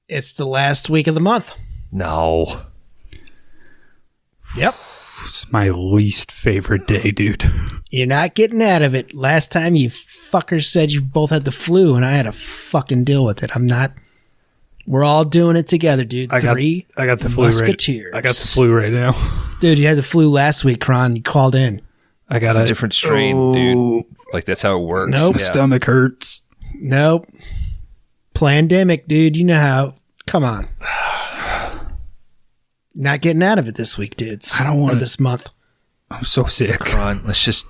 It's the last week of the month. No. Yep. It's my least favorite day, dude. You're not getting out of it. Last time you fuckers said you both had the flu, and I had to fucking deal with it. I'm not. We're all doing it together, dude. I got the flu Musketeers. I got the flu right now. Dude, you had the flu last week, Kron. You called in. I got a different strain, dude. Like, that's how it works. Nope. My stomach hurts. Nope. Plandemic, dude. You know how. Come on. Not getting out of it this week, dudes. I don't want or this month. I'm so sick. Kron, let's just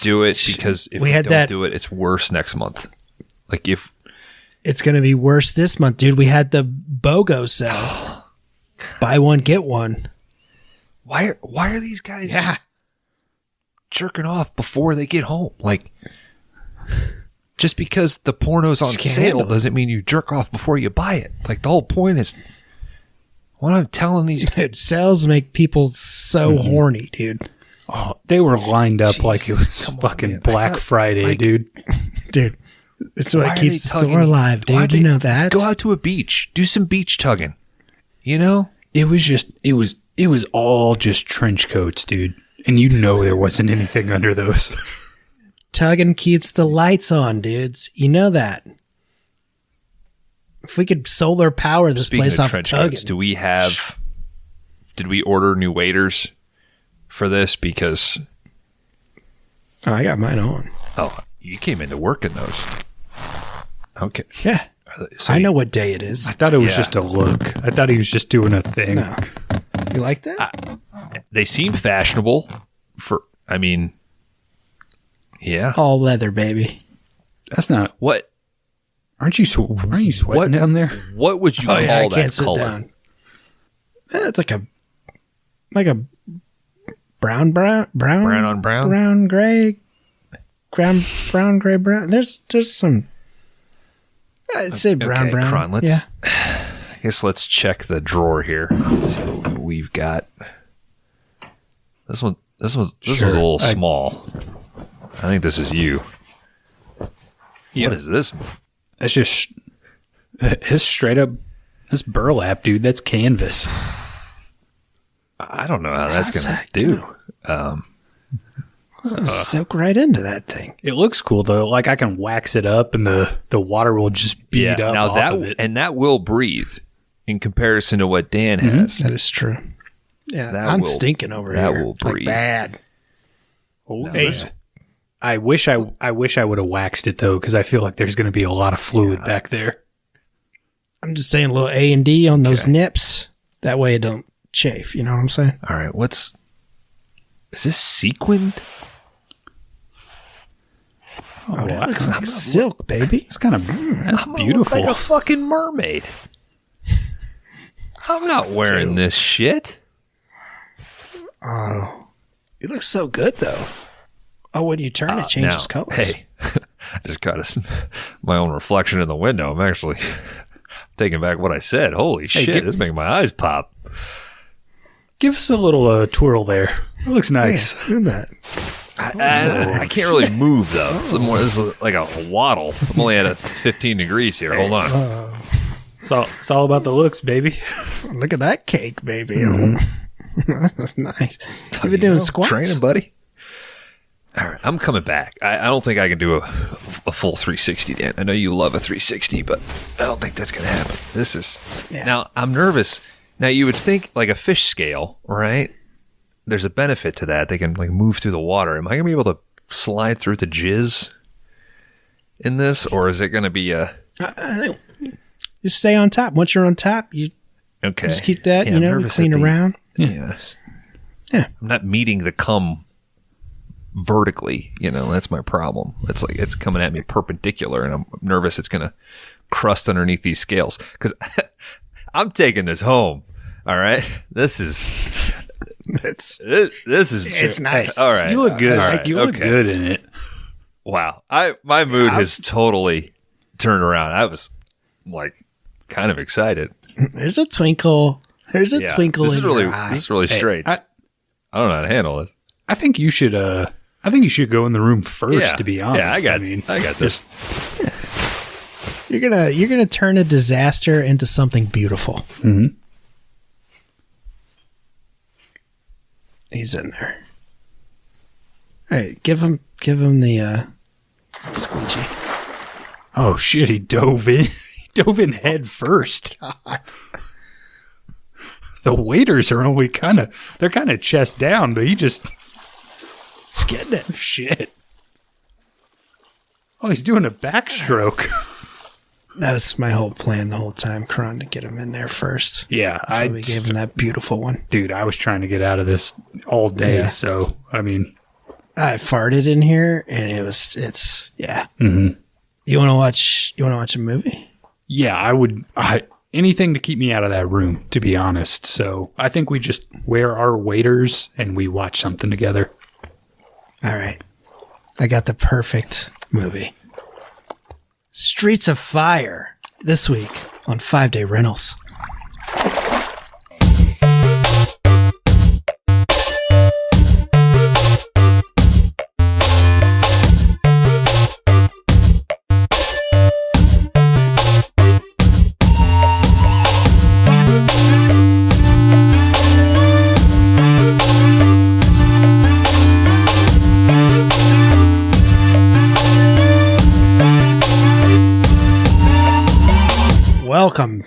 do it, because if we don't do it, it's worse next month. Like, if it's going to be worse this month, dude. We had the BOGO sale. Buy one, get one. Why are these guys jerking off before they get home? Like, just because the porno's on sale doesn't mean you jerk off before you buy it. Like, the whole point is, what I'm telling these kids, sales make people so horny, dude. Oh, they were lined up like it was fucking Black Friday, dude. Dude, it's what keeps the store alive, dude. You know that. Go out to a beach, do some beach tugging. You know, it was all just trench coats, dude, and there wasn't anything under those. Tugging keeps the lights on, dudes. You know that. If we could solar power this place off of tugging. Coats, did we order new waiters for this? Because I got mine on. Oh, you came into work in those. Okay. Yeah. So I know what day it is. I thought it was just a look. I thought he was just doing a thing. No. You like that? They seem fashionable yeah. All leather, baby. That's not what. Aren't you sweating down there? What would you call I that can't sit color? Down. It's like a brown on brown, gray, brown, gray, brown. There's some. I'd say brown. Kron, I guess let's check the drawer here. Let's see what we've got. This one's a little small. I think this is you. What is this? It's just his straight up. This burlap, dude. That's canvas. I don't know how that's gonna do. Soak right into that thing. It looks cool though. Like I can wax it up, and the water will just bead up now off of it. And that will breathe in comparison to what Dan has. That is true. Yeah, I'm stinking over here. That will breathe. Like bad. Oh, I wish I would have waxed it though, because I feel like there's going to be a lot of fluid back there. I'm just saying a little A&D on those nips. That way it don't chafe. You know what I'm saying? All right. Is this sequined? Oh, that looks like silk, baby. It's kind of that's beautiful. Like a fucking mermaid. I'm not wearing this shit. Oh, it looks so good though. Oh, when you turn, it changes colors. Hey, I just got my own reflection in the window. I'm actually taking back what I said. Holy shit, this is making my eyes pop. Give us a little twirl there. It looks nice. Yeah, look at that. I can't really move though. This is like a waddle. I'm only at 15 degrees here. Hold on. It's all about the looks, baby. Look at that cake, baby. That's nice. You've been doing squats? Training, buddy? All right, I'm coming back. I don't think I can do a full 360, Dan. I know you love a 360, but I don't think that's going to happen. Now, I'm nervous. Now, you would think like a fish scale, right? There's a benefit to that. They can like move through the water. Am I going to be able to slide through the jizz in this, or is it going to be a... You stay on top. Once you're on top, you just keep that, clean around. Yeah. I'm not meeting the cum vertically, that's my problem. It's like it's coming at me perpendicular, and I'm nervous it's going to crust underneath these scales, because I'm taking this home. All right, this is it's nice. All right, you look good. You look good in it. Wow, my mood has totally turned around. I was like kind of excited. There's a twinkle. There's a twinkle in your eye. This is really straight. I don't know how to handle this. I think you should go in the room first, to be honest. Yeah, I got this. You're gonna turn a disaster into something beautiful. Mm-hmm. He's in there. All right, give him the squeegee. Oh shit! He dove in. He dove in head first. God. The waiters are only they're kind of chest down, but he's getting it. Shit. Oh, he's doing a backstroke. That was my whole plan the whole time, Kron, to get him in there first. Yeah. That's why we gave him that beautiful one. Dude, I was trying to get out of this all day, so, I mean. I farted in here, and it's Mm-hmm. You want to watch a movie? Yeah, I would. Anything to keep me out of that room, to be honest. So I think we just wear our waders and we watch something together. All right. I got the perfect movie. Streets of Fire this week on 5-Day Rentals. Welcome,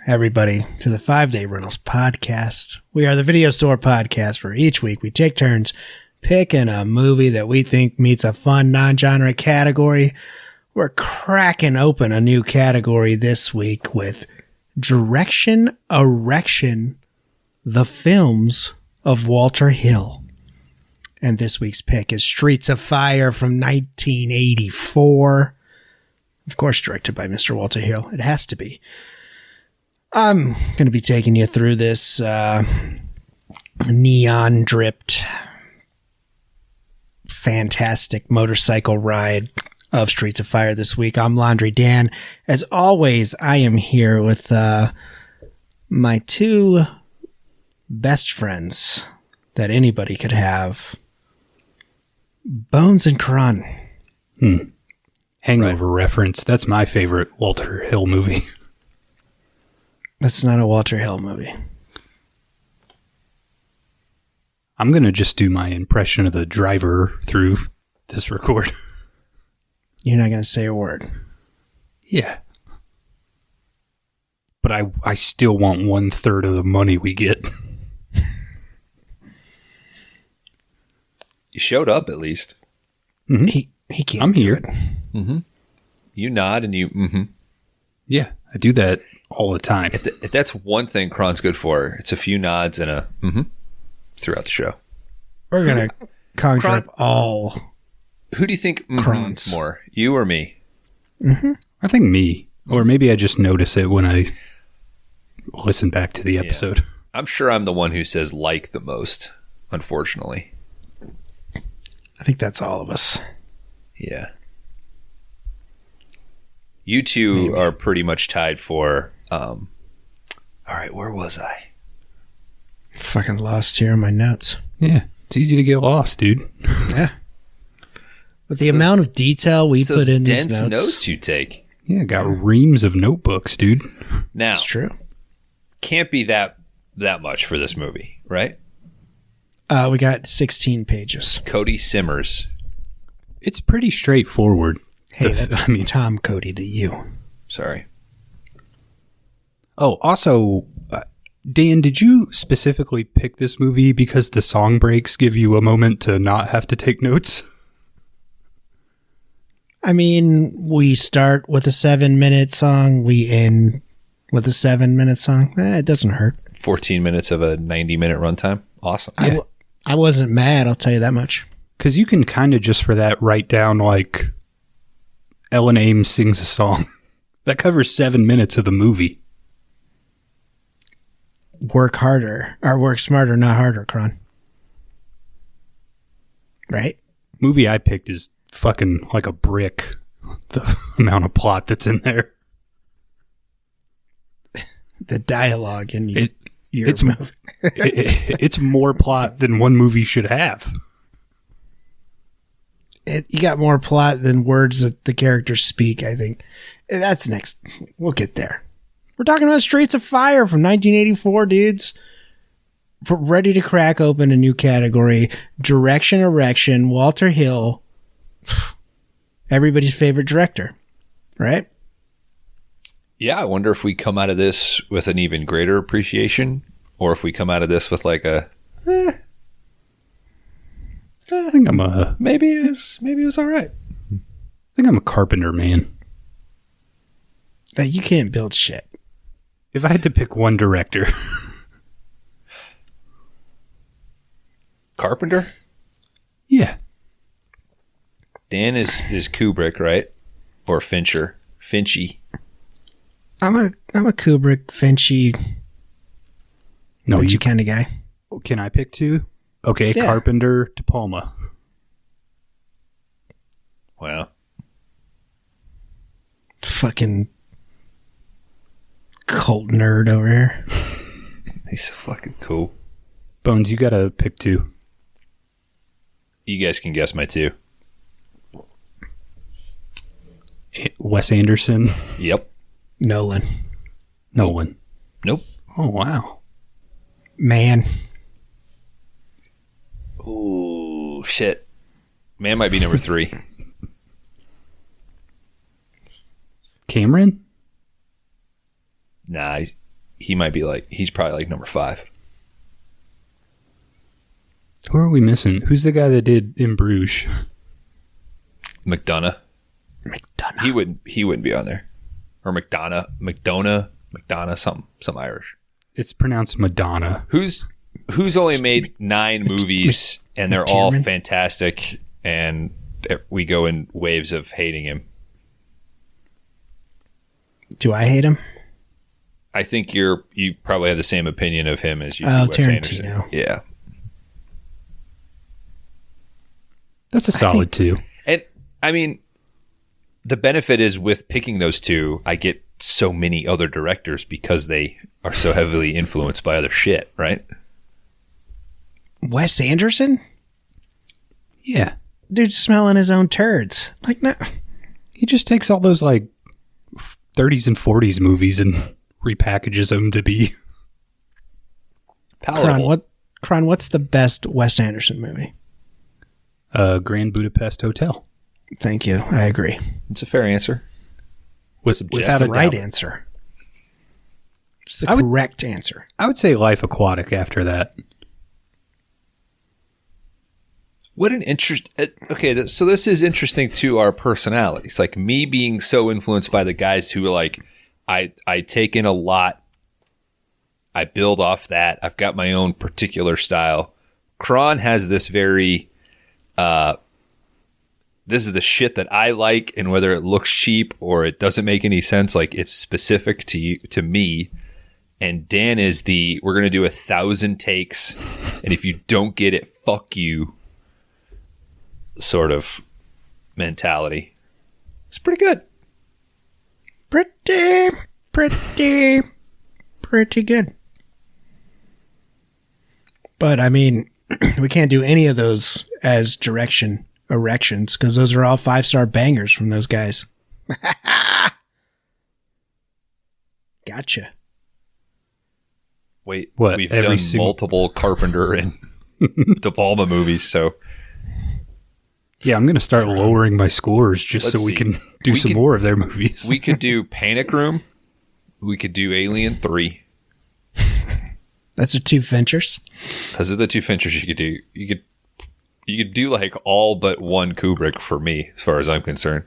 everybody, to the 5-Day Rentals podcast. We are the video store podcast where each week we take turns picking a movie that we think meets a fun non-genre category. We're cracking open a new category this week with Erection, the films of Walter Hill. And this week's pick is Streets of Fire from 1984. Of course, directed by Mr. Walter Hill. It has to be. I'm going to be taking you through this neon-dripped, fantastic motorcycle ride of Streets of Fire this week. I'm Laundry Dan. As always, I am here with my two best friends that anybody could have, Bones and Kron. Hangover reference. That's my favorite Walter Hill movie. That's not a Walter Hill movie. I'm going to just do my impression of the driver through this record. You're not going to say a word. Yeah. But I still want 1/3 of the money we get. You showed up at least. Mm-hmm. He can't. I'm here. Mm-hmm. You nod and you. Mm-hmm. Yeah, I do that all the time. If that's one thing Kron's good for, it's a few nods and a throughout the show. We're gonna conjure up all. Who do you think Krons more, you or me? Mm-hmm. I think me, or maybe I just notice it when I listen back to the episode. Yeah. I'm sure I'm the one who says like the most. Unfortunately, I think that's all of us. Yeah. You two are pretty much tied for, all right, where was I? Fucking lost here in my notes. Yeah, it's easy to get lost, dude. Yeah. With the amount of detail we put in these dense notes. notes you take. Yeah, got reams of notebooks, dude. Now, It's true. Can't be that much for this movie, right? We got 16 pages. Cody Simmers. It's pretty straightforward. Hey, that's Tom Cody to you. Sorry. Oh, also, Dan, did you specifically pick this movie because the song breaks give you a moment to not have to take notes? I mean, we start with a 7-minute song. We end with a 7-minute song. It doesn't hurt. 14 minutes of a 90-minute runtime. Awesome. Yeah. I wasn't mad, I'll tell you that much. Because you can kind of just for that write down like Ellen Ames sings a song. That covers 7 minutes of the movie. Work harder, or work smarter, not harder, Kron. Right? Movie I picked is fucking like a brick. The amount of plot that's in there. The dialogue in it's movie. It's more plot than one movie should have. You got more plot than words that the characters speak, I think. That's next. We'll get there. We're talking about Streets of Fire from 1984, dudes. We're ready to crack open a new category. Direction, Erection, Walter Hill. Everybody's favorite director, right? Yeah, I wonder if we come out of this with an even greater appreciation, or if we come out of this with like a, I think maybe it was all right. I think I'm a Carpenter man. You can't build shit. If I had to pick one director. Carpenter? Yeah. Dan is Kubrick, right? Or Fincher. Finchy. I'm a Kubrick, Finchy, No, you kind of guy. Can I pick two? Okay, Yeah. Carpenter, De Palma. Wow. Fucking cult nerd over here. He's so fucking cool. Bones, you gotta pick two. You guys can guess my two. Wes Anderson, Yep. Nolan. Nolan. Nope. Oh, wow. Man. Ooh, shit. Man might be number 3. Cameron? Nah, he might be he's probably like number 5. Who are we missing? Who's the guy that did In Bruges? McDonough. He wouldn't be on there. Or McDonough, some Irish. It's pronounced Madonna. Who's only made 9 movies and they're all McTiernan? fantastic, and we go in waves of hating him. Do I hate him? I think you probably have the same opinion of him as you do Oh, Wes Anderson. Tarantino. Yeah. That's a solid two. And I mean, the benefit is with picking those two, I get so many other directors because they are so heavily influenced by other shit, right? Wes Anderson? Yeah. Dude's smelling his own turds. Like, no. He just takes all those like 30s and 40s movies and repackages them to be Palatable. Kron, what's the best Wes Anderson movie? Grand Budapest Hotel. Thank you. I agree. It's a fair answer. Without That's the a right doubt. answer. It's the correct answer. I would say Life Aquatic after that. What an interest. Okay, so this is interesting to our personalities. Like me being so influenced by the guys who are like, I take in a lot. I build off that. I've got my own particular style. Kron has this very, this is the shit that I like, and whether it looks cheap or it doesn't make any sense, like it's specific to me. And Dan is we're going to do 1,000 takes, and if you don't get it, fuck you sort of mentality. It's pretty good. Pretty good. But I mean, we can't do any of those as erections because those are all 5-star bangers from those guys. Gotcha. Wait, What, we've every done single- multiple Carpenter and De Palma movies, so Yeah, I'm going to start lowering my scores just Let's so we see. can do We some could- more of their movies. we could do Panic Room. We could do Alien 3. That's the 2 Finchers. Those are the 2 Finchers you could do. You could do like all but one Kubrick for me, as far as I'm concerned.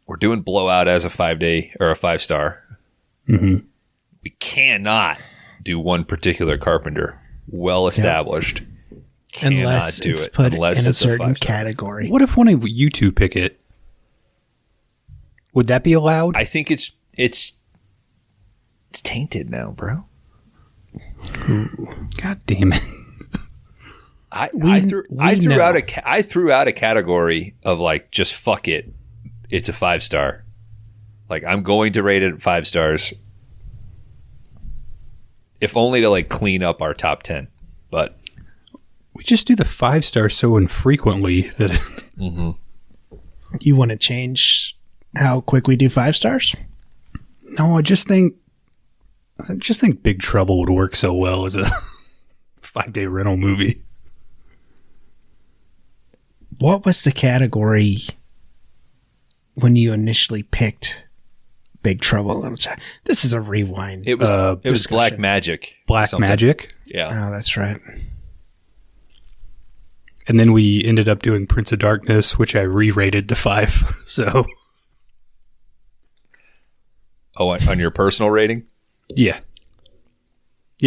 We're doing Blowout as a 5-day or a 5-star. Mm-hmm. We cannot do one particular Carpenter. Well established. Cannot Unless do it's it put unless in a it's certain 5-star. category. What if one of you two pick it? Would that be allowed? I think it's tainted now, bro. God damn it. I know. threw out a category of like just fuck it. It's a 5-star. Like I'm going to rate it 5 stars. If only to like clean up our top 10. But We just do the 5 stars so infrequently that Mm-hmm. You want to change how quick we do 5 stars? No, I just think Big Trouble would work so well as a 5-day rental movie. What was the category when you initially picked Big Trouble? This is a rewind. It was Black Magic. Black Magic? Yeah. Oh, that's right. And then we ended up doing Prince of Darkness, which I re-rated to 5. So, on your personal rating? yeah,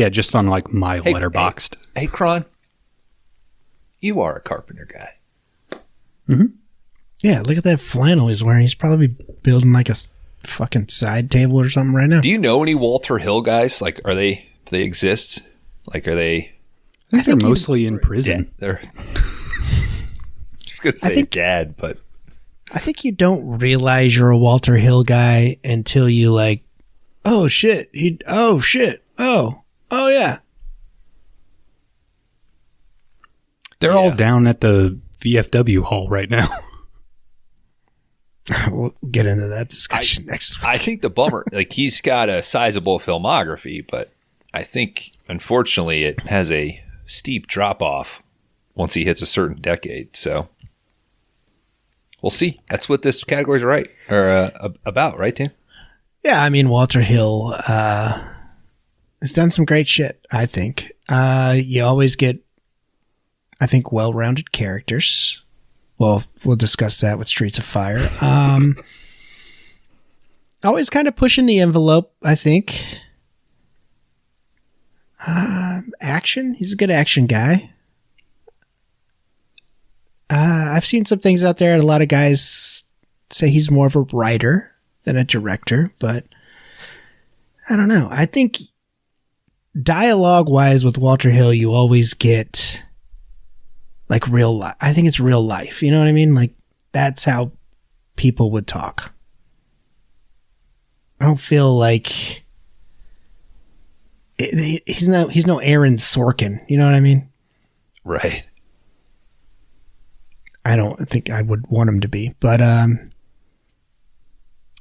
just on like my Letterboxd. Hey, Kron, you are a Carpenter guy. Mm-hmm. Yeah, look at that flannel he's wearing. He's probably building like a fucking side table or something right now. Do you know any Walter Hill guys? Like, do they exist? Like, are they? I think they're mostly in prison. They're. I was gonna say dad, but I think you don't realize you're a Walter Hill guy until you like, oh shit, oh yeah. They're all down at the VFW hall right now. We'll get into that discussion next week. I think the bummer, like he's got a sizable filmography, but I think unfortunately it has a steep drop off once he hits a certain decade. So we'll see. That's what this category is about, right, Dan? Yeah, I mean Walter Hill has done some great shit. I think you always get, I think, well-rounded characters. Well, we'll discuss that with Streets of Fire. Always kind of pushing the envelope, I think. Action. He's a good action guy. I've seen some things out there, and a lot of guys say he's more of a writer than a director, but I don't know. I think dialogue-wise with Walter Hill, you always get like real life. I think it's real life. You know what I mean? Like that's how people would talk. I don't feel like he's no Aaron Sorkin. You know what I mean? Right. I don't think I would want him to be, but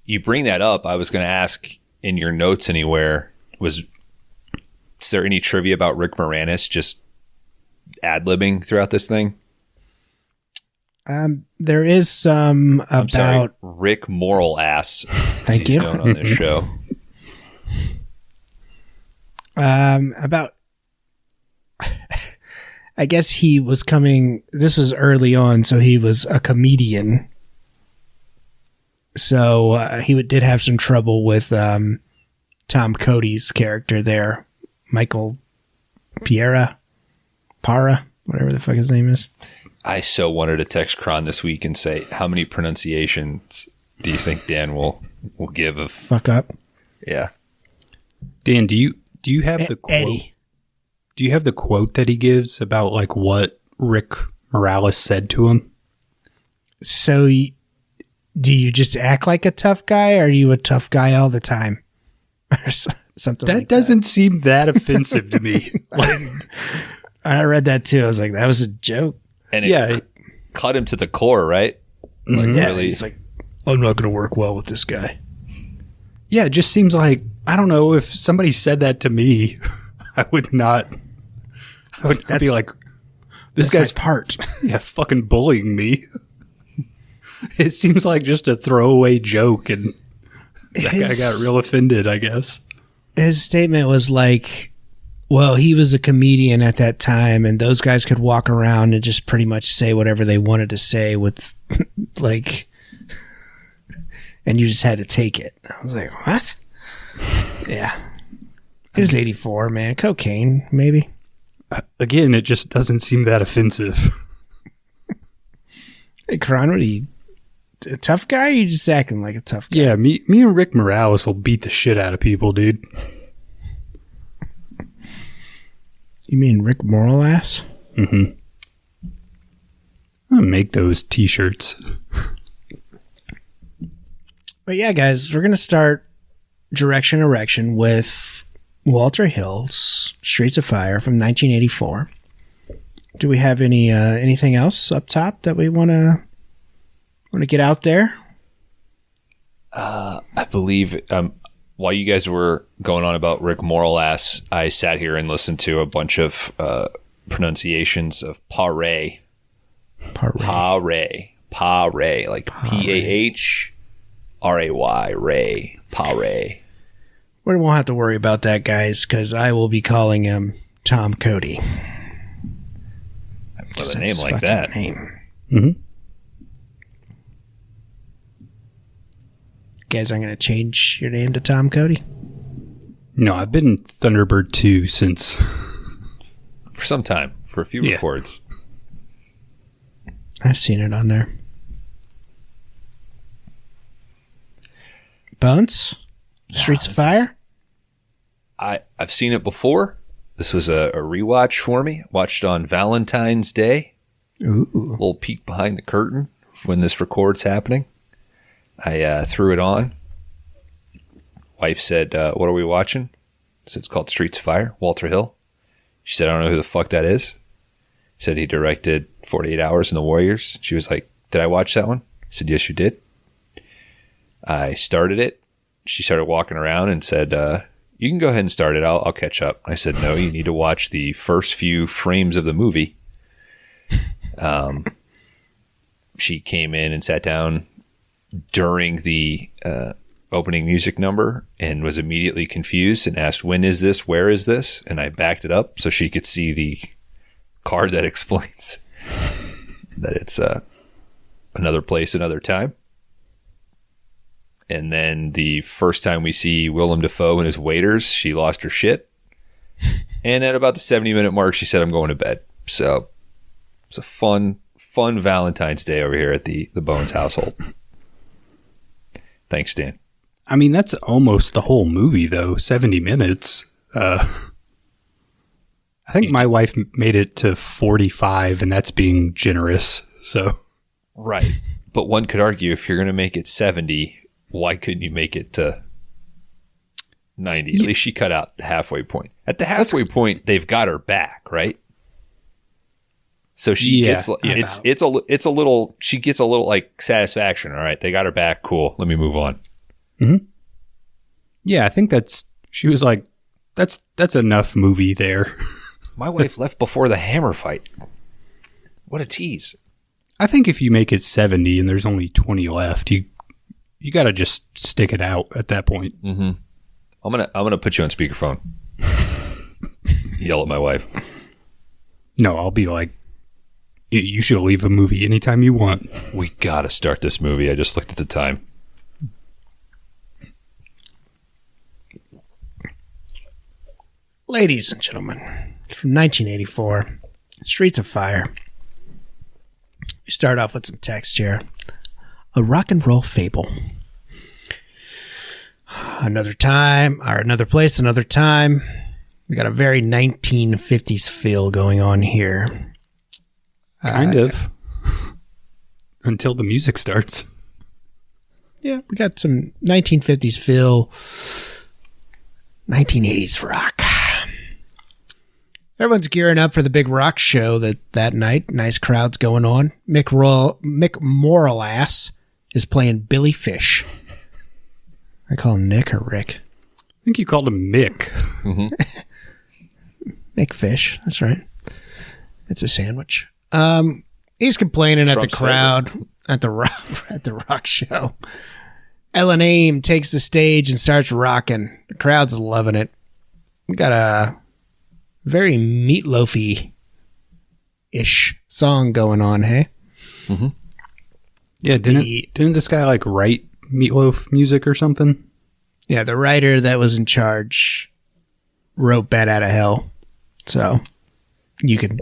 you bring that up. I was going to ask in your notes anywhere, is there any trivia about Rick Moranis just ad-libbing throughout this thing? There is some about Rick Moral Ass. Thank you. Known on this show. About I guess he was coming, this was early on, so he was a comedian. So he did have some trouble with Tom Cody's character there, Michael Para, whatever the fuck his name is. I so wanted to text Kron this week and say, how many pronunciations do you think Dan will give of fuck up? Yeah. Dan, do you have the quote? Eddie. Do you have the quote that he gives about like what Rick Morales said to him? So do you just act like a tough guy, or are you a tough guy all the time? Or something that like doesn't seem that offensive to me. I read that too. I was like, that was a joke. And it cut him to the core, right? Like really, he's like, I'm not going to work well with this guy. Yeah, it just seems like, I don't know, if somebody said that to me, I would not be like, this guy's part. Yeah, fucking bullying me. It seems like just a throwaway joke, and that guy got real offended, I guess. His statement was like, well, he was a comedian at that time, and those guys could walk around and just pretty much say whatever they wanted to say with, like, and you just had to take it. I was like, what? Yeah. He was 84, man. Cocaine, maybe. Again, it just doesn't seem that offensive. Hey, Kron, what are you, a tough guy, or are you just acting like a tough guy? Yeah, me and Rick Morales will beat the shit out of people, dude. You mean Rick Moral Ass? Mm-hmm. I'm gonna make those t-shirts. But yeah, guys, we're going to start Erection with Walter Hill's Streets of Fire from 1984. do we have anything else up top that we want to get out there? I believe while you guys were going on about Rick Moralas, I sat here and listened to a bunch of pronunciations of pare, like P-A-H-R-A-Y, Ray, pare. We won't have to worry about that, guys, because I will be calling him Tom Cody. With a name like that. Name. Mm-hmm. Guys, I'm going to change your name to Tom Cody. No, I've been Thunderbird 2 since... for some time. For a few records. I've seen it on there. Bones? Streets of Fire? I've seen it before. This was a rewatch for me. Watched on Valentine's Day. Ooh. A little peek behind the curtain when this record's happening. I threw it on. Wife said, what are we watching? I said, it's called Streets of Fire, Walter Hill. She said, I don't know who the fuck that is. Said he directed 48 Hours and The Warriors. She was like, did I watch that one? I said, yes, you did. I started it. She started walking around and said, you can go ahead and start it. I'll catch up. I said, no, you need to watch the first few frames of the movie. She came in and sat down during the opening music number and was immediately confused and asked, when is this? Where is this? And I backed it up so she could see the card that explains that it's another place, another time. And then the first time we see Willem Dafoe and his waiters, she lost her shit. And at about the 70-minute mark, she said, I'm going to bed. So it's a fun Valentine's Day over here at the Bones household. Thanks, Dan. I mean, that's almost the whole movie, though. 70 minutes. I think my wife made it to 45, and that's being generous. So, right. But one could argue if you're going to make it 70, why couldn't you make it to 90? At least she cut out the halfway point. At the halfway point, they've got her back, right? So she gets it's a little she gets a little like satisfaction. All right, they got her back. Cool. Let me move on. Mm-hmm. Yeah, I think she was like, that's enough movie there. My wife left before the hammer fight. What a tease. I think if you make it 70 and there's only 20 left, you got to just stick it out at that point. Mm-hmm. I'm gonna put you on speakerphone. Yell at my wife. No, I'll be like, you should leave a movie anytime you want. We gotta start this movie. I just looked at the time. Ladies and gentlemen, from 1984, Streets of Fire. We start off with some text here. A rock and roll fable. Another time, or another place, another time. We got a very 1950s feel going on here. Kind of. Until the music starts. Yeah, we got some 1950s feel. 1980s rock. Everyone's gearing up for the big rock show that night. Nice crowds going on. Mick Moralas is playing Billy Fish. I call him Nick or Rick. I think you called him Mick. Mm-hmm. Mick Fish. That's right. It's a sandwich. He's complaining at the crowd at the rock show. Ellen Aim takes the stage and starts rocking. The crowd's loving it. We got a very meatloafy-ish song going on, hey? Mm-hmm. Yeah, didn't this guy like write Meatloaf music or something? Yeah, the writer that was in charge wrote Bat Out of Hell. So you could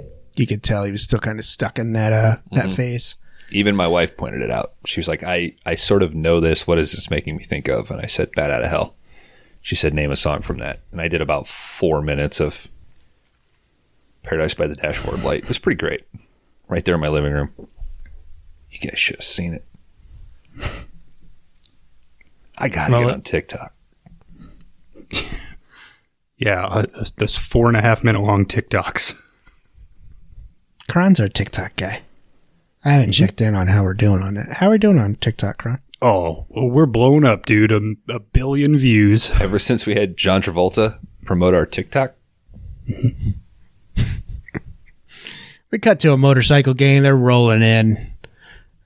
tell he was still kind of stuck in that phase. Even my wife pointed it out. She was like, I sort of know this. What is this making me think of? And I said, Bat Out of Hell. She said, name a song from that. And I did about 4 minutes of Paradise by the Dashboard Light. It was pretty great. Right there in my living room. You guys should have seen it. I got to get on TikTok. Yeah, those 4.5 minute long TikToks. Kron's our TikTok guy. I haven't checked in on how we're doing on it. How are we doing on TikTok, Kron? Oh, well, we're blown up, dude. A billion views. Ever since we had John Travolta promote our TikTok. We cut to a motorcycle gang. They're rolling in.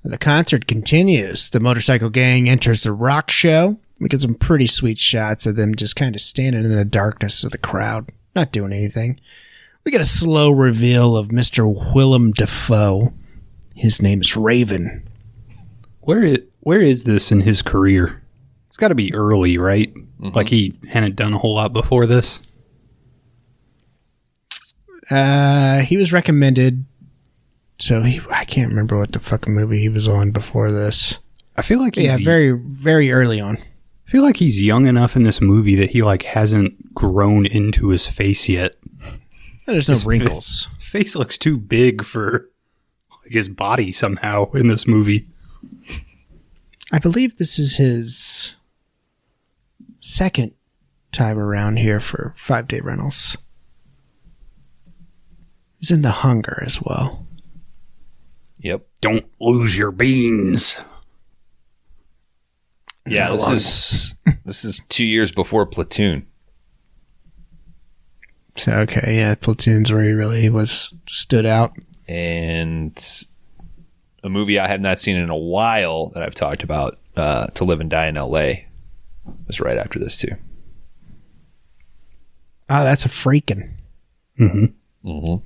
The concert continues. The motorcycle gang enters the rock show. We get some pretty sweet shots of them just kind of standing in the darkness of the crowd, not doing anything. We get a slow reveal of Mr. Willem Dafoe. His name is Raven. Where is this in his career? It's got to be early, right? Mm-hmm. Like he hadn't done a whole lot before this? He was recommended, so I can't remember what the fucking movie he was on before this. I feel like he's very, very early on. I feel like he's young enough in this movie that he like hasn't grown into his face yet. There's no wrinkles. Face looks too big for like his body somehow in this movie. I believe this is his second time around here for 5-day rentals. He's in The Hunger as well. Yep. Don't lose your beans. Yeah, this is 2 years before Platoon. So, okay, yeah, Platoon's where he really stood out. And a movie I have not seen in a while that I've talked about, To Live and Die in L.A., was right after this, too. Oh, that's a Freakin'. Mm-hmm. Mm-hmm.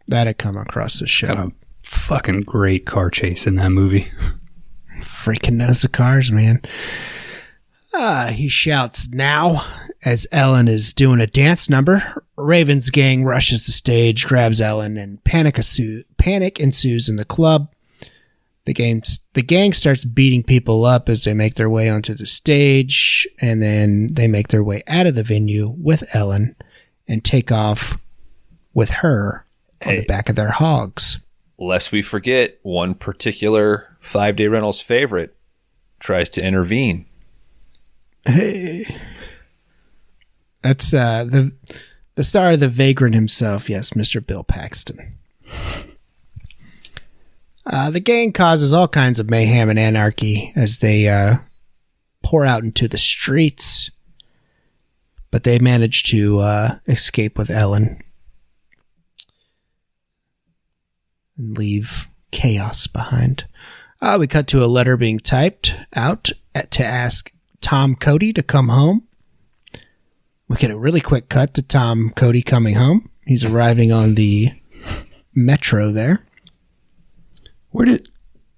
That had come across the show. Got a fucking great car chase in that movie. Freaking knows the cars, man. He shouts now as Ellen is doing a dance number. Raven's gang rushes the stage, grabs Ellen, and panic ensues in the club. The gang starts beating people up as they make their way onto the stage, and then they make their way out of the venue with Ellen and take off with her on the back of their hogs. Lest we forget, one particular 5-day rentals favorite tries to intervene. Hey. That's the star of The Vagrant himself, yes, Mr. Bill Paxton. The gang causes all kinds of mayhem and anarchy as they pour out into the streets, but they manage to escape with Ellen and leave chaos behind. We cut to a letter being typed out to ask Tom Cody to come home. We get a really quick cut to Tom Cody coming home. He's arriving on the metro there.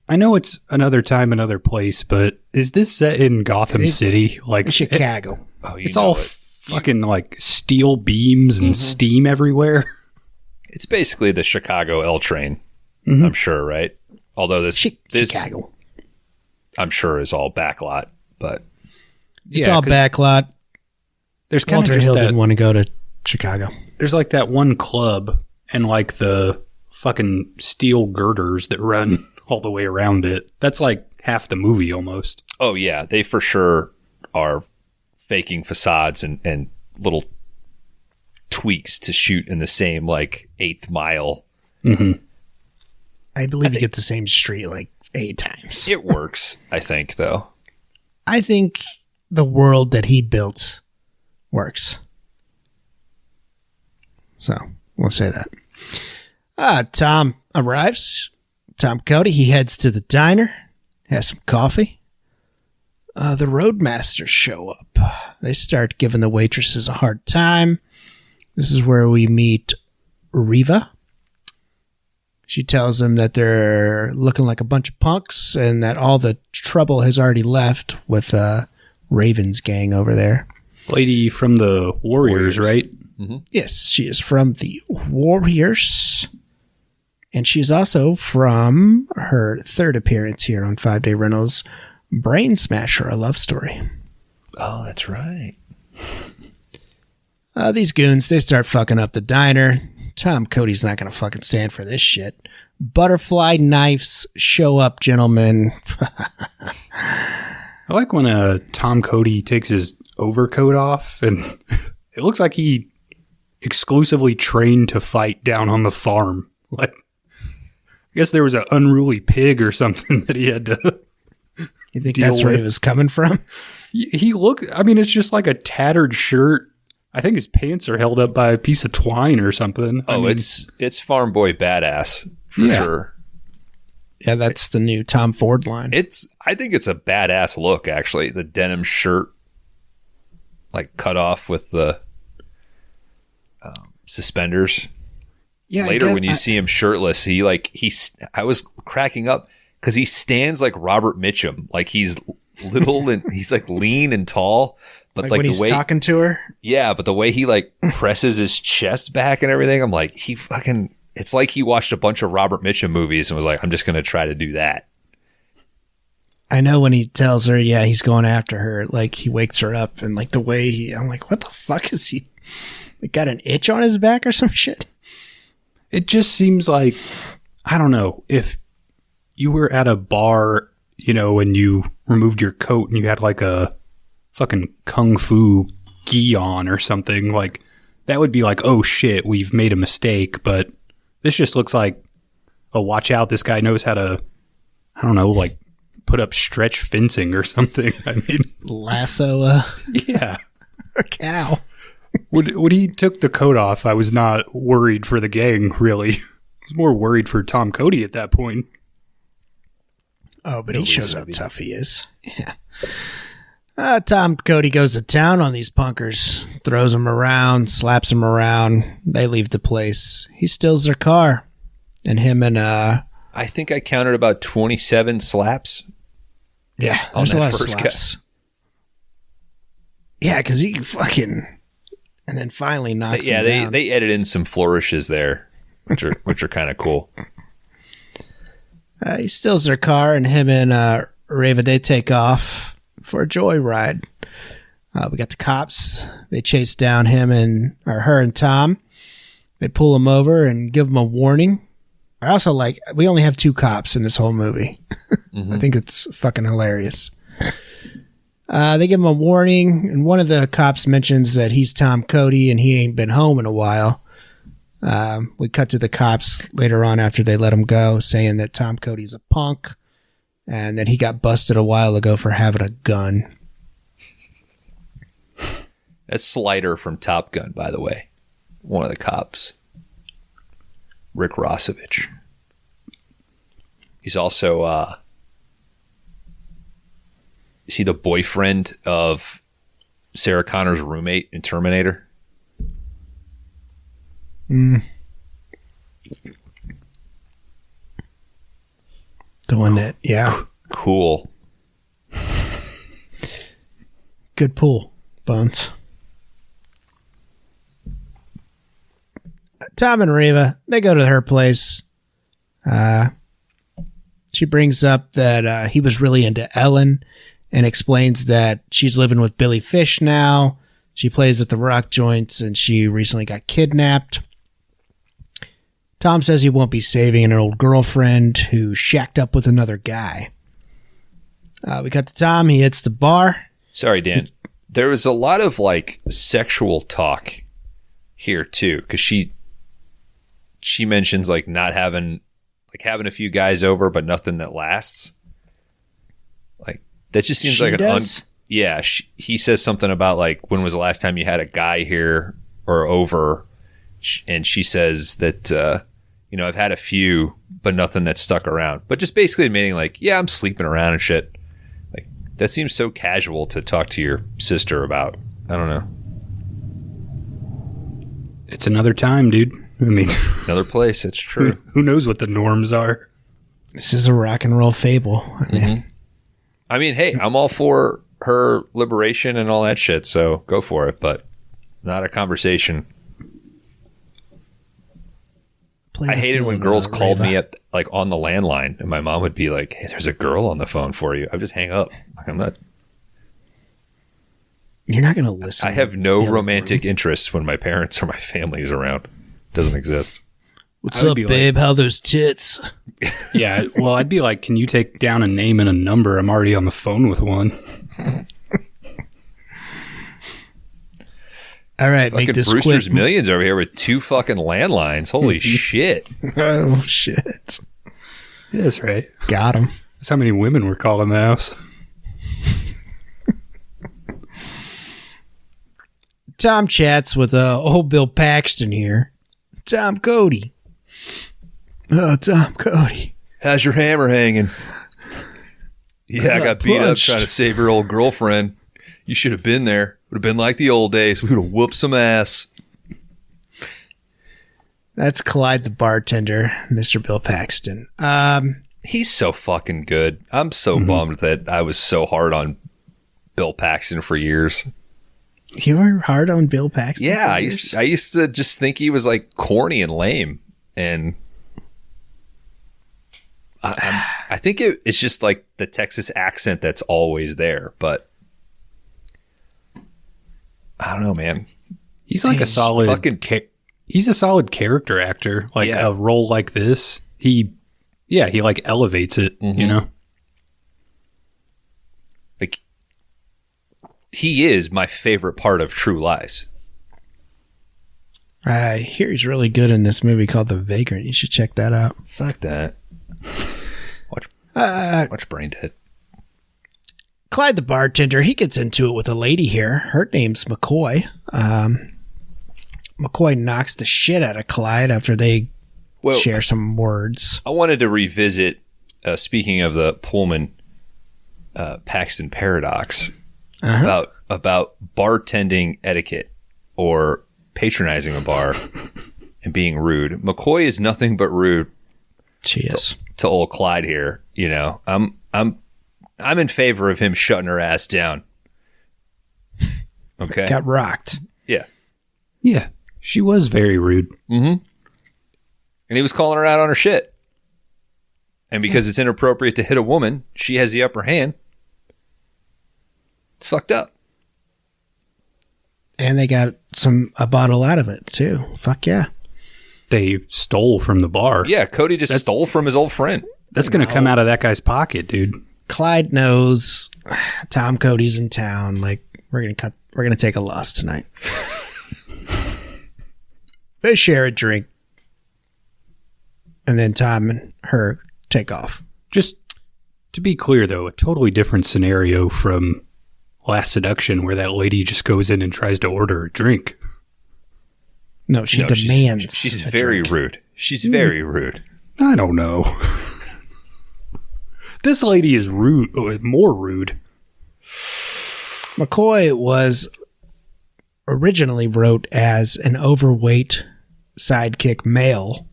I know it's another time, another place, but is this set in Gotham City? Like Chicago. It's all fucking like steel beams and steam everywhere. It's basically the Chicago L train, I'm sure, right? Although this Chicago, I'm sure, is all backlot, but it's all backlot. There's kind Walter of Hill didn't want to go to Chicago. There's like that one club and like the fucking steel girders that run all the way around it. That's like half the movie almost. Oh yeah, they for sure are faking facades and little tweaks to shoot in the same like 8th mile. Mm-hmm. I believe you get the same street like 8 times. It works, I think, though. I think the world that he built works. So, we'll say that. Tom arrives. Tom Cody, he heads to the diner, has some coffee. The roadmasters show up. They start giving the waitresses a hard time. This is where we meet Riva. She tells them that they're looking like a bunch of punks and that all the trouble has already left with Raven's gang over there. Lady from the Warriors. Right? Mm-hmm. Yes, she is from the Warriors. And she's also from her 3rd appearance here on 5-Day Rentals, Brain Smasher, a love story. Oh, that's right. These goons, they start fucking up the diner. Tom Cody's not going to fucking stand for this shit. Butterfly knives show up, gentlemen. I like when Tom Cody takes his overcoat off and it looks like he exclusively trained to fight down on the farm. Like guess there was an unruly pig or something that he had to. You think that's where he was coming from? He looked. I mean, it's just like a tattered shirt. I think his pants are held up by a piece of twine or something. Oh, it's Farm Boy Badass for sure. Yeah, that's the new Tom Ford line. I think it's a badass look, actually. The denim shirt, like cut off with the suspenders. Yeah. Later, when you see him shirtless, I was cracking up because he stands like Robert Mitchum, like he's little and he's like lean and tall. But like when he's talking to her? Yeah, but the way he like presses his chest back and everything, I'm like, it's like he watched a bunch of Robert Mitchum movies and was like, I'm just going to try to do that. I know when he tells her, yeah, he's going after her, like he wakes her up and like the way I'm like, what the fuck is he? Like, got an itch on his back or some shit? It just seems like, I don't know, if you were at a bar, and you removed your coat and you had like a fucking kung fu gi on or something, like that would be like, oh shit, we've made a mistake. But this just looks like, oh, watch out, this guy knows how to, I don't know, like put up stretch fencing or something. I mean, lasso yeah, a cow. When he took the coat off, I was not worried for the gang, really. I was more worried for Tom Cody at that point. Oh, but he shows how tough he is. Yeah. Tom Cody goes to town on these punkers, throws them around, slaps them around. They leave the place. He steals their car. And him and... I think I counted about 27 slaps. Yeah, there's a lot of slaps. Yeah, because he fucking... And then finally knocks him down. They added in some flourishes there, which are kind of cool. He steals their car, and him and Reva, they take off for a joyride. We got the cops. They chase down her and Tom. They pull him over and give him a warning. I also we only have 2 cops in this whole movie. Mm-hmm. I think it's fucking hilarious. They give him a warning, and one of the cops mentions that he's Tom Cody and he ain't been home in a while. We cut to the cops later on after they let him go, saying that Tom Cody's a punk and that he got busted a while ago for having a gun. That's Slider from Top Gun, by the way. One of the cops. Rick Rossovich. He's also... Is he the boyfriend of Sarah Connor's roommate in Terminator? The one that, yeah. Cool. Good pull, Bones. Tom and Reva, they go to her place. She brings up that he was really into Ellen and explains that she's living with Billy Fish now. She plays at the rock joints and she recently got kidnapped. Tom says he won't be saving an old girlfriend who shacked up with another guy. We cut to Tom. He hits the bar. Sorry, Dan. There was a lot of sexual talk here too, because she mentions not having a few guys over, but nothing that lasts. That just seems she like does? He says something about when was the last time you had a guy here or over, and she says that I've had a few, but nothing that stuck around. But just basically admitting I'm sleeping around and shit. That seems so casual to talk to your sister about. I don't know. It's another time, dude. I mean, another place. It's true. Who knows what the norms are? This is a rock and roll fable. I mean, hey, I'm all for her liberation and all that shit, so go for it, but not a conversation. I hated when girls called me up on the landline, and my mom would be like, "Hey, there's a girl on the phone for you." I would just hang up. I'm not. You're not going to listen. I have no romantic interest when my parents or my family is around. Doesn't exist. What's up, babe? How those tits? Yeah, well, I'd be like, can you take down a name and a number? I'm already on the phone with one. All right, fucking make this Brewster's quick. Millions over here with 2 fucking landlines. Holy shit. Oh, shit. Yeah, that's right. Got him. That's how many women were calling the house. Tom chats with old Bill Paxton here. Tom Cody. Oh, Tom Cody. How's your hammer hanging? Yeah, I got beat up trying to save your old girlfriend. You should have been there. Would have been like the old days. We would have whooped some ass. That's Clyde the bartender, Mr. Bill Paxton. He's so fucking good. I'm so bummed that I was so hard on Bill Paxton for years. You were hard on Bill Paxton? Yeah, I used to just think he was like corny and lame. And I think it's just like the Texas accent that's always there. But I don't know, man. He's like a solid fucking he's a solid character actor. Like a role like this, he like elevates it, you know? Like, he is my favorite part of True Lies. I hear he's really good in this movie called The Vagrant. You should check that out. Fuck that. Watch Brain Dead. Clyde the bartender, he gets into it with a lady here. Her name's McCoy. McCoy knocks the shit out of Clyde after they share some words. I wanted to revisit, speaking of the Pullman Paxton paradox, about bartending etiquette or patronizing a bar and being rude. McCoy is nothing but rude. She is to old Clyde here. You know, I'm in favor of him shutting her ass down. Okay, got rocked. Yeah, she was very rude. And he was calling her out on her shit. And because it's inappropriate to hit a woman, she has the upper hand. It's fucked up. And they got a bottle out of it, too. Fuck yeah. They stole from the bar. Yeah, Cody just stole from his old friend. That's going to come out of that guy's pocket, dude. Clyde knows Tom Cody's in town. Like, we're gonna take a loss tonight. They share a drink. And then Tom and her take off. Just to be clear, though, a totally different scenario from Last Seduction, where that lady just goes in and tries to order a drink. No, she demands. She's very rude. She's very rude. I don't know. This lady is rude, more rude. McCoy was originally wrote as an overweight sidekick male,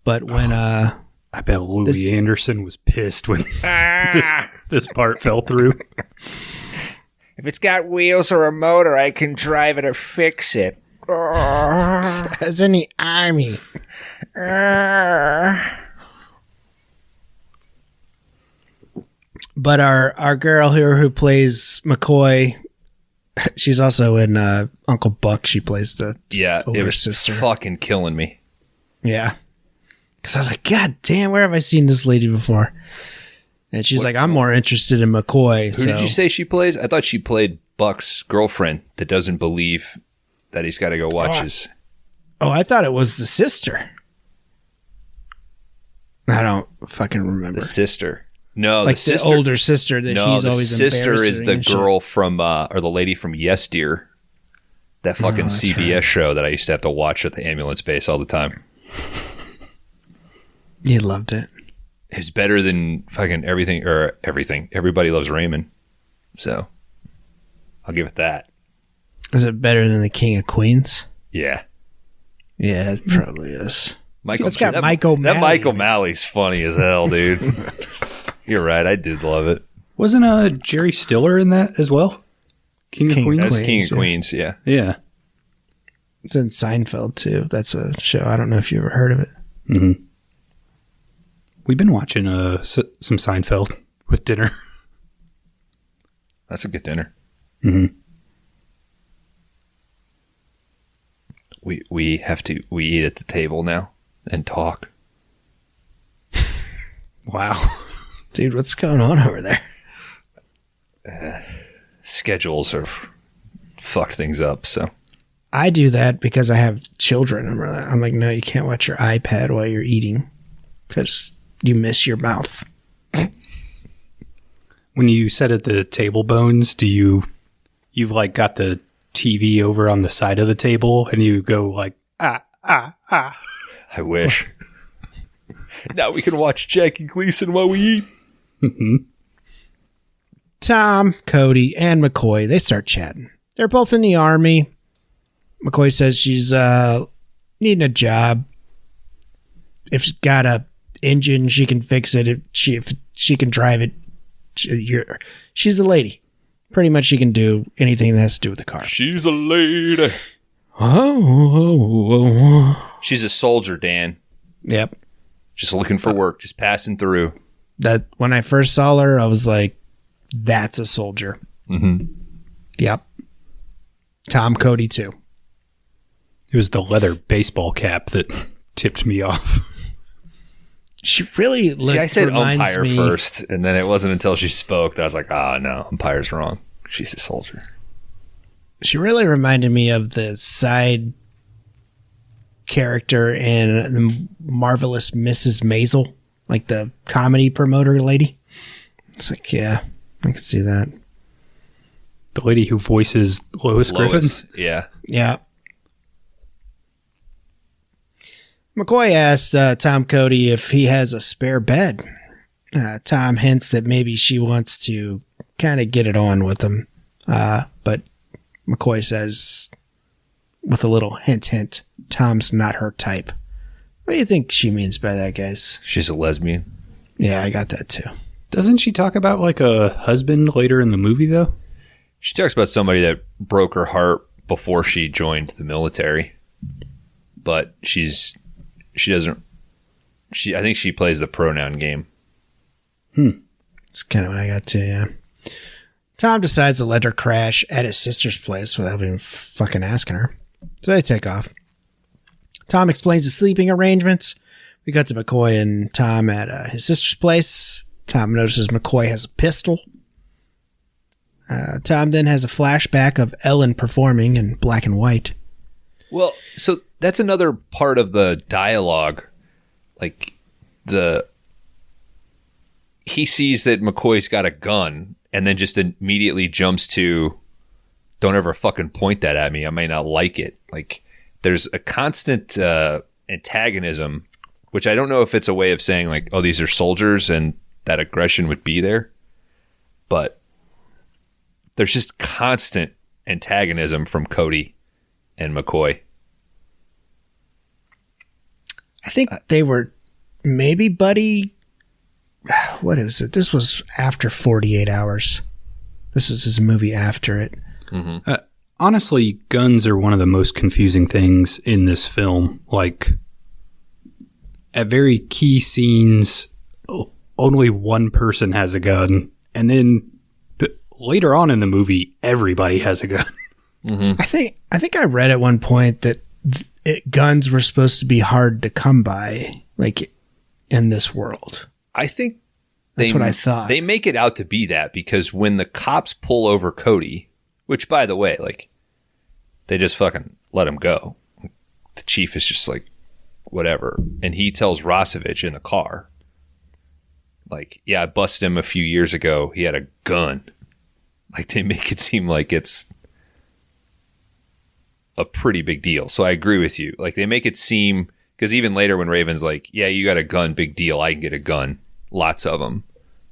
but when I bet Louis Anderson was pissed when this part fell through. If it's got wheels or a motor, I can drive it or fix it. As in the army. But our girl here who plays McCoy, she's also in Uncle Buck. She plays the older sister. Fucking killing me. Yeah. Because I was like, God damn, where have I seen this lady before? And she's like, I'm more interested in McCoy. Who did you say she plays? I thought she played Buck's girlfriend that doesn't believe that he's got to go watch his... Oh, I thought it was the sister. I don't fucking remember. The sister. No, like the sister. The older sister that he's always embarrassing. The sister is the girl from, or the lady from Yes Dear. That fucking CBS show that I used to have to watch at the ambulance base all the time. You loved it. It's better than fucking everything. Everybody Loves Raymond. So, I'll give it that. Is it better than the King of Queens? Yeah. Yeah, it probably is. It's got Mike O'Malley. That Mike O'Malley's funny as hell, dude. You're right. I did love it. Wasn't Jerry Stiller in that as well? King of Queens? That's King of Queens, yeah. Yeah. It's in Seinfeld, too. That's a show. I don't know if you ever heard of it. Mm-hmm. We've been watching some Seinfeld with dinner. That's a good dinner. Mm-hmm. We eat at the table now and talk. Wow. Dude, what's going on over there? Schedules have fucked things up, so. I do that because I have children. I'm like, no, you can't watch your iPad while you're eating. Because you miss your mouth. When you said at the table bones, you've like got the TV over on the side of the table and you go like, ah. I wish. Now we can watch Jackie Gleason while we eat. Tom, Cody, and McCoy, they start chatting. They're both in the Army. McCoy says she's needing a job. If she's got a engine, she can fix it. If she can drive it, she's a lady. Pretty much she can do anything that has to do with the car. She's a lady. She's a soldier, Dan. Yep. Just looking for work, just passing through. That when I first saw her, I was like, that's a soldier. Mm-hmm. Yep. Tom, Cody, too. It was the leather baseball cap that tipped me off. She really See, I said umpire me, first, and then it wasn't until she spoke that I was like, no, umpire's wrong. She's a soldier. She really reminded me of the side character in the Marvelous Mrs. Maisel, like the comedy promoter lady. It's like, yeah, I can see that. The lady who voices Lois Griffin? Yeah. Yeah. McCoy asked Tom Cody if he has a spare bed. Tom hints that maybe she wants to kind of get it on with him. But McCoy says, with a little hint, Tom's not her type. What do you think she means by that, guys? She's a lesbian. Yeah, I got that too. Doesn't she talk about like a husband later in the movie, though? She talks about somebody that broke her heart before she joined the military. But I think she plays the pronoun game. That's kind of what I got too, yeah. Tom decides to let her crash at his sister's place without even fucking asking her. So they take off. Tom explains the sleeping arrangements. We cut to McCoy and Tom at his sister's place. Tom notices McCoy has a pistol. Tom then has a flashback of Ellen performing in black and white. Well, so that's another part of the dialogue. Like, he sees that McCoy's got a gun and then just immediately jumps to, don't ever fucking point that at me. I may not like it. Like, there's a constant antagonism, which I don't know if it's a way of saying like, oh, these are soldiers and that aggression would be there. But there's just constant antagonism from Cody and McCoy. I think they were maybe buddy. What is it? This was after 48 Hours. This was his movie after it. Mm-hmm. Honestly, guns are one of the most confusing things in this film. Like, at very key scenes, only one person has a gun. And then later on in the movie, everybody has a gun. Mm-hmm. I think I read at one point that guns were supposed to be hard to come by, like, in this world. I think that's what I thought. They make it out to be that because when the cops pull over Cody, which, by the way, like, they just fucking let him go. The chief is just like, whatever. And he tells Rosevich in the car, like, yeah, I busted him a few years ago. He had a gun. Like, they make it seem like it's a pretty big deal. So I agree with you. Like, they make it seem, because even later when Raven's like, yeah, you got a gun, big deal. I can get a gun. Lots of them.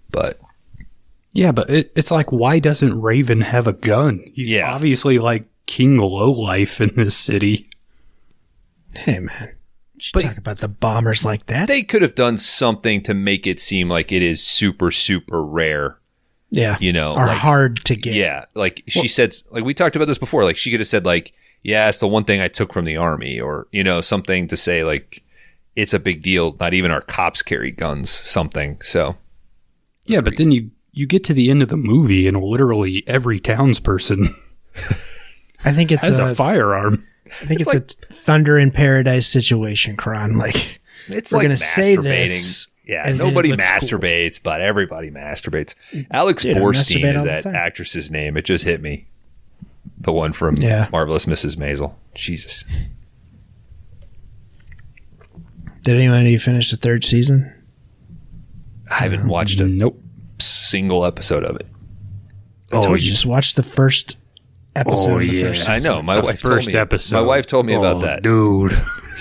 But yeah, but it's like, why doesn't Raven have a gun? He's obviously like King Lowlife in this city. Hey, man. You talk about the bombers like that. They could have done something to make it seem like it is super, super rare. Yeah. You know, or like, hard to get. Yeah. Like she said, like we talked about this before, like she could have said like, yeah, it's the one thing I took from the army, or, you know, something to say like, it's a big deal. Not even our cops carry guns, something. So. Yeah. But then you get to the end of the movie and literally every townsperson I think it's has a firearm. I think it's like a Thunder in Paradise situation, Kron. Like, it's we're like going to say this. Yeah, nobody masturbates, cool. But everybody masturbates. Alex Borstein is that actress's name. It just hit me. The one from Marvelous Mrs. Maisel. Jesus. Did anyone of you finish the third season? I haven't watched a Nope. single episode of it. I told you, just watch the first episode of the first I season. know. My wife told me. episode. My wife told me about that. Dude,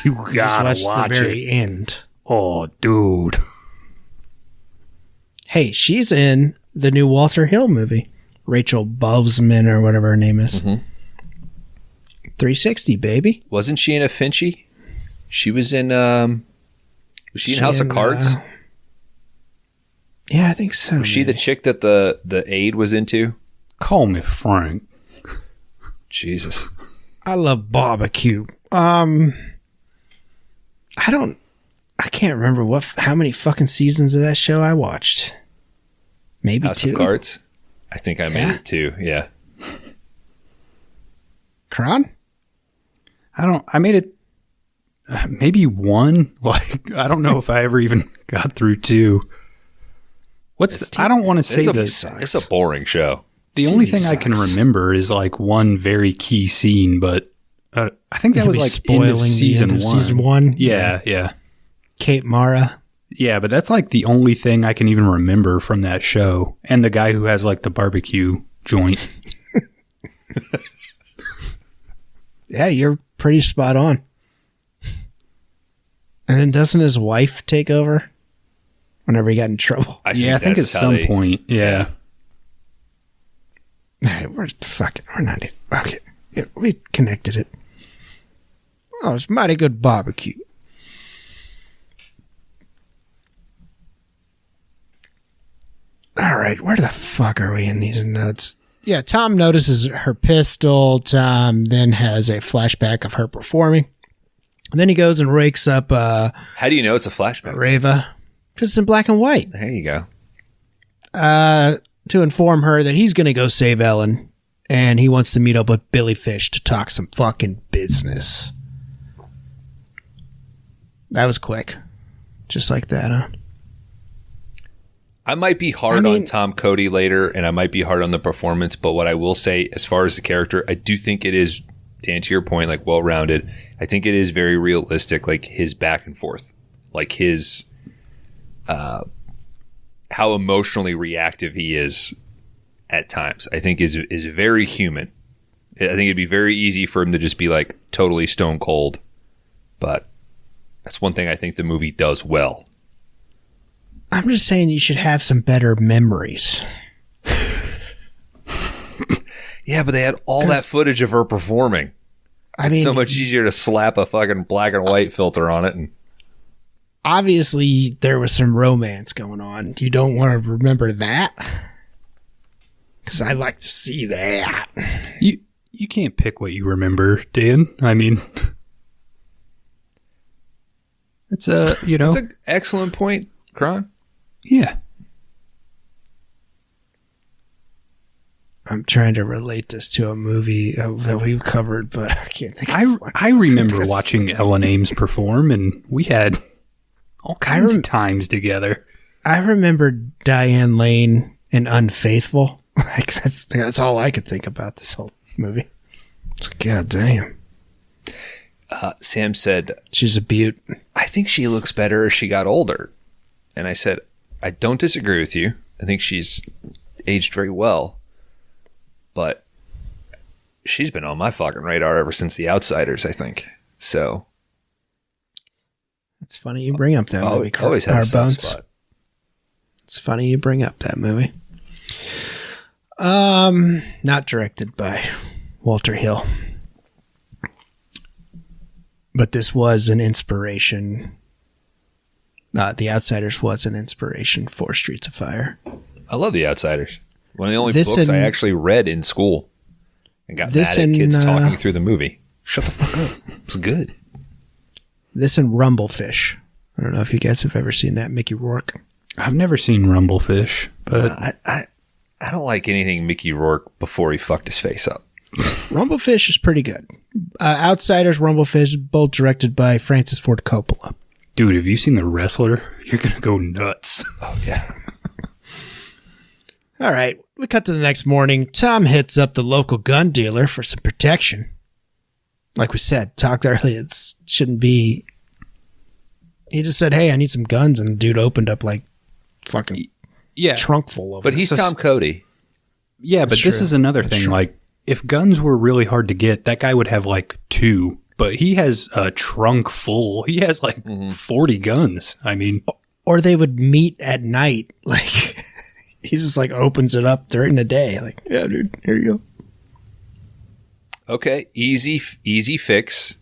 you Just gotta watch the very end. Oh, dude. Hey, she's in the new Walter Hill movie. Rachel Bovsman or whatever her name is. 360, baby. Wasn't she in a Finchy? She was in. Was she in House of Cards? Yeah, I think so. Was she the chick that the aide was into? Call me Frank. Jesus. I love barbecue. I can't remember how many fucking seasons of that show I watched. Maybe House 2. of Cards? I think I made it 2, yeah. Kron? I made it maybe 1. Like, I don't know if I ever even got through 2. I don't want to say this. It's a boring show. The only thing I can remember is like one very key scene, but I think that was like end of season 1. Season 1? Yeah. Kate Mara. Yeah, but that's like the only thing I can even remember from that show. And the guy who has like the barbecue joint. Yeah, you're pretty spot on. And then doesn't his wife take over whenever he got in trouble? I think at some point. Yeah. All right, we're not. Okay. Yeah, we connected it. Oh, it's mighty good barbecue. All right, where the fuck are we in these notes? Yeah, Tom notices her pistol. Tom then has a flashback of her performing. And then he goes and rakes up How do you know it's a flashback? Reva. Because it's in black and white. There you go. To inform her that he's going to go save Ellen. And he wants to meet up with Billy Fish to talk some fucking business. That was quick. Just like that, huh? I might be hard on Tom Cody later, and I might be hard on the performance, but what I will say, as far as the character, I do think it is, to answer your point, like well-rounded. I think it is very realistic, like his back and forth. Like his, how emotionally reactive he is at times, I think is very human. I think it'd be very easy for him to just be like totally stone cold, but that's one thing I think the movie does well. I'm just saying you should have some better memories. Yeah, but they had all that footage of her performing. It's so much easier to slap a fucking black and white filter on it. And obviously, there was some romance going on. You don't want to remember that? Because I'd like to see that. You can't pick what you remember, Dan. I mean, it's That's an excellent point, Kron. Yeah. I'm trying to relate this to a movie that we've covered, but I can't think of one. I remember watching Ellen Ames perform, and we had all kinds of times together. I remember Diane Lane in Unfaithful. Like that's all I could think about this whole movie. It's like, God damn. Sam said, she's a beaut. I think she looks better as she got older. And I said, I don't disagree with you. I think she's aged very well. But she's been on my fucking radar ever since The Outsiders, I think. So. It's funny you bring up that movie. Always had a soft spot. It's funny you bring up that movie. Not directed by Walter Hill. But this was an inspiration. The Outsiders was an inspiration for Streets of Fire. I love The Outsiders. One of the only books I actually read in school. And got mad at kids talking through the movie. Shut the fuck up. It was good. This and Rumblefish. I don't know if you guys have ever seen that. Mickey Rourke. I've never seen Rumblefish, but I don't like anything Mickey Rourke before he fucked his face up. Rumblefish is pretty good. Outsiders, Rumblefish, both directed by Francis Ford Coppola. Dude, have you seen The Wrestler? You're going to go nuts. Oh, yeah. All right. We cut to the next morning. Tom hits up the local gun dealer for some protection. Like we said, talked earlier, it shouldn't be. He just said, hey, I need some guns. And the dude opened up like fucking Yeah. trunk full of But them. he's Tom Cody. Yeah, but this true. is another thing. true. Like, if guns were really hard to get, that guy would have like 2. But he has a trunk full. He has like 40 guns. I mean, Or they would meet at night. Like, he just like opens it up during the day. Like, yeah, dude, here you go. Okay, easy fix.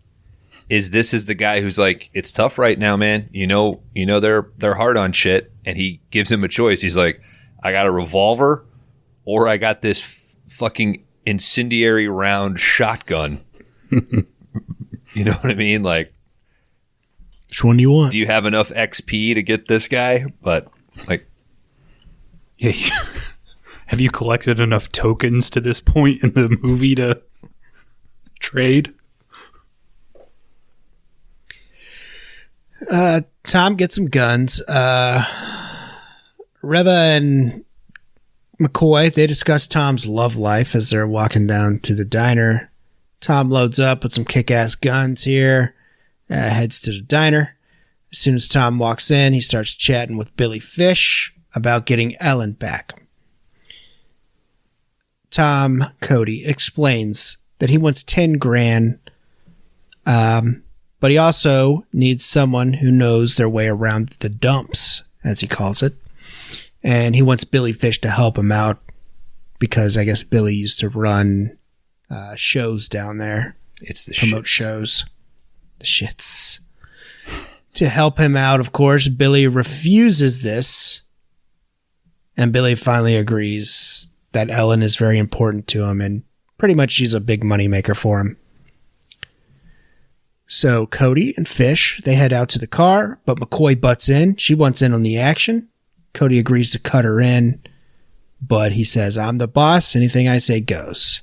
Is the guy who's like, it's tough right now, man. You know they're hard on shit, and he gives him a choice. He's like, I got a revolver, or I got this fucking incendiary round shotgun. You know what I mean? Like, Which one do you want? do you have enough XP to get this guy? But like, yeah, have you collected enough tokens to this point in the movie to trade? Tom gets some guns. Reva and McCoy, they discuss Tom's love life as they're walking down to the diner. Tom loads up with some kick-ass guns here, heads to the diner. As soon as Tom walks in, he starts chatting with Billy Fish about getting Ellen back. Tom Cody explains that he wants 10 grand, but he also needs someone who knows their way around the dumps, as he calls it. And he wants Billy Fish to help him out because I guess Billy used to run shows down there. it's the Promote shits. shows. The shits. To help him out, of course, Billy refuses this. And Billy finally agrees that Ellen is very important to him and pretty much she's a big moneymaker for him. So Cody and Fish, they head out to the car, but McCoy butts in. She wants in on the action. Cody agrees to cut her in, but he says, I'm the boss. Anything I say goes.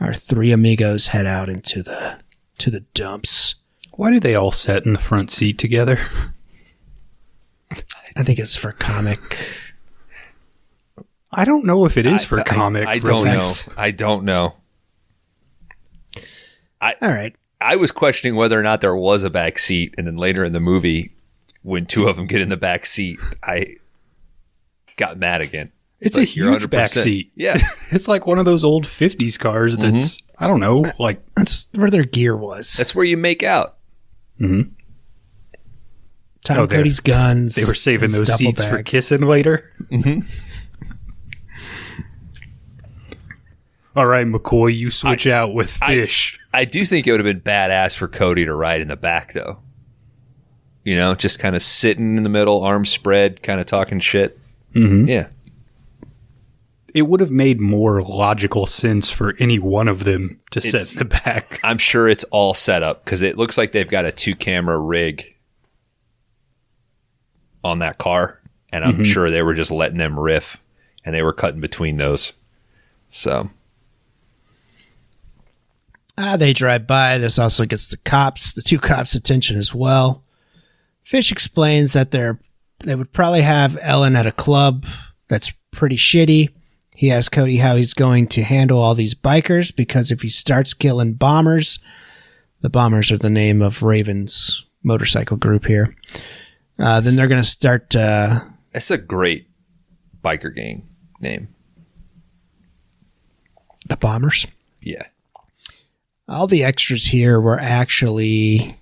Our 3 amigos head out into the dumps. Why do they all sit in the front seat together? I think it's for comic. I don't know if it is for comic. I don't know. effect. I don't know. All right. I was questioning whether or not there was a back seat, and then later in the movie, when 2 of them get in the back seat, I got mad again. It's But a you're huge back 100%. seat. Yeah. It's like one of those old 50s cars that's, I don't know, like... That's where their gear was. That's where you make out. Mhm. Tom Oh, there. Cody's guns. They were saving his those duffel seats for bag. kissing later. All right, McCoy, you switch out with Fish. I do think it would have been badass for Cody to ride in the back, though. You know, just kind of sitting in the middle, arms spread, kind of talking shit. Mhm. Yeah. It would have made more logical sense for any one of them to sit in the back. I'm sure it's all set up because it looks like they've got a 2-camera rig on that car. And I'm sure they were just letting them riff and they were cutting between those. So... They drive by. This also gets the 2 cops' attention as well. Fish explains that they would probably have Ellen at a club that's pretty shitty. He asks Cody how he's going to handle all these bikers because if he starts killing bombers, the bombers are the name of Raven's motorcycle group here, then they're going to start... That's a great biker gang name. the bombers. Yeah. All the extras here were actually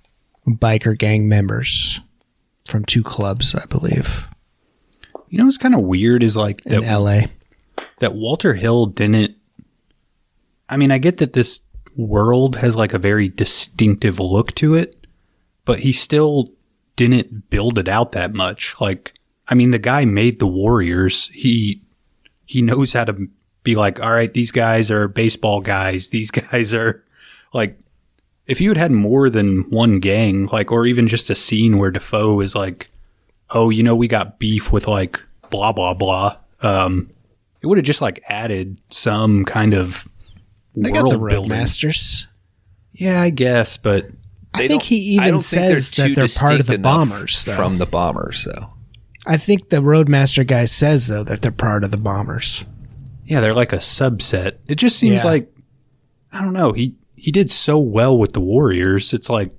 biker gang members from 2 clubs, I believe, You know what's kind of weird is like in LA. that Walter Hill didn't... I mean, I get that this world has like a very distinctive look to it, but he still didn't build it out that much. Like, I mean, the guy made the Warriors. He knows how to be like, all right, these guys are baseball guys. These guys are like, if you had more than one gang, like, or even just a scene where Defoe is like, oh, you know, we got beef with like blah, blah, blah. It would have just like added some kind of They got the world building. Roadmasters. Yeah, I guess, but I think he I even don't think says that they're part of distinct the enough bombers, though. from the bombers, though. I think the Roadmaster guy says, though, that they're part of the bombers. yeah, they're like a subset. It just seems Yeah. like, I don't know, he did so well with the Warriors. It's like,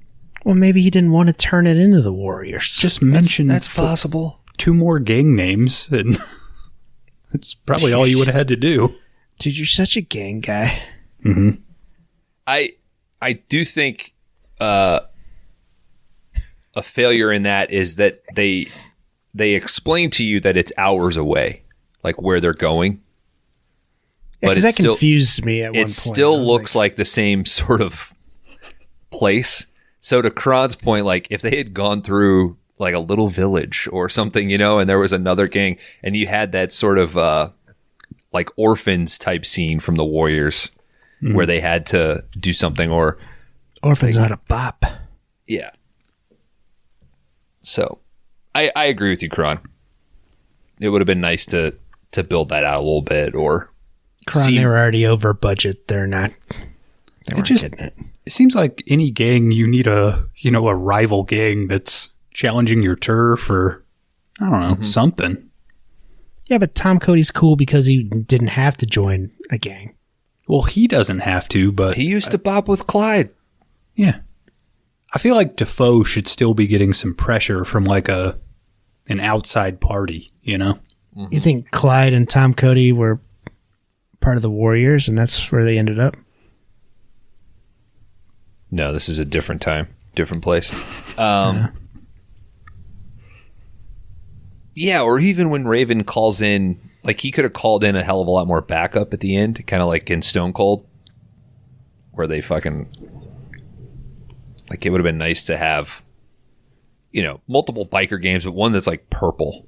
Well, maybe he didn't want to turn it into the Warriors. just mention That's possible. 2 more gang names, and that's probably all you would have had to do. Dude, you're such a gang guy. Mm-hmm. I do think a failure in that is that they explain to you that it's hours away, like where they're going. Yeah, because that confused me at one point. It still looks like the same sort of place. So to Kron's point, like if they had gone through like a little village or something, you know, and there was another gang, and you had that sort of like orphans type scene from the Warriors where they had to do something, or orphans not a bop. Yeah. So I agree with you, Kron. It would have been nice to build that out a little bit, or Kron, they were already over budget. They weren't getting it. It seems like any gang, you need a rival gang that's challenging your turf, or I don't know, something. Yeah, but Tom Cody's cool because he didn't have to join a gang. Well, he doesn't have to, but he used to bop with Clyde. Yeah. I feel like Defoe should still be getting some pressure from like an outside party, you know? Mm-hmm. You think Clyde and Tom Cody were part of the Warriors and that's where they ended up? No, this is a different time, different place. Yeah, or even when Raven calls in, like he could have called in a hell of a lot more backup at the end, kind of like in Stone Cold, where they fucking, like it would have been nice to have, you know, multiple biker games, but one that's like purple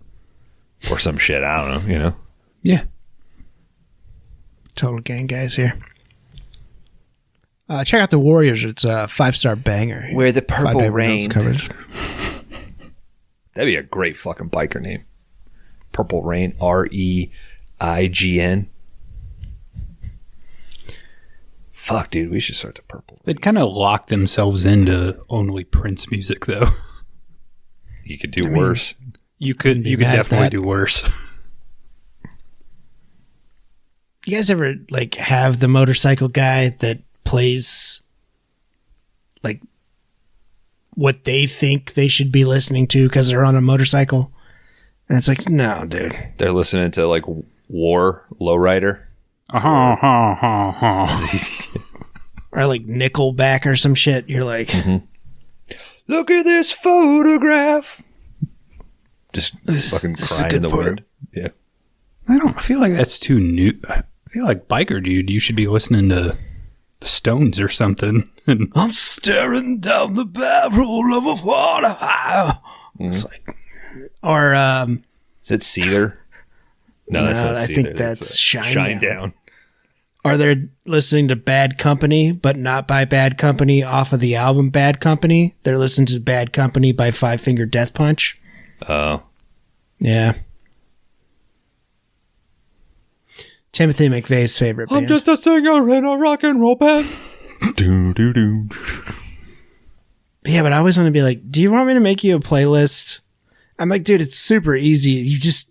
or some shit. I don't know, you know? Yeah. Total gang guys here. Check out the Warriors. It's a 5-star banger. Where the purple rain. Coverage. That'd be a great fucking biker name. Purple Rain, REIGN. Fuck, dude, we should start the Purple. They'd kind of lock themselves into only Prince music, though. You could do worse. You could definitely do worse. You guys ever like have the motorcycle guy that plays like what they think they should be listening to because they're on a motorcycle? And it's like, no, dude. They're listening to like War, Lowrider. Or like Nickelback or some shit. You're like, look at this photograph. Just fucking crying in the wind. Yeah. I feel like that's too new. I feel like biker dude, you should be listening to the Stones or something. I'm staring down the barrel of a water. It's like, or is it Seether? No, that's not Seether. I think that's Shine Down. Are they listening to Bad Company, but not by Bad Company off of the album Bad Company? They're listening to Bad Company by Five Finger Death Punch. Oh. Yeah. Timothy McVeigh's favorite band. I'm just a singer in a rock and roll band. Do. Yeah, but I always want to be like, do you want me to make you a playlist? I'm like, dude, it's super easy. You just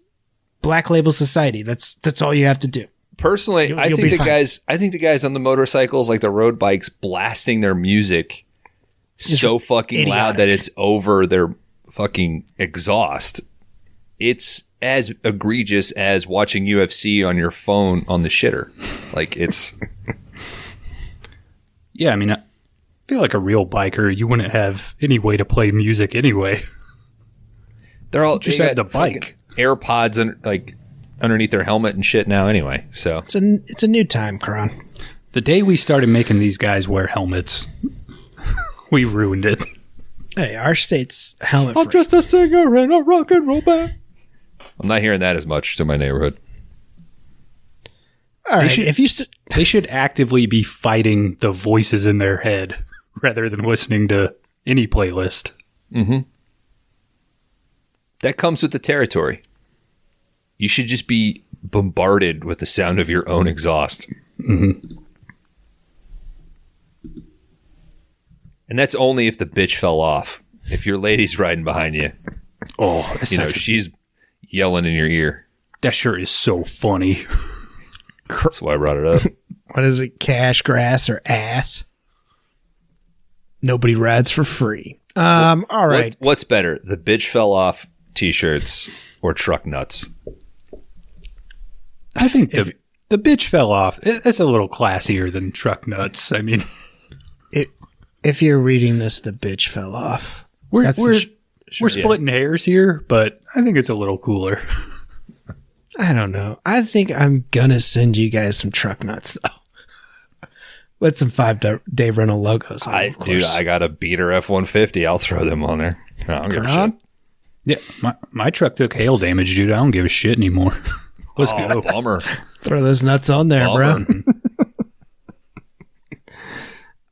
Black Label Society. That's all you have to do. Personally, I think the guys on the motorcycles, like the road bikes, blasting their music so fucking idiotic. loud that it's over their fucking exhaust. It's as egregious as watching UFC on your phone on the shitter. Like it's. Yeah, I mean, I feel like a real biker, you wouldn't have any way to play music anyway. They're all just have the bike, AirPods, and like underneath their helmet and shit now. Anyway, so it's a new time, Kron. The day we started making these guys wear helmets, we ruined it. Hey, our state's helmet. I'm just a singer in a rock and roll band. I'm not hearing that as much to my neighborhood. All right, they should actively be fighting the voices in their head rather than listening to any playlist. Mm-hmm. That comes with the territory. You should just be bombarded with the sound of your own exhaust. Mm-hmm. And that's only if the bitch fell off. If your lady's riding behind you, she's yelling in your ear. That sure is so funny. That's why I brought it up. What is it? Cash, grass, or ass? Nobody rides for free. All right. What's better? The bitch fell off t-shirts or truck nuts? I think the bitch fell off. It's a little classier than truck nuts. I mean, if you're reading this, the bitch fell off. We're splitting hairs here, but I think it's a little cooler. I don't know. I think I'm gonna send you guys some truck nuts though, with some 5-day rental logos on them, of Dude, course. I got a beater F-150. I'll throw them on there. I don't give a shit. Yeah, my truck took hail damage, dude. I don't give a shit anymore. Let's go. Bummer. Throw those nuts on there, bro.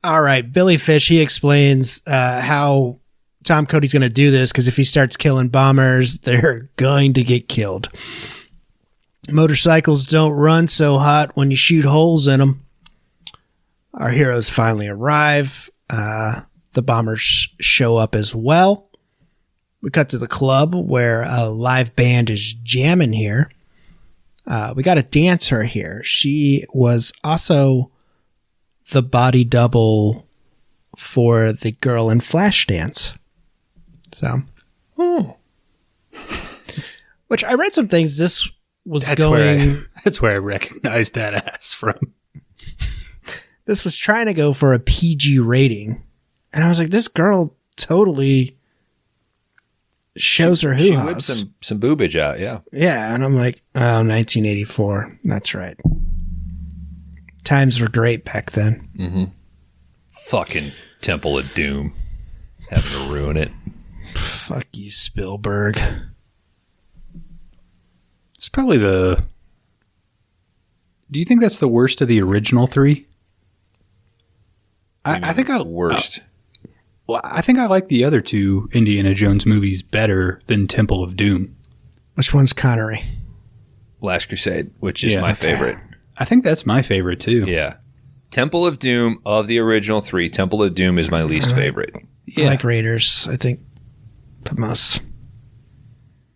All right, Billy Fish, he explains how Tom Cody's going to do this, because if he starts killing bombers, they're going to get killed. Motorcycles don't run so hot when you shoot holes in them. Our heroes finally arrive. The bombers show up as well. We cut to the club where a live band is jamming here. We got a dancer here. She was also the body double for the girl in Flashdance. So, which I read some things. This was That's where I recognized that ass from. This was trying to go for a PG rating, and I was like, this girl totally shows her She hoo-has. whipped some boobage out, yeah. Yeah, and I'm like, oh, 1984. That's right. Times were great back then. Fucking Temple of Doom. Having to ruin it. Fuck you, Spielberg. It's probably do you think that's the worst of the original three? I think worst. Well, I think I like the other two Indiana Jones movies better than Temple of Doom. Which one's Connery? Last Crusade, which is my favorite. I think that's my favorite too. Yeah. Temple of Doom, of the original three, Temple of Doom is my least favorite. I like Raiders, I think, the most.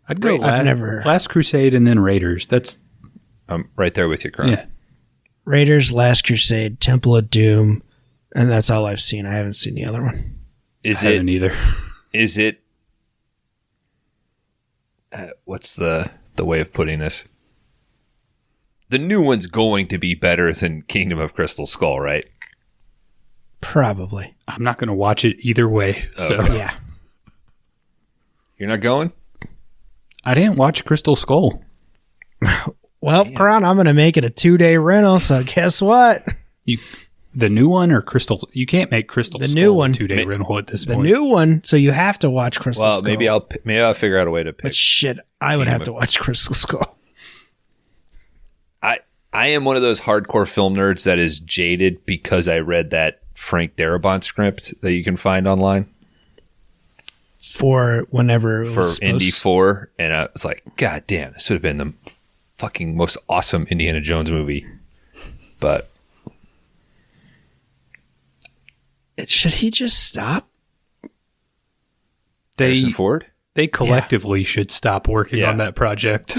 I'd go never- Last Crusade and then Raiders. That's I'm right there with you, Kron. yeah. Raiders, Last Crusade, Temple of Doom, and that's all I've seen. I haven't seen the other one. I haven't either. Is it what's the way of putting this? The new one's going to be better than Kingdom of Crystal Skull, right? Probably. I'm not going to watch it either way. So Yeah. You're not going? I didn't watch Crystal Skull. Well, Kron, I'm going to make it a 2-day rental, so guess what? The new one or Crystal? You can't make Crystal Skull new one. a 2-day rental at this The point. new one, so you have to watch Crystal Skull. Well, maybe I'll figure out a way to pick. But shit, I would have to watch Crystal Skull. I am one of those hardcore film nerds that is jaded because I read that Frank Darabont script that you can find online For whenever it for was Indy 4, and I was like, God damn, this would have been the fucking most awesome Indiana Jones movie. But should he just stop? Harrison Ford? They collectively should stop working on that project.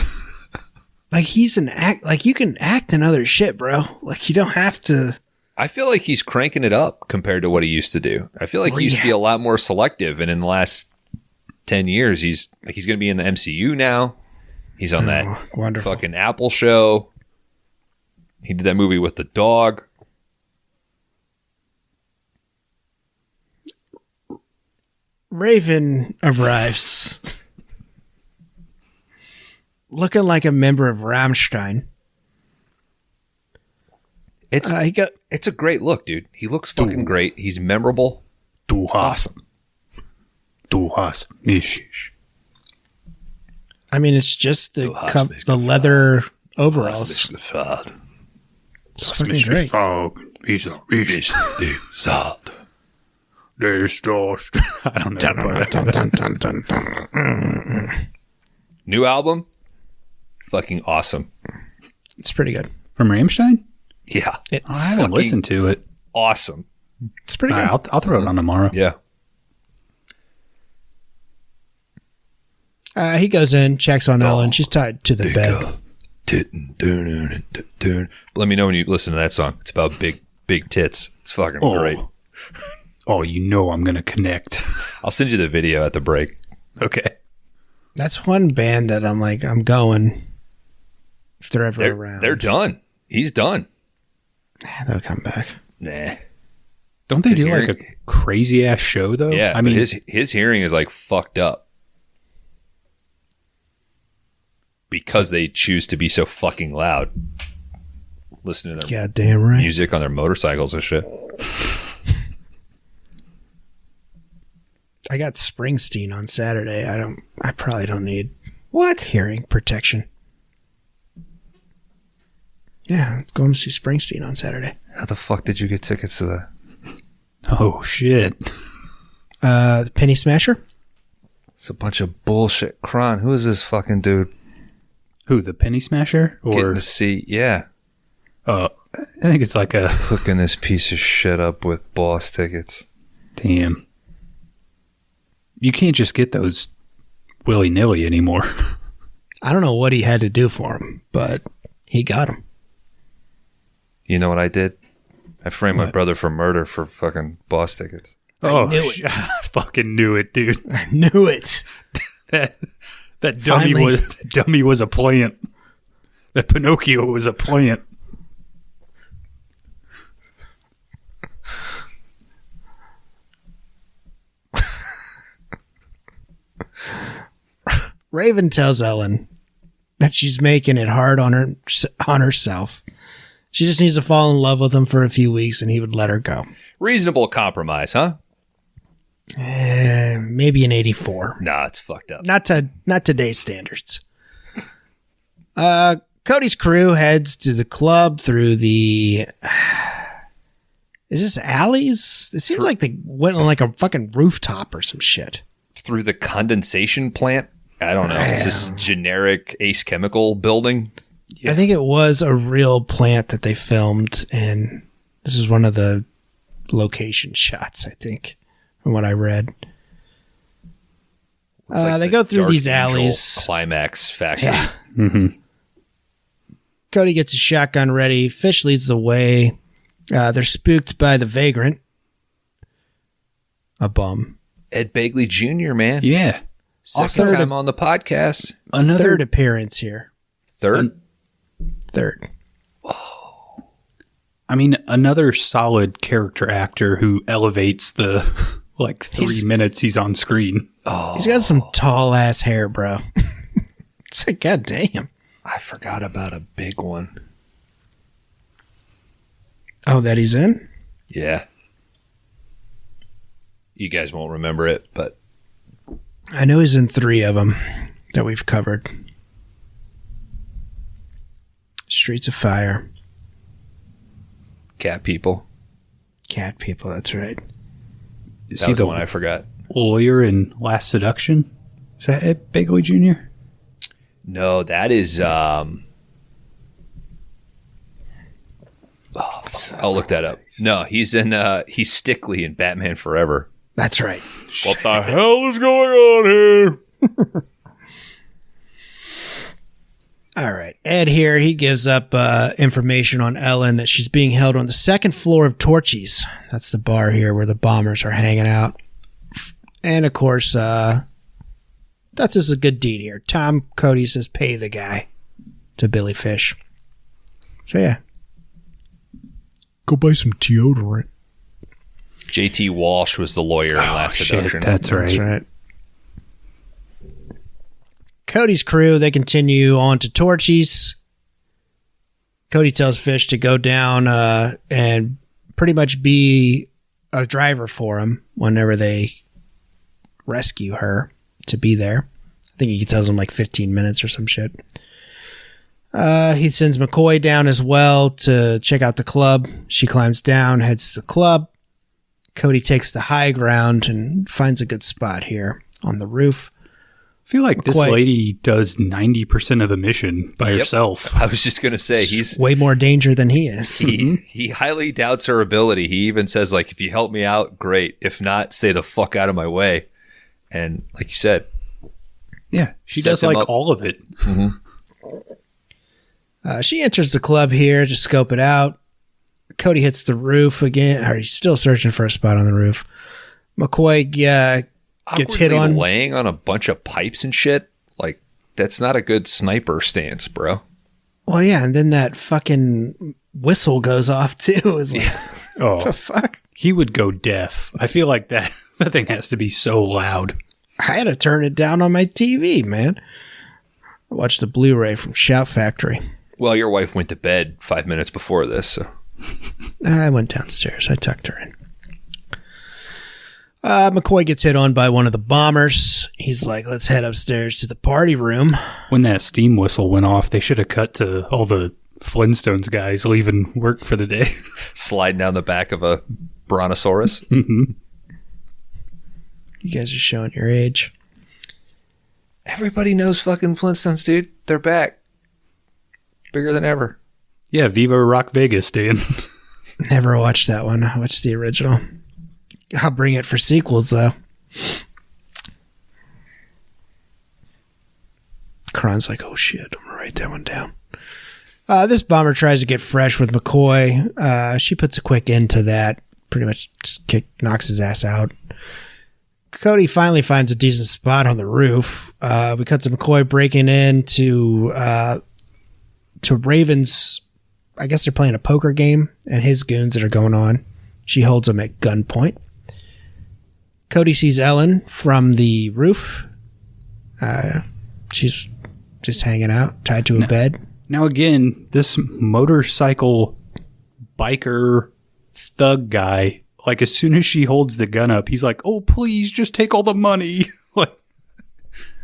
Like, he's an act. Like, you can act in other shit, bro. Like, you don't have to. I feel like he's cranking it up compared to what he used to do. I feel like he used to be a lot more selective, and in the last 10 years, he's going to be in the MCU now. He's on that wonderful fucking Apple show. He did that movie with the dog. Raven arrives. Looking like a member of Rammstein. It's a great look, dude. He looks fucking great. He's memorable. Du hast mich. I mean, it's just the leather overalls. It's fucking great. I don't know. New album? Fucking awesome. It's pretty good. From Rammstein? Yeah. I haven't listened to it. Awesome. It's pretty good. I'll throw it on tomorrow. Yeah. He goes in, checks on Ellen. She's tied to the bed. Let me know when you listen to that song. It's about big tits. It's fucking great. Oh, you know I'm going to connect. I'll send you the video at the break. Okay. That's one band that I'm like, I'm going if they're ever around. They're done. He's done. They'll come back. Nah. Don't they do like a crazy ass show though? Yeah, I mean his hearing is like fucked up because they choose to be so fucking loud, listening to their goddamn right music on their motorcycles and shit. I got Springsteen on Saturday. I probably don't need hearing protection. Yeah, I'm going to see Springsteen on Saturday. How the fuck did you get tickets to that? Oh shit. Penny Smasher? It's a bunch of bullshit. Kron, who is this fucking dude? Who, the Penny Smasher? Getting to see, yeah. I think it's like a hooking this piece of shit up with boss tickets. Damn. You can't just get those willy-nilly anymore. I don't know what he had to do for him, but he got them. You know what I did? I framed my brother for murder for fucking boss tickets. I knew it. I fucking knew it, dude. I knew it. that dummy was a plant. That Pinocchio was a plant. Raven tells Ellen that she's making it hard on herself. She just needs to fall in love with him for a few weeks and he would let her go. Reasonable compromise, huh? Maybe an 84. Nah, it's fucked up. Not today's standards. Cody's crew heads to the club through the... Is this alleys? It seems like they went on like a fucking rooftop or some shit. Through the condensation plant? I don't know. Is this generic Ace Chemical building? Yeah. I think it was a real plant that they filmed, and this is one of the location shots, I think, from what I read. They go through these alleys. Climax factory. Yeah. Mm-hmm. Cody gets his shotgun ready. Fish leads the way. They're spooked by the vagrant. A bum. Ed Begley Jr., man. Yeah. Second time on the podcast. Another third appearance here. Third? Third. Oh. I mean, another solid character actor who elevates the 3 minutes he's on screen. Oh. He's got some tall ass hair, bro. It's like, god damn. I forgot about a big one. Oh, that he's in? Yeah. You guys won't remember it, but I know he's in 3 of them that we've covered. Streets of Fire. Cat People. Cat People, that's right. That was the one I forgot. Lawyer in Last Seduction? Is that Ed Begley Jr.? No, that is... I'll look that up. No, he's Stickley in Batman Forever. That's right. What the hell is going on here? All right. Ed here, he gives up information on Ellen that she's being held on the 2nd floor of Torchy's. That's the bar here where the bombers are hanging out. And, of course, that's just a good deed here. Tom Cody says, pay the guy to Billy Fish. So, yeah. Go buy some deodorant. JT Walsh was the lawyer in Last Seduction. That's right. Cody's crew, they continue on to Torchy's. Cody tells Fish to go down and pretty much be a driver for him whenever they rescue her to be there. I think he tells him 15 minutes or some shit. He sends McCoy down as well to check out the club. She climbs down, heads to the club. Cody takes the high ground and finds a good spot here on the roof. I feel like this lady does 90% of the mission by herself. I was just going to say, he's way more danger than he is. He highly doubts her ability. He even says, if you help me out, great. If not, stay the fuck out of my way. And like you said, yeah, she does all of it. Mm-hmm. She enters the club here to scope it out. Cody hits the roof again. Or he's still searching for a spot on the roof. McCoy gets hit on. Laying on a bunch of pipes and shit. That's not a good sniper stance, bro. Well, yeah, and then that fucking whistle goes off too. It's like, what the fuck? He would go deaf. I feel like that thing has to be so loud. I had to turn it down on my TV, man. I watched the Blu-ray from Shout Factory. Well, your wife went to bed 5 minutes before this, so. I went downstairs. I tucked her in. McCoy gets hit on by one of the bombers. He's like, let's head upstairs to the party room. When that steam whistle went off, they should have cut to all the Flintstones guys leaving work for the day. Sliding down the back of a brontosaurus. Mm-hmm. You guys are showing your age. Everybody knows fucking Flintstones, dude. They're back. Bigger than ever. Yeah, Viva Rock Vegas, Dan. Never watched that one. I watched the original. I'll bring it for sequels, though. Kron's like, oh shit, I'm gonna write that one down. This bomber tries to get fresh with McCoy. She puts a quick end to that. Pretty much just knocks his ass out. Cody finally finds a decent spot on the roof. We cut to McCoy breaking in to Raven's. I guess they're playing a poker game, and his goons that are going on. She holds him at gunpoint. Cody sees Ellen from the roof. She's just hanging out, tied to a bed. Now again, this motorcycle biker thug guy, like as soon as she holds the gun up, he's like, oh, please just take all the money. Like,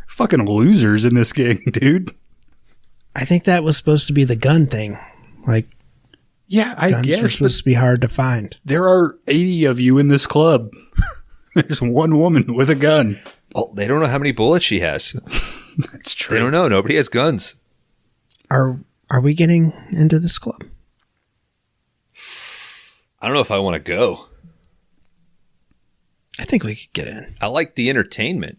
fucking losers in this gang, dude. I think that was supposed to be the gun thing. Like, yeah, I guns guess are supposed to be hard to find. There are 80 of you in this club. There's one woman with a gun. Well, they don't know how many bullets she has. That's true. They don't know. Nobody has guns. Are we getting into this club? I don't know if I want to go. I think we could get in. I like the entertainment.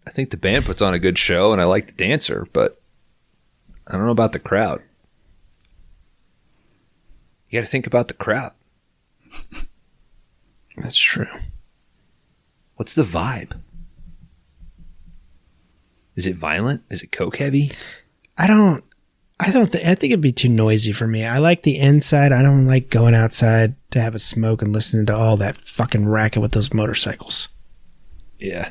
I think the band puts on a good show, and I like the dancer, but I don't know about the crowd. You got to think about the crowd. That's true. What's the vibe? Is it violent? Is it coke heavy? I think it'd be too noisy for me. I like the inside. I don't like going outside to have a smoke and listening to all that fucking racket with those motorcycles. Yeah.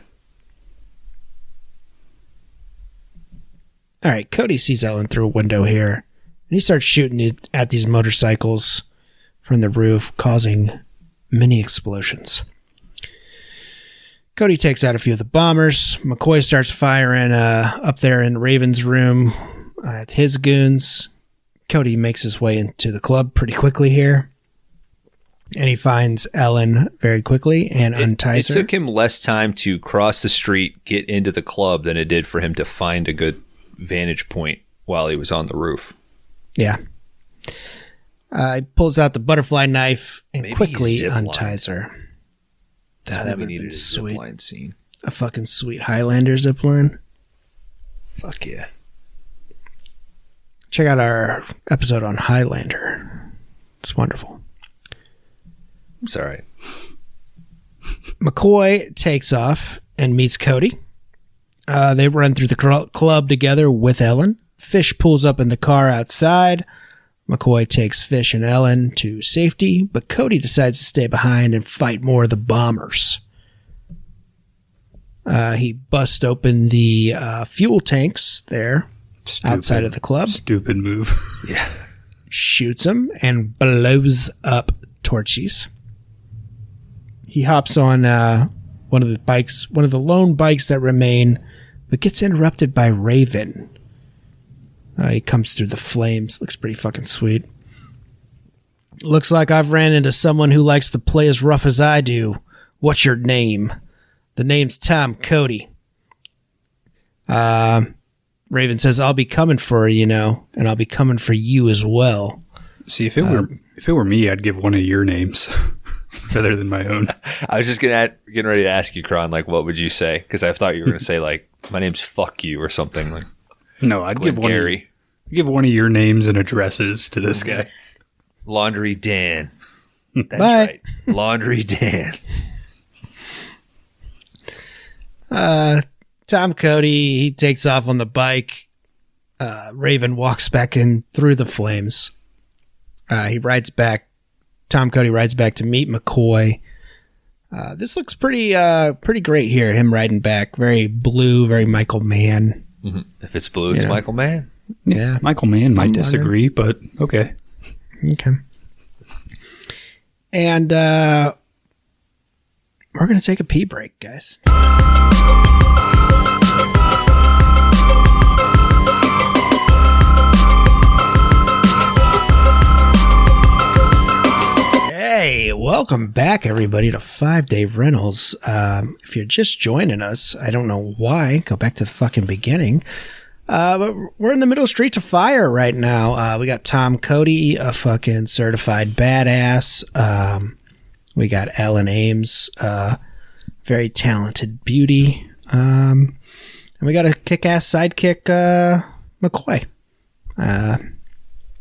All right, Cody sees Ellen through a window here, and he starts shooting at these motorcycles from the roof, causing many explosions. Cody takes out a few of the bombers. McCoy starts firing up there in Raven's room at his goons. Cody makes his way into the club pretty quickly here, and he finds Ellen very quickly and unties her. It took him less time to cross the street, get into the club, than it did for him to find a good vantage point while he was on the roof. Yeah. He pulls out the butterfly knife and Maybe quickly unties her. That would be sweet. Zipline scene. A fucking sweet Highlander zipline. Fuck yeah. Check out our episode on Highlander. It's wonderful. It's all right. McCoy takes off and meets Cody. They run through the club together with Ellen. Fish pulls up in the car outside. McCoy takes Fish and Ellen to safety, but Cody decides to stay behind and fight more of the bombers. He busts open the fuel tanks there outside of the club. Stupid move. Yeah. Shoots them and blows up Torchies. He hops on one of the lone bikes that remain, but gets interrupted by Raven. He comes through the flames. Looks pretty fucking sweet. Looks like I've ran into someone who likes to play as rough as I do. What's your name? The name's Tom Cody. Raven says, I'll be coming for her, and I'll be coming for you as well. See, if it were me, I'd give one of your names rather than my own. I was just getting ready to ask you, Kron, like, what would you say? Because I thought you were going to say, like, my name's Fuck You or something. Like, no, I'd give one of your names and addresses to this guy. Laundry Dan. That's Bye. right. Laundry Dan. Tom Cody, he takes off on the bike. Raven walks back in through the flames. He rides back. Tom Cody rides back to meet McCoy. This looks pretty great here. Him riding back, very blue, very Michael Mann. Mm-hmm. If it's blue, it's Michael Mann. Yeah, Michael Mann might disagree, but okay. Okay. And we're gonna take a pee break, guys. Hey, welcome back, everybody, to 5-Day Rentals. If you're just joining us, I don't know why. Go back to the fucking beginning. But we're in the middle of Streets of Fire right now. We got Tom Cody, a fucking certified badass. We got Ellen Ames, very talented beauty. And we got a kick-ass sidekick, McCoy.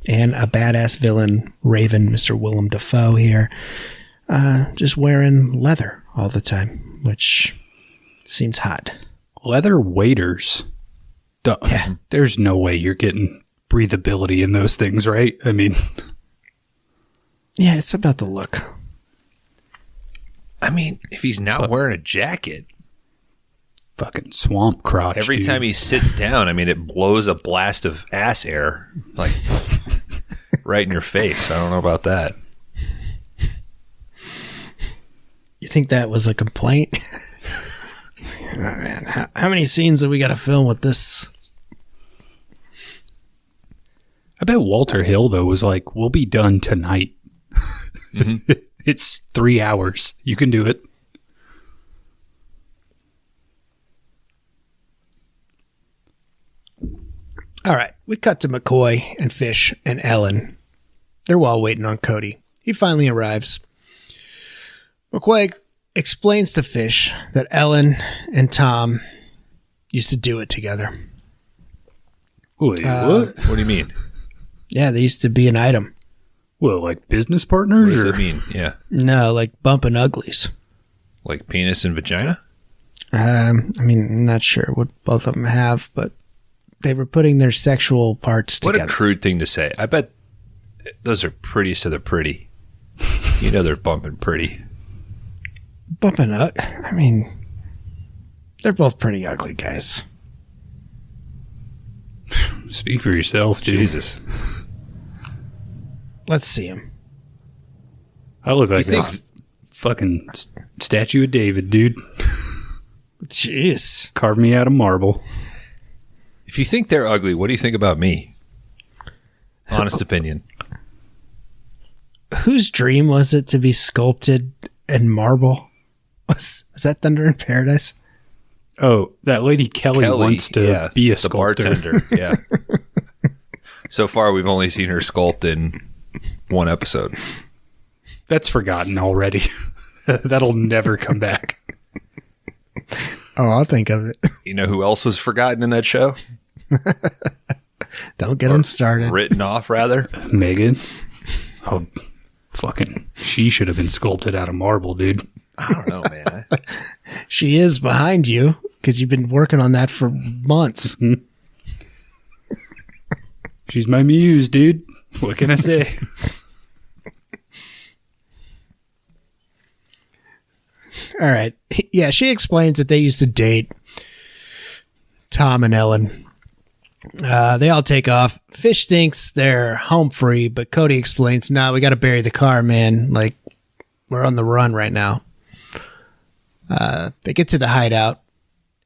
And a badass villain, Raven, Mr. Willem Dafoe here. Just wearing leather all the time, which seems hot. Leather waders. Yeah. There's no way you're getting breathability in those things, right? I mean... Yeah, it's about the look. I mean, if he's not wearing a jacket... Fucking swamp crotch, Every time he sits down, I mean, it blows a blast of ass air, like, right in your face. I don't know about that. You think that was a complaint? Oh, man. How many scenes have we got to film with this? I bet Walter Hill, though, was like, we'll be done tonight. Mm-hmm. It's 3 hours. You can do it. All right. We cut to McCoy and Fish and Ellen. They're all waiting on Cody. He finally arrives. McCoy explains to Fish that Ellen and Tom used to do it together. Wait, what? What do you mean? Yeah, they used to be an item. Well, like business What partners? does or? it mean? Yeah. No, like bumping uglies. Like penis and vagina? I mean, I'm not sure what both of them have, but they were putting their sexual parts together. What a crude thing to say. I bet those are pretty, so they're pretty. You know they're bumping pretty. Bumping up. I mean, they're both pretty ugly guys. Speak for yourself, dude. Jesus. Let's see him. I look like You a fucking statue of David, dude. Jeez. Carve me out of marble. If you think they're ugly, what do you think about me? Honest opinion. Whose dream was it to be sculpted in marble? Was that Thunder in Paradise? Oh, that lady Kelly wants to be a sculptor. The bartender, yeah. So far, we've only seen her sculpt in one episode. That's forgotten already. That'll never come back. Oh, I'll think of it. You know who else was forgotten in that show? Don't get him started. Written off, rather. Megan. Oh, fucking. She should have been sculpted out of marble, dude. I don't know, man. She is behind you because you've been working on that for months. She's my muse, dude. What can I say? All right. Yeah, she explains that they used to date, Tom and Ellen. They all take off. Fish thinks they're home free, but Cody explains, no, we got to bury the car, man. Like, we're on the run right now. They get to the hideout.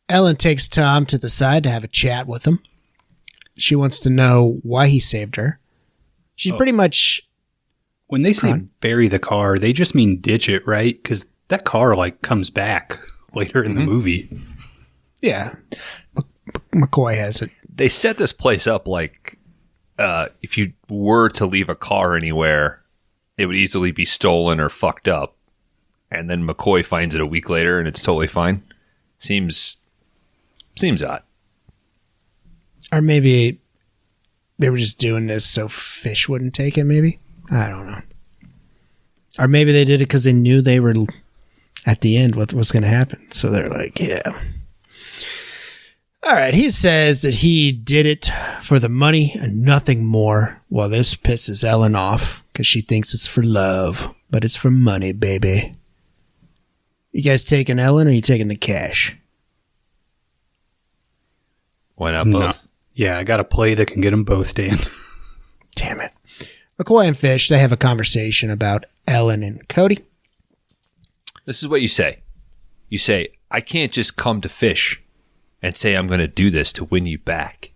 Ellen takes Tom to the side to have a chat with him. She wants to know why he saved her. She's pretty much... When they say bury the car, they just mean ditch it, right? Because that car, like, comes back later in the movie. Yeah. McCoy has it. They set this place up like if you were to leave a car anywhere, it would easily be stolen or fucked up. And then McCoy finds it a week later and it's totally fine. Seems odd. Or maybe they were just doing this so Fish wouldn't take it, maybe? I don't know. Or maybe they did it because they knew they were at the end what was going to happen. So they're like, yeah. All right, he says that he did it for the money and nothing more. Well, this pisses Ellen off because she thinks it's for love, but it's for money, baby. You guys taking Ellen or are you taking the cash? Why not both? No. Yeah, I got a play that can get them both, Dan. Damn it. McCoy and Fish, they have a conversation about Ellen and Cody. This is what you say. You say, I can't just come to Fish and say I'm going to do this to win you back.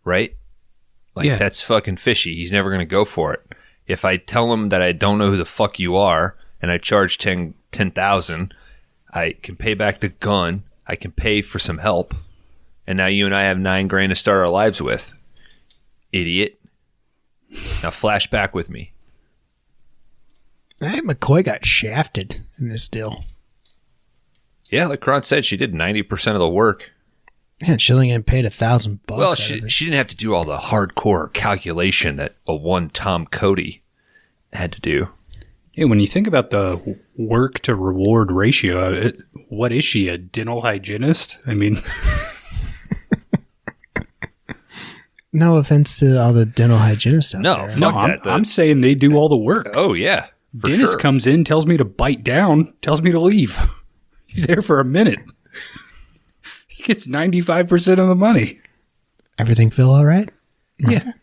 Right? Like, Yeah. That's fucking fishy. He's never going to go for it. If I tell him that I don't know who the fuck you are and I charge 10,000, I can pay back the gun. I can pay for some help. And now you and I have $9,000 to start our lives with. Idiot. Now flashback with me. I think McCoy got shafted in this deal. Yeah, like Kron said, she did 90% of the work. Man, she only getting paid $1,000. Well, she didn't have to do all the hardcore calculation that a one Tom Cody had to do. Yeah, when you think about the work to reward ratio, what is she, a dental hygienist? I mean... No offense to all the dental hygienists out there. No, I'm saying they do all the work. Oh, yeah. Dentist comes in, tells me to bite down, tells me to leave. He's there for a minute. He gets 95% of the money. Everything feel all right? Yeah.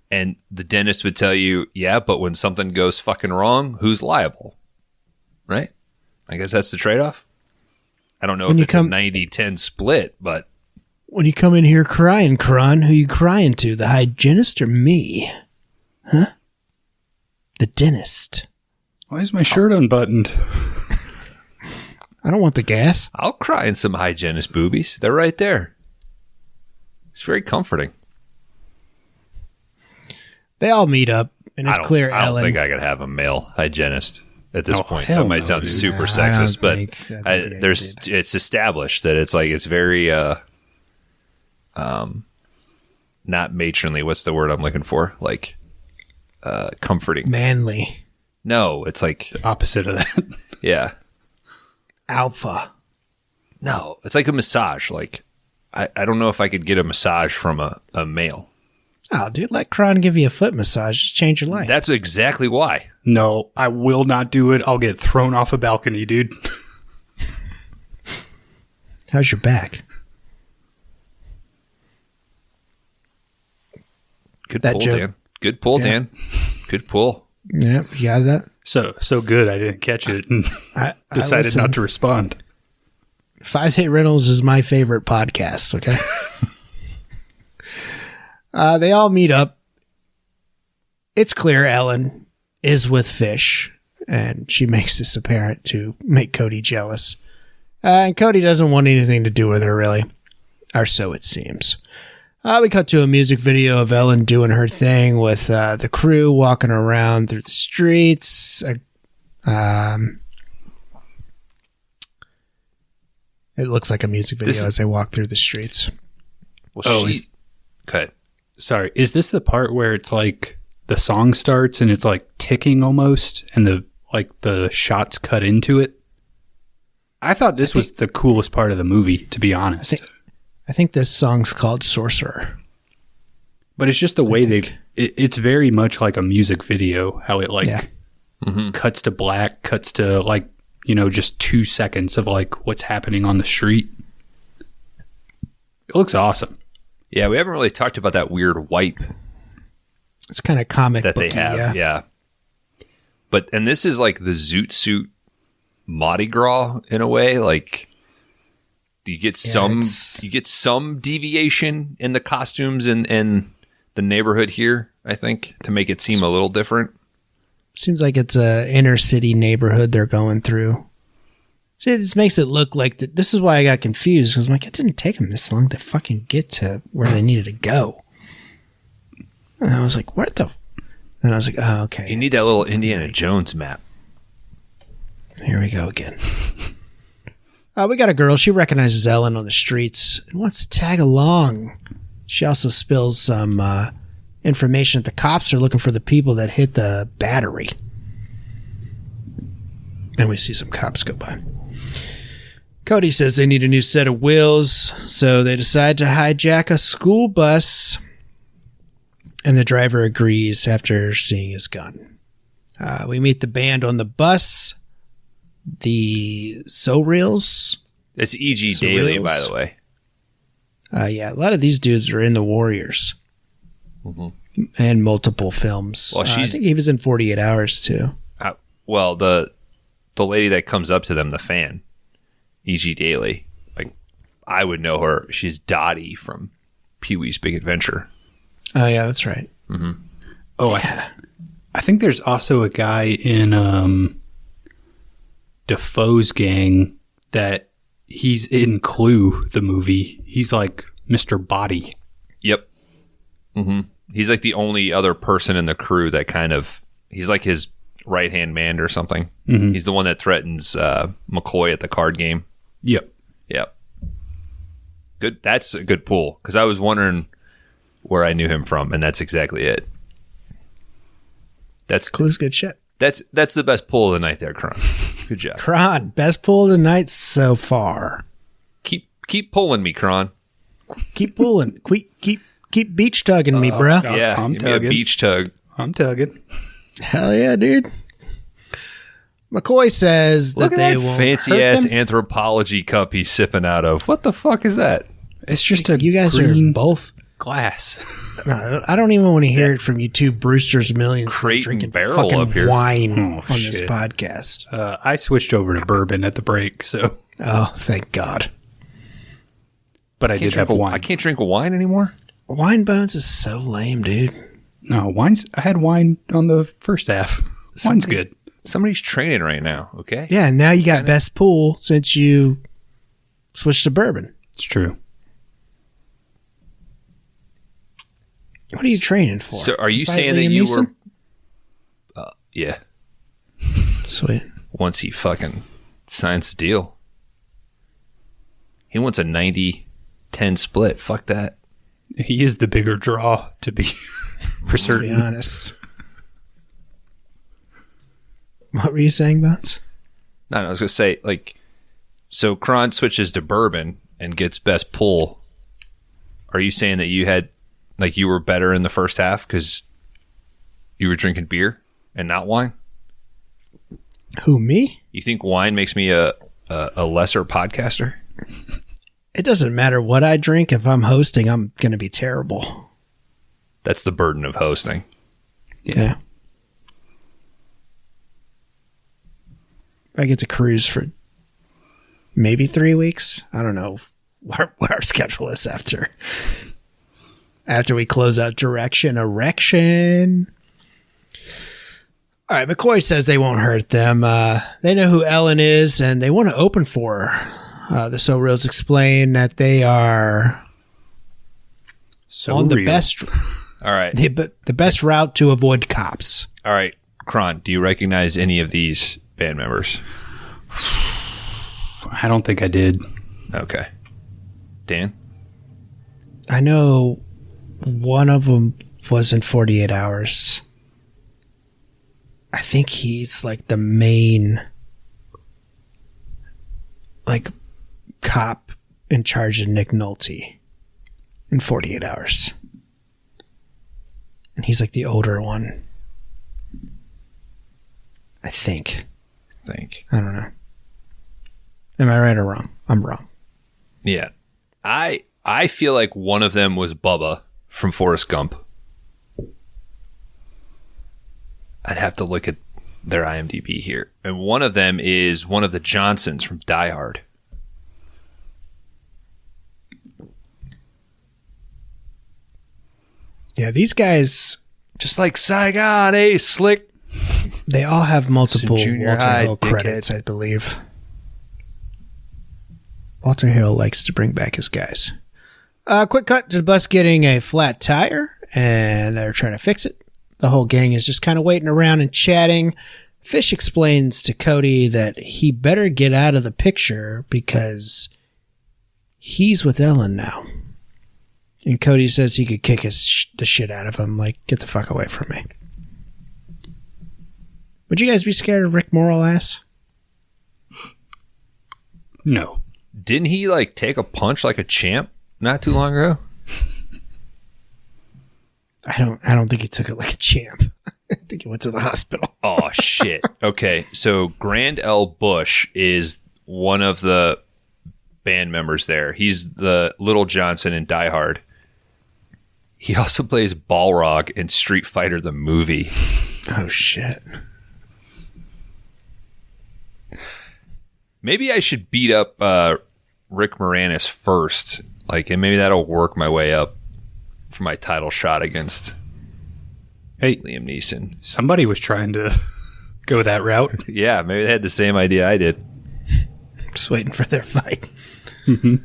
And the dentist would tell you, yeah, but when something goes fucking wrong, who's liable? Right? I guess that's the trade-off. I don't know if it's a 90-10 split, but... When you come in here crying, Kron, who you crying to, the hygienist or me? Huh? The dentist. Why is my shirt unbuttoned? I don't want the gas. I'll cry in some hygienist boobies. They're right there. It's very comforting. They all meet up, and it's clear I don't Ellen... think I could have a male hygienist at this point. hell That might no, sound dude. super I sexist, don't but think I did. it's established that it's very not matronly. What's the word I'm looking for? Like comforting. Manly. No, it's like Opposite of that. yeah. Alpha. No, it's like a massage. Like I don't know if I could get a massage from a male. Oh, dude, let Kron give you a foot massage. Just change your life. That's exactly why. No, I will not do it. I'll get thrown off a balcony, dude. How's your back? Good That pull, joke. Dan. Good pull, Yeah. Dan. Good pull. Yeah, you got that? So good. I didn't catch it and I decided listen. not to respond. 5 Day Rentals is my favorite podcast, okay? They all meet up. It's clear Ellen is with Fish, and she makes this apparent to make Cody jealous. And Cody doesn't want anything to do with her, really. Or so it seems. We cut to a music video of Ellen doing her thing with the crew walking around through the streets. It looks like a music video as they walk through the streets. Well, okay. Sorry, is this the part where it's like the song starts and it's like ticking almost, and the shots cut into it? I thought this was the coolest part of the movie, to be honest. I think this song's called Sorcerer. But it's just the way it's very much like a music video, how it cuts to black, cuts to just 2 seconds of what's happening on the street. It looks awesome. Yeah, we haven't really talked about that weird wipe It's kind of comic that booky, they have. Yeah. And this is like the Zoot Suit Mardi Gras in a way. Like you get some deviation in the costumes and the neighborhood here, I think, to make it seem a little different. Seems like it's a inner city neighborhood they're going through. See, this makes it look like this is why I got confused, because I'm like, it didn't take them this long to fucking get to where they needed to go. And I was like, what the? And I was like, oh, okay. You need that little Indiana Jones map. Here we go again. We got a girl. She recognizes Ellen on the streets and wants to tag along. She also spills some information that the cops are looking for the people that hit the battery. And we see some cops go by. Cody says they need a new set of wheels, so they decide to hijack a school bus. And the driver agrees after seeing his gun. We meet the band on the bus. The So-Reels. It's E.G. Daily, by the way. Yeah, a lot of these dudes are in the Warriors. Mm-hmm. And multiple films. Well, I think he was in 48 Hours, too. Well, the lady that comes up to them, the fan, E.G. Daily, like, I would know her. She's Dottie from Pee-wee's Big Adventure. Oh, yeah, that's right. Mm-hmm. Oh, yeah. I think there's also a guy in Defoe's gang that he's in Clue, the movie. He's like Mr. Body. Yep. Mm-hmm. He's like the only other person in the crew that kind of, he's like his right-hand man or something. Mm-hmm. He's the one that threatens McCoy at the card game. Yep. Good. That's a good pull, because I was wondering where I knew him from, and that's exactly it. That's Clue's good shit. That's the best pull of the night there, Kron. Good job. Kron, best pull of the night so far. Keep pulling me, Kron. Keep pulling. Keep beach tugging me, bro. Yeah, I'm give me a tugging. beach tug. I'm tugging. Hell yeah, dude. McCoy says that Look at they that won't fancy hurt ass them. anthropology cup he's sipping out of. What the fuck is that? It's just a You guys green are both. glass. No, I don't even want to hear it from you two Brewster's Millions Crate drinking and barrel fucking up here. wine Oh, on this shit. podcast. I switched over to bourbon at the break, so. Oh, thank God. But I did have wine. I can't drink wine anymore. Wine Bones is so lame, dude. No, I had wine on the first half. Wine's good. Somebody's training right now, okay? Yeah, and now you got best pool since you switched to bourbon. It's true. What are you training for? So are you To fight saying that Liam you Neeson? were... yeah. Sweet. Once he fucking signs the deal. He wants a 90-10 split. Fuck that. He is the bigger draw to be for To be certain. honest. What were you saying, Bones? No, I was going to say, like, so Kron switches to bourbon and gets best pull. Are you saying that you had, like, you were better in the first half because you were drinking beer and not wine? Who, me? You think wine makes me a lesser podcaster? It doesn't matter what I drink. If I'm hosting, I'm going to be terrible. That's the burden of hosting. Yeah. I get to cruise for maybe 3 weeks. I don't know what our schedule is after we close out Erection. All right, McCoy says they won't hurt them. They know who Ellen is, and they want to open for her. The So-Reels explain that they are So on the real. best All right. the best route to avoid cops. All right. Kron, do you recognize any of these band members? I don't think I did. Okay. Dan? I know one of them was in 48 Hours. I think he's like the main like cop in charge of Nick Nolte in 48 Hours. And he's like the older one. I think. I don't know. Am I right or wrong? I'm wrong. Yeah. I feel like one of them was Bubba from Forrest Gump. I'd have to look at their IMDb here. And one of them is one of the Johnsons from Die Hard. Yeah, these guys, Just like Saigon, eh, slick? they all have multiple It's a junior Walter high, Hill credits, I believe. Walter Hill likes to bring back his guys. Quick cut to the bus getting a flat tire, and they're trying to fix it. The whole gang is just kind of waiting around and chatting. Fish explains to Cody that he better get out of the picture because he's with Ellen now. And Cody says he could kick the shit out of him, like, get the fuck away from me. Would you guys be scared of Rick Moral ass? No. Didn't he like take a punch like a champ not too long ago? I don't think he took it like a champ. I think he went to the hospital. Oh shit. Okay, so Grand L. Bush is one of the band members there. He's the Little Johnson in Die Hard. He also plays Balrog in Street Fighter the movie. Oh shit. Maybe I should beat up Rick Moranis first, like, and maybe that'll work my way up for my title shot against Liam Neeson. Somebody was trying to go that route. Yeah, maybe they had the same idea I did. Just waiting for their fight. Mm-hmm.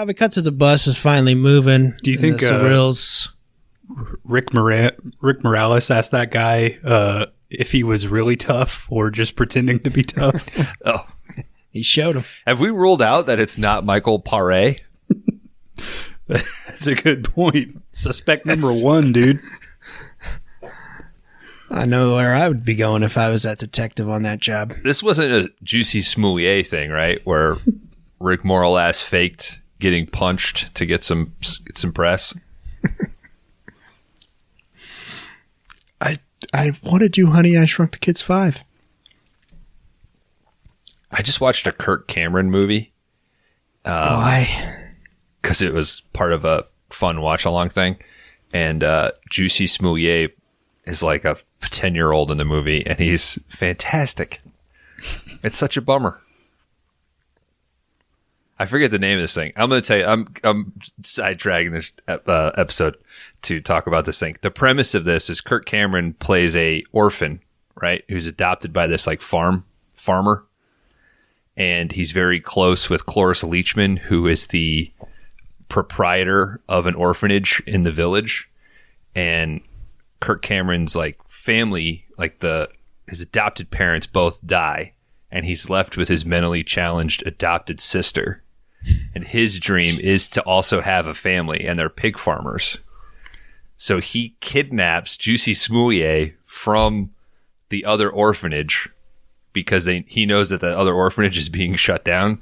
We cut to the bus is finally moving. Do you think Surreals? Rick Morales asked that guy if he was really tough or just pretending to be tough? Oh, he showed him. Have we ruled out that it's not Michael Paré? That's a good point. Suspect number one, dude. I know where I would be going if I was that detective on that job. This wasn't a Juicy Smoulier thing, right? Where Rick Morales faked getting punched to get some press. I wanted you, Honey, I Shrunk the Kids 5. I just watched a Kirk Cameron movie. Why? Because it was part of a fun watch-along thing. And Juicy Smoulier is like a 10-year-old in the movie, and he's fantastic. It's such a bummer. I forget the name of this thing. I'm going to tell you, I'm sidetracking this episode to talk about this thing. The premise of this is Kirk Cameron plays a orphan, right, who's adopted by this like farmer, and he's very close with Cloris Leachman, who is the proprietor of an orphanage in the village. And Kirk Cameron's like family, like his adopted parents both die, and he's left with his mentally challenged adopted sister. And his dream is to also have a family, and they're pig farmers. So he kidnaps Juicy Smoulier from the other orphanage because he knows that the other orphanage is being shut down,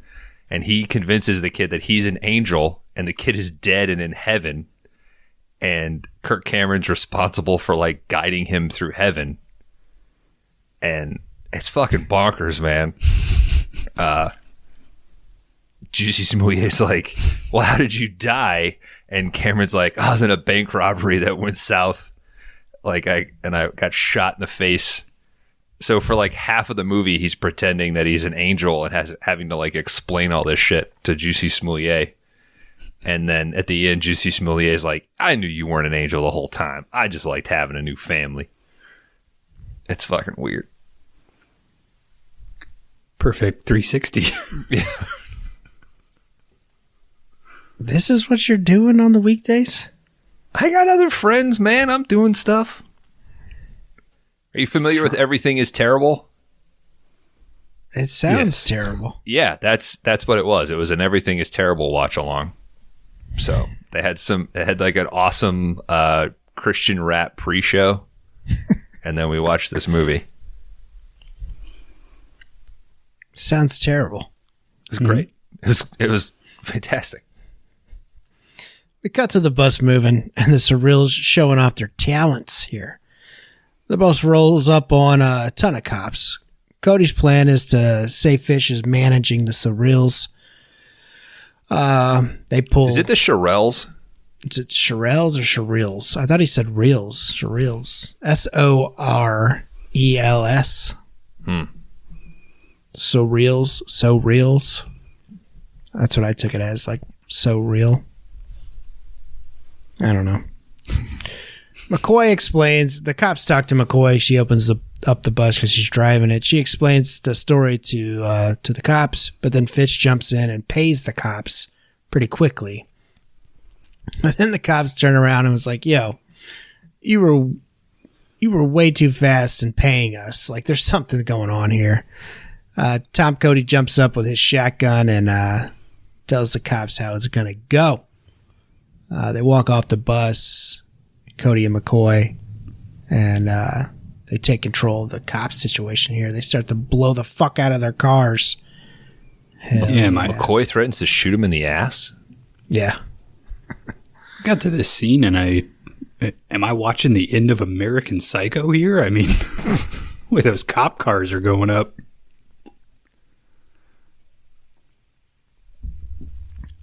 and he convinces the kid that he's an angel and the kid is dead and in heaven, and Kirk Cameron's responsible for like guiding him through heaven. And it's fucking bonkers, man. Juicy Smouilier's like, well, how did you die? And Cameron's like, I was in a bank robbery that went south. Like I got shot in the face. So for like half of the movie, he's pretending that he's an angel and having to like explain all this shit to Juicy Smoulier. And then at the end, Juicy Smoulier is like, I knew you weren't an angel the whole time. I just liked having a new family. It's fucking weird. Perfect 360. Yeah. This is what you're doing on the weekdays? I got other friends, man. I'm doing stuff. Are you familiar with Everything is Terrible? It sounds terrible. Yeah, that's what it was. It was an Everything is Terrible watch along. So they had like an awesome Christian rap pre-show, and then we watched this movie. Sounds terrible. It was great. It was fantastic. We cut to the bus moving, and the Surreals showing off their talents here. The bus rolls up on a ton of cops. Cody's plan is to say Fish is managing the Surreals. They pull. Is it the Shirelles? Is it Shirelles or Shirelles? I thought he said reels. Shirelles. S-O-R-E-L-S. So reels. That's what I took it as, like so real. I don't know. McCoy explains. The cops talk to McCoy. She opens up the bus because she's driving it. She explains the story to the cops, but then Fitch jumps in and pays the cops pretty quickly. But then the cops turn around and was like, "Yo, you were way too fast in paying us. Like, there's something going on here." Tom Cody jumps up with his shotgun and tells the cops how it's gonna go. They walk off the bus, Cody and McCoy, and they take control of the cop situation here. They start to blow the fuck out of their cars. Yeah, McCoy threatens to shoot him in the ass. Yeah. Got to this scene and am I watching the end of American Psycho here? I mean, wait, those cop cars are going up.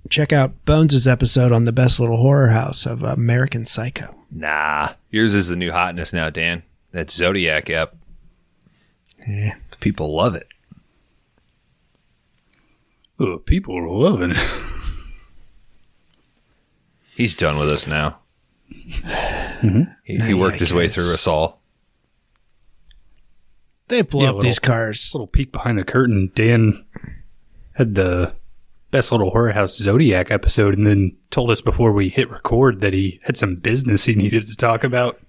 Check out Bones' episode on the best little horror house of American Psycho. Nah, yours is the new hotness now, Dan. That Zodiac app. Yeah. People love it. Oh, people are loving it. He's done with us now. Mm-hmm. He worked his way through us all. They blow up these cars. Little peek behind the curtain. Dan had the best little horror house Zodiac episode and then told us before we hit record that he had some business he needed to talk about.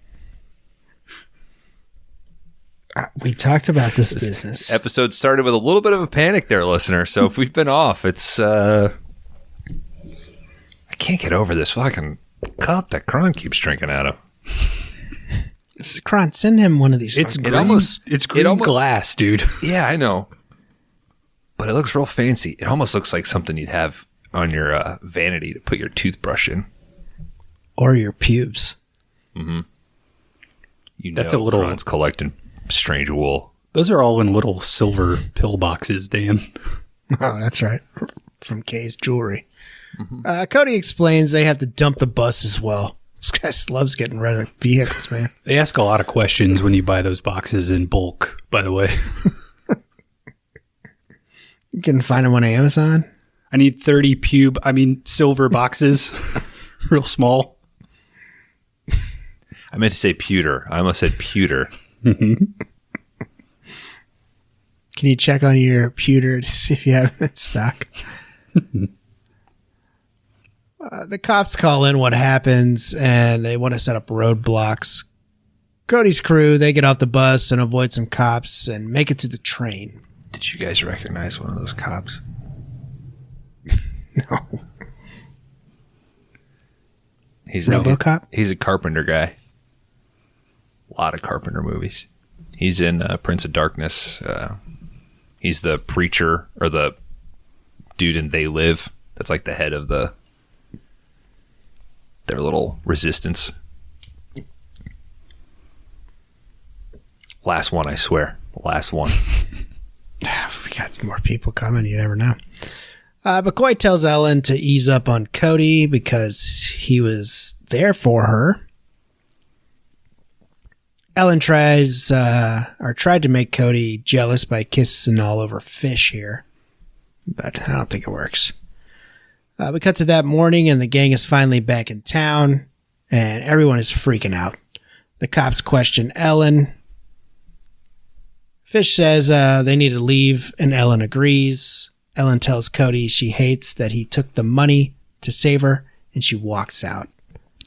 We talked about this business. Episode started with a little bit of a panic there, listener. So if we've been off, it's... I can't get over this fucking cup that Kron keeps drinking out of. Kron, send him one of these. It's green glass, dude. Yeah, I know. But it looks real fancy. It almost looks like something you'd have on your vanity to put your toothbrush in. Or your pubes. Mm-hmm. That's a little... Kron's collecting strange wool. Those are all in little silver pill boxes, Dan. Oh, that's right. From Kay's Jewelry. Mm-hmm. Cody explains they have to dump the bus as well. This guy just loves getting rid of vehicles, man. They ask a lot of questions when you buy those boxes in bulk, by the way. You can find them on Amazon. I need 30 silver boxes. Real small. I meant to say pewter. I almost said pewter. Can you check on your pewter to see if you have it in stock? The cops call in what happens, and they want to set up roadblocks. Cody's crew, they get off the bus and avoid some cops and make it to the train. Did you guys recognize one of those cops? No. He's RoboCop? He's a Carpenter guy. A lot of Carpenter movies. He's in Prince of Darkness. He's the preacher, or the dude in They Live. That's like the head of their little resistance. Last one, I swear. Last one. We got more people coming. You never know. McCoy tells Ellen to ease up on Cody because he was there for her. Ellen tried to make Cody jealous by kissing all over Fish here, but I don't think it works. We cut to that morning, and the gang is finally back in town, and everyone is freaking out. The cops question Ellen. Fish says they need to leave, and Ellen agrees. Ellen tells Cody she hates that he took the money to save her, and she walks out.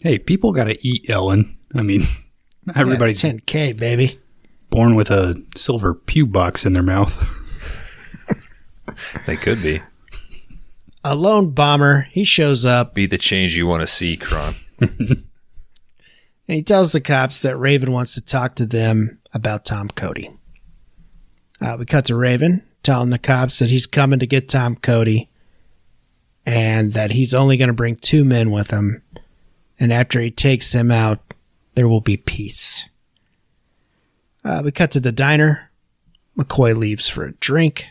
Hey, people got to eat, Ellen. I mean, everybody's $10K, baby. Born with a silver pube box in their mouth. They could be. A lone bomber, he shows up. Be the change you want to see, Kron. And he tells the cops that Raven wants to talk to them about Tom Cody. We cut to Raven telling the cops that he's coming to get Tom Cody and that he's only going to bring 2 men with him. And after he takes them out, there will be peace. We cut to the diner. McCoy leaves for a drink.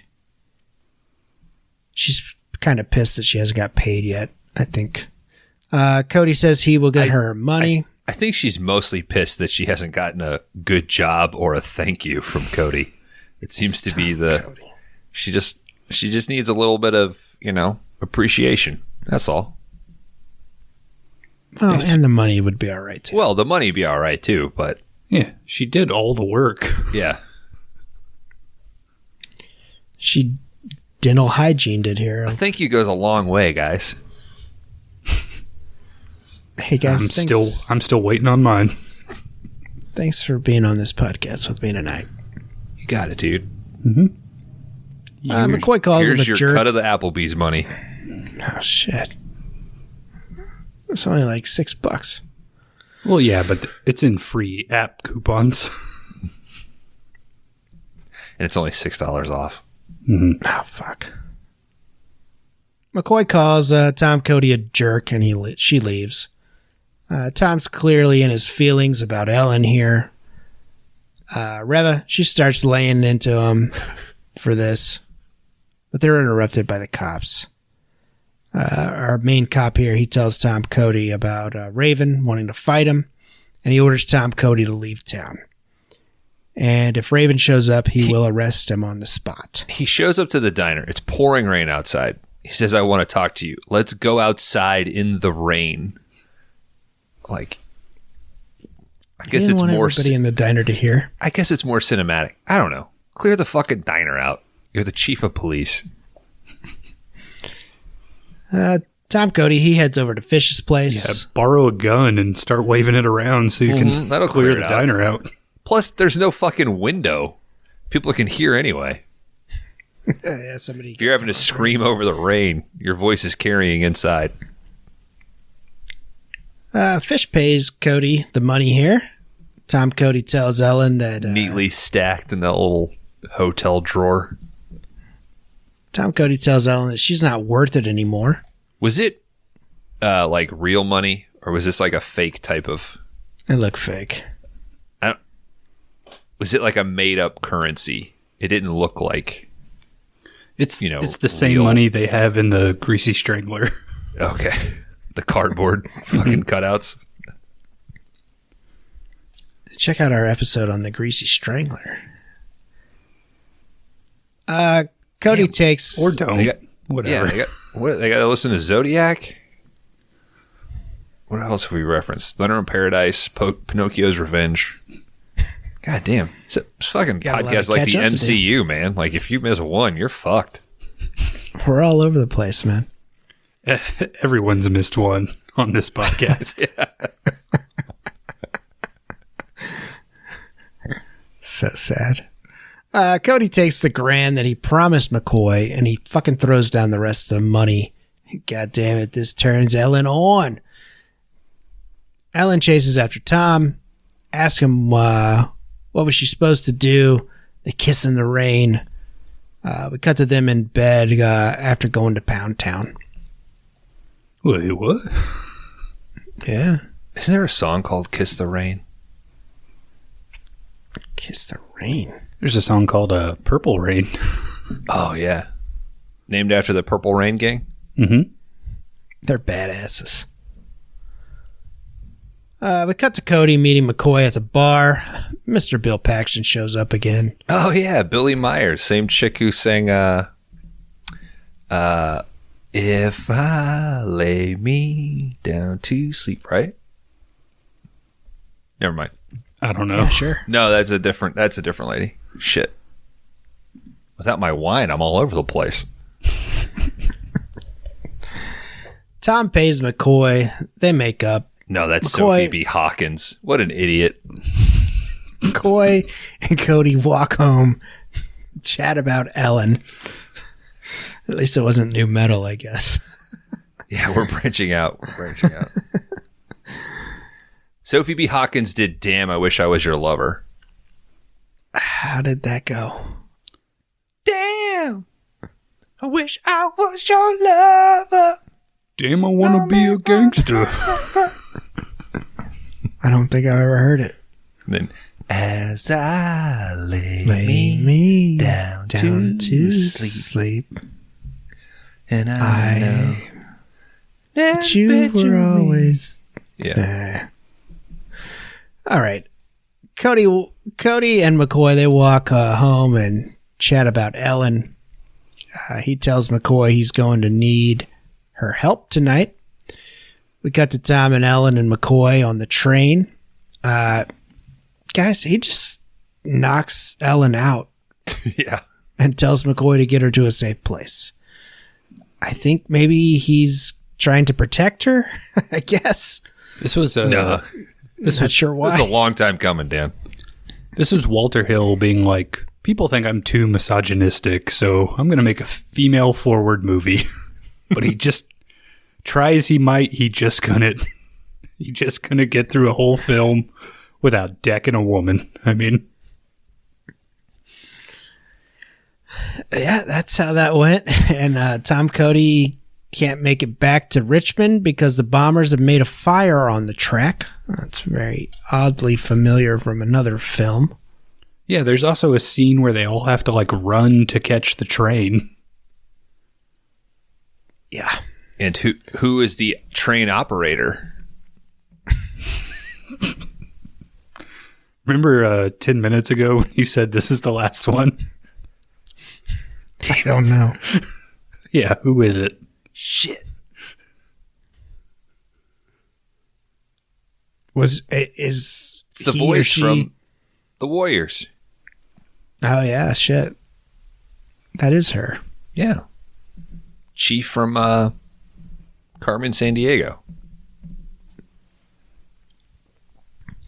She's kind of pissed that she hasn't got paid yet, I think. Cody says he will get her money. I think she's mostly pissed that she hasn't gotten a good job or a thank you from Cody. It seems to be Cody. She just needs a little bit of, appreciation. That's all. Well, and the money would be all right, too. Well, the money would be all right, too, but... Yeah, she did all the work. Yeah. She dental hygiened it here. A thank you goes a long way, guys. Hey, guys. I'm still waiting on mine. Thanks for being on this podcast with me tonight. You got it, dude. Mm-hmm. McCoy calls him a jerk. Here's your cut of the Applebee's money. Oh, shit. It's only like $6. Well, yeah, but it's in free app coupons. And it's only $6 off. Mm-hmm. Oh, fuck. McCoy calls Tom Cody a jerk, and she leaves. Tom's clearly in his feelings about Ellen here. Reva, she starts laying into him for this, but they're interrupted by the cops. Our main cop here, he tells Tom Cody about Raven wanting to fight him, and he orders Tom Cody to leave town. And if Raven shows up, he will arrest him on the spot. He shows up to the diner. It's pouring rain outside. He says, I want to talk to you. Let's go outside in the rain. Like, I guess it's more... everybody in the diner to hear. I guess it's more cinematic. I don't know. Clear the fucking diner out. You're the chief of police. Tom Cody, he heads over to Fish's place. Yeah, borrow a gun and start waving it around so you can that'll clear clear the it diner out. Plus, there's no fucking window. People can hear anyway. Yeah, somebody. If you're having to scream over the rain, your voice is carrying inside. Fish pays Cody the money here. Tom Cody tells Ellen that... neatly stacked in that little hotel drawer. Tom Cody tells Ellen that she's not worth it anymore. Was it like real money, or was this like a fake type of... It looked fake. Was it like a made-up currency? It didn't look like... It's you know, it's the same real. money they have in the Greasy Strangler. Okay. The cardboard fucking cutouts. Check out our episode on the Greasy Strangler. Cody takes... Or don't. Whatever. Yeah, they got to listen to Zodiac? What else have we referenced? Thunder in Paradise, Pinocchio's Revenge. God damn. It's fucking podcast like the MCU, man. Like, if you miss one, you're fucked. We're all over the place, man. Everyone's missed one on this podcast. So sad. Cody takes the grand that he promised McCoy, and he fucking throws down the rest of the money. God damn it, this turns Ellen on. Ellen chases after Tom, asks him what was she supposed to do. They kiss in the rain. We cut to them in bed after going to Pound Town. Wait, what? Yeah. Isn't there a song called Kiss the Rain? Kiss the Rain. There's a song called Purple Rain. Oh, yeah. Named after the Purple Rain Gang? Mm-hmm. They're badasses. We cut to Cody meeting McCoy at the bar. Mr. Bill Paxton shows up again. Oh, yeah. Billy Myers. Same chick who sang, If I lay me down to sleep, right? Never mind. I don't know. Yeah, sure. No, that's a different lady. Shit. Without my wine, I'm all over the place. Tom pays McCoy. They make up. No, that's McCoy, Sophie B. Hawkins. What an idiot. McCoy and Cody walk home, chat about Ellen. At least it wasn't new metal, I guess. Yeah, we're branching out. Sophie B. Hawkins did Damn, I Wish I Was Your Lover. How did that go? Damn, I wish I was your lover. Damn, I want to be a gangster. I don't think I've ever heard it. And then, as I lay me down to sleep. And I know that you were always... Yeah. All right. Cody and McCoy, they walk home and chat about Ellen. He tells McCoy he's going to need her help tonight. We got to Tom and Ellen and McCoy on the train. Guys, he just knocks Ellen out. Yeah. And tells McCoy to get her to a safe place. I think maybe he's trying to protect her, I guess. This was No. Not sure why. This is a long time coming, Dan. This was Walter Hill being like, people think I'm too misogynistic, so I'm going to make a female-forward movie. But he just tries he might, he just couldn't get through a whole film without decking a woman. I mean... Yeah, that's how that went. And Tom Cody can't make it back to Richmond because the bombers have made a fire on the track. That's very oddly familiar from another film. Yeah, there's also a scene where they all have to like run to catch the train. Yeah. And who is the train operator? Remember 10 minutes ago when you said this is the last one? I don't know. Yeah, who is it? Shit. Is It's the he or voice she- from The Warriors. Oh yeah, shit. That is her. Yeah. Chief from Carmen Sandiego.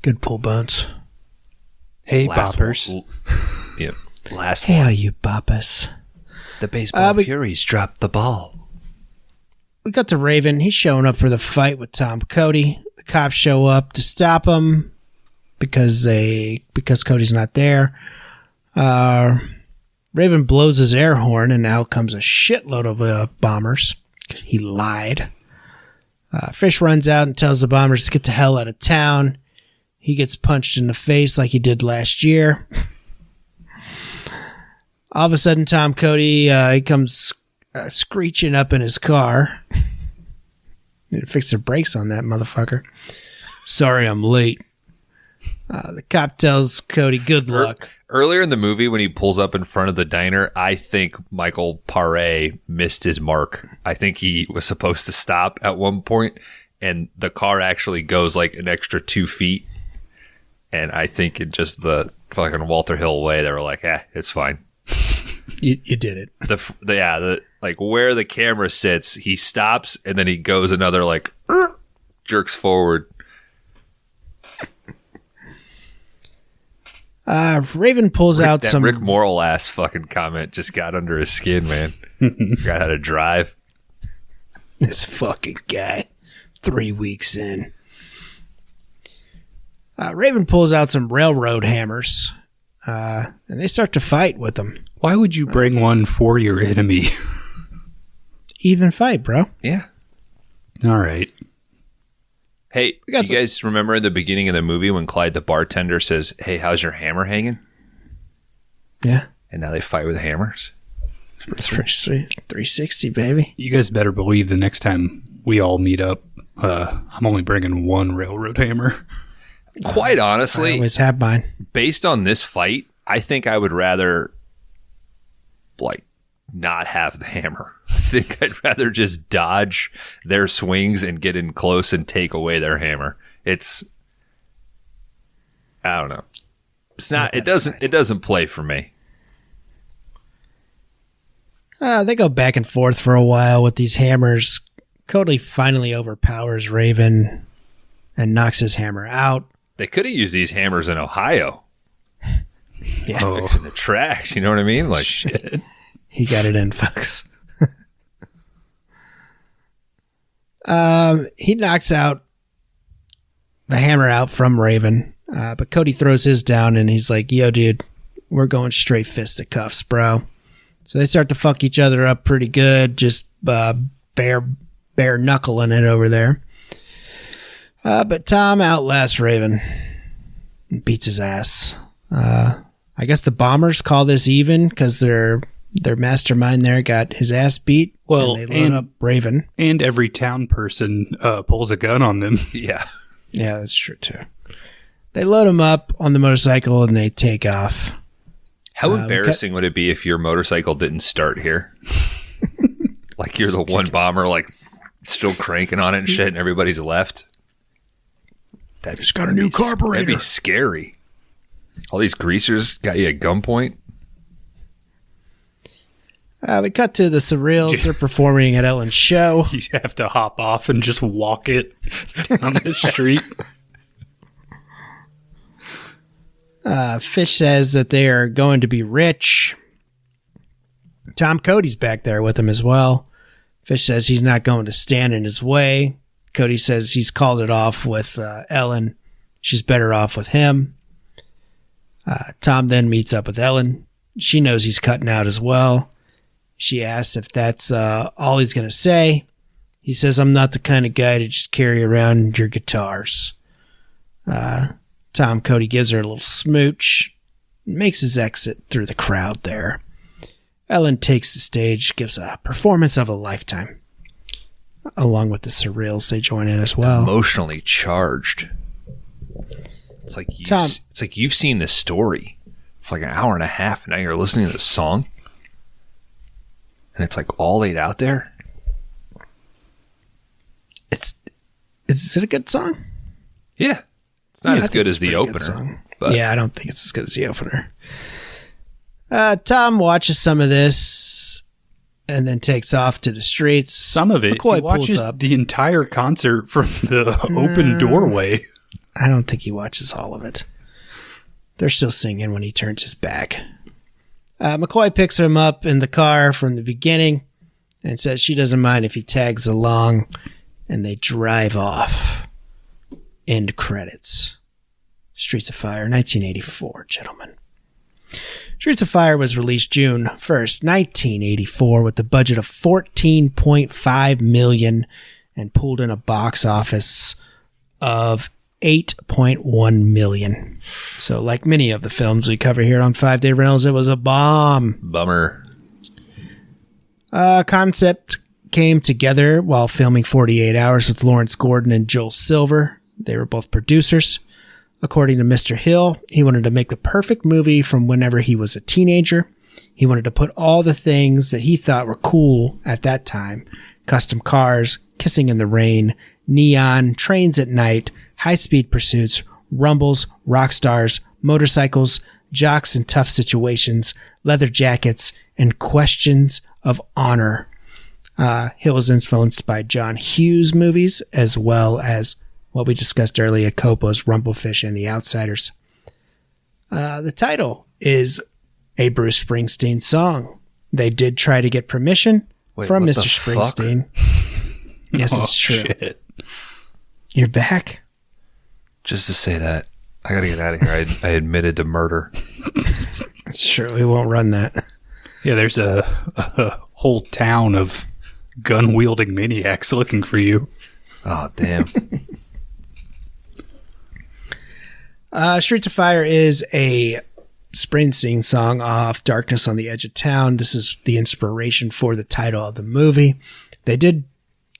Good pull, Bones. Hey, Last boppers. one. Yep. Last Hey, all one. you boppers. The baseball we- Furies dropped the ball. We got to Raven. He's showing up for the fight with Tom Cody. The cops show up to stop him because Cody's not there. Raven blows his air horn, and out comes a shitload of bombers. He lied. Fish runs out and tells the bombers to get the hell out of town. He gets punched in the face like he did last year. All of a sudden, Tom Cody, he comes screeching up in his car. Need to fix their brakes on that motherfucker. Sorry, I'm late. The cop tells Cody good luck. Earlier in the movie, when he pulls up in front of the diner, I think Michael Paré missed his mark. I think he was supposed to stop at one point, and the car actually goes like an extra 2 feet. And I think in just the fucking Walter Hill way, they were like, it's fine. You did it. The like where the camera sits, he stops and then he goes another like jerks forward. Raven pulls out That some... Rick Moral ass fucking comment just got under his skin, man. Forgot how to drive. This fucking guy. 3 weeks in. Raven pulls out some railroad hammers. And they start to fight with them. Why would you bring one for your enemy? Even fight, bro. Yeah. All right. Hey, We you got guys remember in the beginning of the movie when Clyde the bartender says, "Hey, how's your hammer hanging?" Yeah. And now they fight with hammers. That's pretty sweet. 360, baby. You guys better believe the next time we all meet up, I'm only bringing one railroad hammer. Quite I honestly, always have mine. based on this fight, I think I would rather like not have the hammer. I think I'd rather just dodge their swings and get in close and take away their hammer. It's I don't know. It's not it doesn't play for me. They go back and forth for a while with these hammers. Cody finally overpowers Raven and knocks his hammer out. They could have used these hammers in Ohio. Yeah. Oh. Fixing the tracks, you know what I mean? Like Shit. He got it in, folks. He knocks out the hammer out from Raven, but Cody throws his down and he's like, "Yo, dude, we're going straight fisticuffs, bro." So they start to fuck each other up pretty good, just bare knuckling it over there. But Tom outlasts Raven and beats his ass. I guess the bombers call this even because their mastermind there got his ass beat. Well, and they load up Raven. And every town person pulls a gun on them. yeah. Yeah, that's true too. They load him up on the motorcycle and they take off. How embarrassing would it be if your motorcycle didn't start here? Like you're the one bomber, like still cranking on it and shit, and everybody's left. Just got a new carburetor. That'd be scary. All these greasers got you at gunpoint. We cut to the Surreals. They're performing at Ellen's show. You have to hop off and just walk it down the street. Fish says that they are going to be rich. Tom Cody's back there with him as well. Fish says he's not going to stand in his way. Cody says he's called it off with Ellen. She's better off with him. Tom then meets up with Ellen. She knows he's cutting out as well. She asks if that's all he's going to say. He says, I'm not the kind of guy to just carry around your guitars. Tom Cody gives her a little smooch, makes his exit through the crowd there. Ellen takes the stage, gives a performance of a lifetime. Along with the Surreals, they join in as well. Emotionally charged. It's like you've seen this story for like an hour and a half, and now you're listening to this song, and it's like all laid out there. Is it a good song? Yeah, it's not as good as the opener. But yeah, I don't think it's as good as the opener. Tom watches some of this and then takes off to the streets. Some of it. McCoy he watches pulls up. the entire concert from the open doorway. I don't think he watches all of it. They're still singing when he turns his back. McCoy picks him up in the car from the beginning and says she doesn't mind if he tags along, and they drive off. End credits. Streets of Fire, 1984, gentlemen. Streets of Fire was released June 1st, 1984, with a budget of $14.5 million and pulled in a box office of $8.1 million. So, like many of the films we cover here on 5 Day Rentals, it was a bomb. Bummer. Concept came together while filming 48 Hours with Lawrence Gordon and Joel Silver. They were both producers. According to Mr. Hill, he wanted to make the perfect movie from whenever he was a teenager. He wanted to put all the things that he thought were cool at that time. Custom cars, kissing in the rain, neon, trains at night, high-speed pursuits, rumbles, rock stars, motorcycles, jocks in tough situations, leather jackets, and questions of honor. Hill was influenced by John Hughes movies, as well as what we discussed earlier, Coppola's Rumblefish and The Outsiders. The title is a Bruce Springsteen song. They did try to get permission from Mr. Springsteen. Yes, it's true. Shit. You're back? Just to say that. I gotta get out of here. I admitted to murder. It's true. We won't run that. Yeah, there's a whole town of gun-wielding maniacs looking for you. Oh, damn. Streets of Fire is a Springsteen song off Darkness on the Edge of Town. This is the inspiration for the title of the movie. They did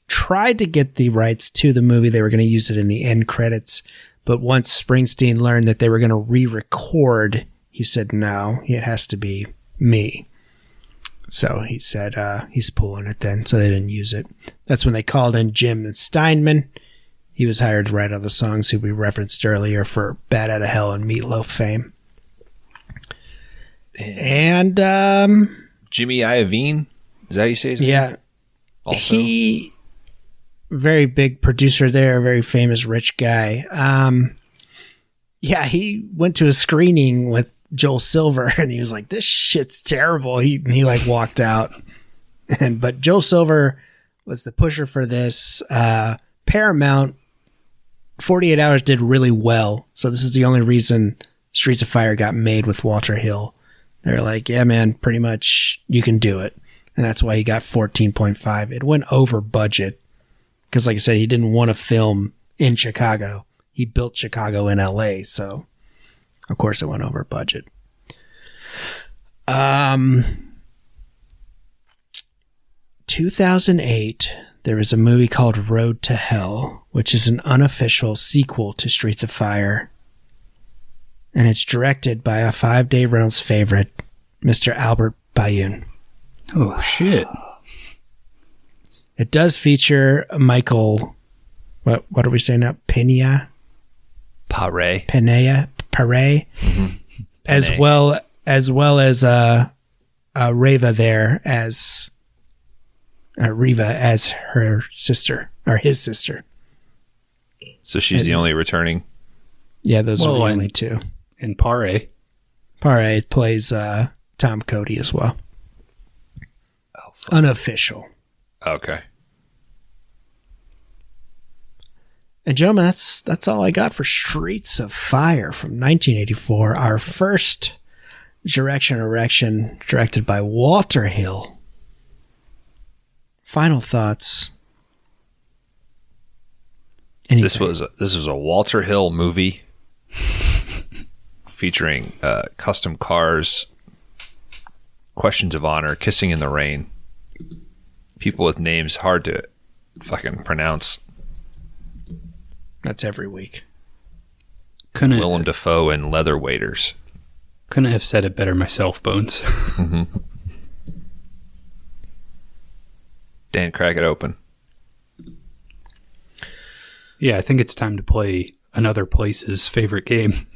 try to get the rights to the movie. They were going to use it in the end credits. But once Springsteen learned that they were going to re-record, he said, no, it has to be me. So he said he's pulling it then, so they didn't use it. That's when they called in Jim Steinman. He was hired to write all the songs who we referenced earlier for Bat Outta Hell and Meatloaf fame. And Jimmy Iovine? Is that how you say his name? Yeah. Also? He, very big producer there, very famous rich guy. Yeah, he went to a screening with Joel Silver and he was like, this shit's terrible. He like walked out. But Joel Silver was the pusher for this. Paramount 48 Hours did really well. So this is the only reason Streets of Fire got made with Walter Hill. They're like, yeah, man, pretty much you can do it. And that's why he got 14.5. It went over budget. Because like I said, he didn't want to film in Chicago. He built Chicago in LA. So of course it went over budget. 2008, there was a movie called Road to Hell, which is an unofficial sequel to Streets of Fire. And it's directed by a 5 Day Rentals favorite, Mr. Albert Bayun. Oh, shit. It does feature Michael, what are we saying now? Pena? Pare. Mm-hmm. as well as Reva there as Reva as her sister or his sister. So she's the only returning. Yeah, those are the only two. And Pare plays Tom Cody as well. Oh, unofficial. Okay. And gentlemen, that's all I got for Streets of Fire from 1984. Our first Erection, directed by Walter Hill. final thoughts. Anything. This was a Walter Hill movie featuring custom cars, questions of honor, kissing in the rain, people with names hard to fucking pronounce. That's every week. Willem Dafoe and leather waiters. Couldn't have said it better myself, Bones. Mm-hmm. Dan, crack it open. Yeah, I think it's time to play another place's favorite game.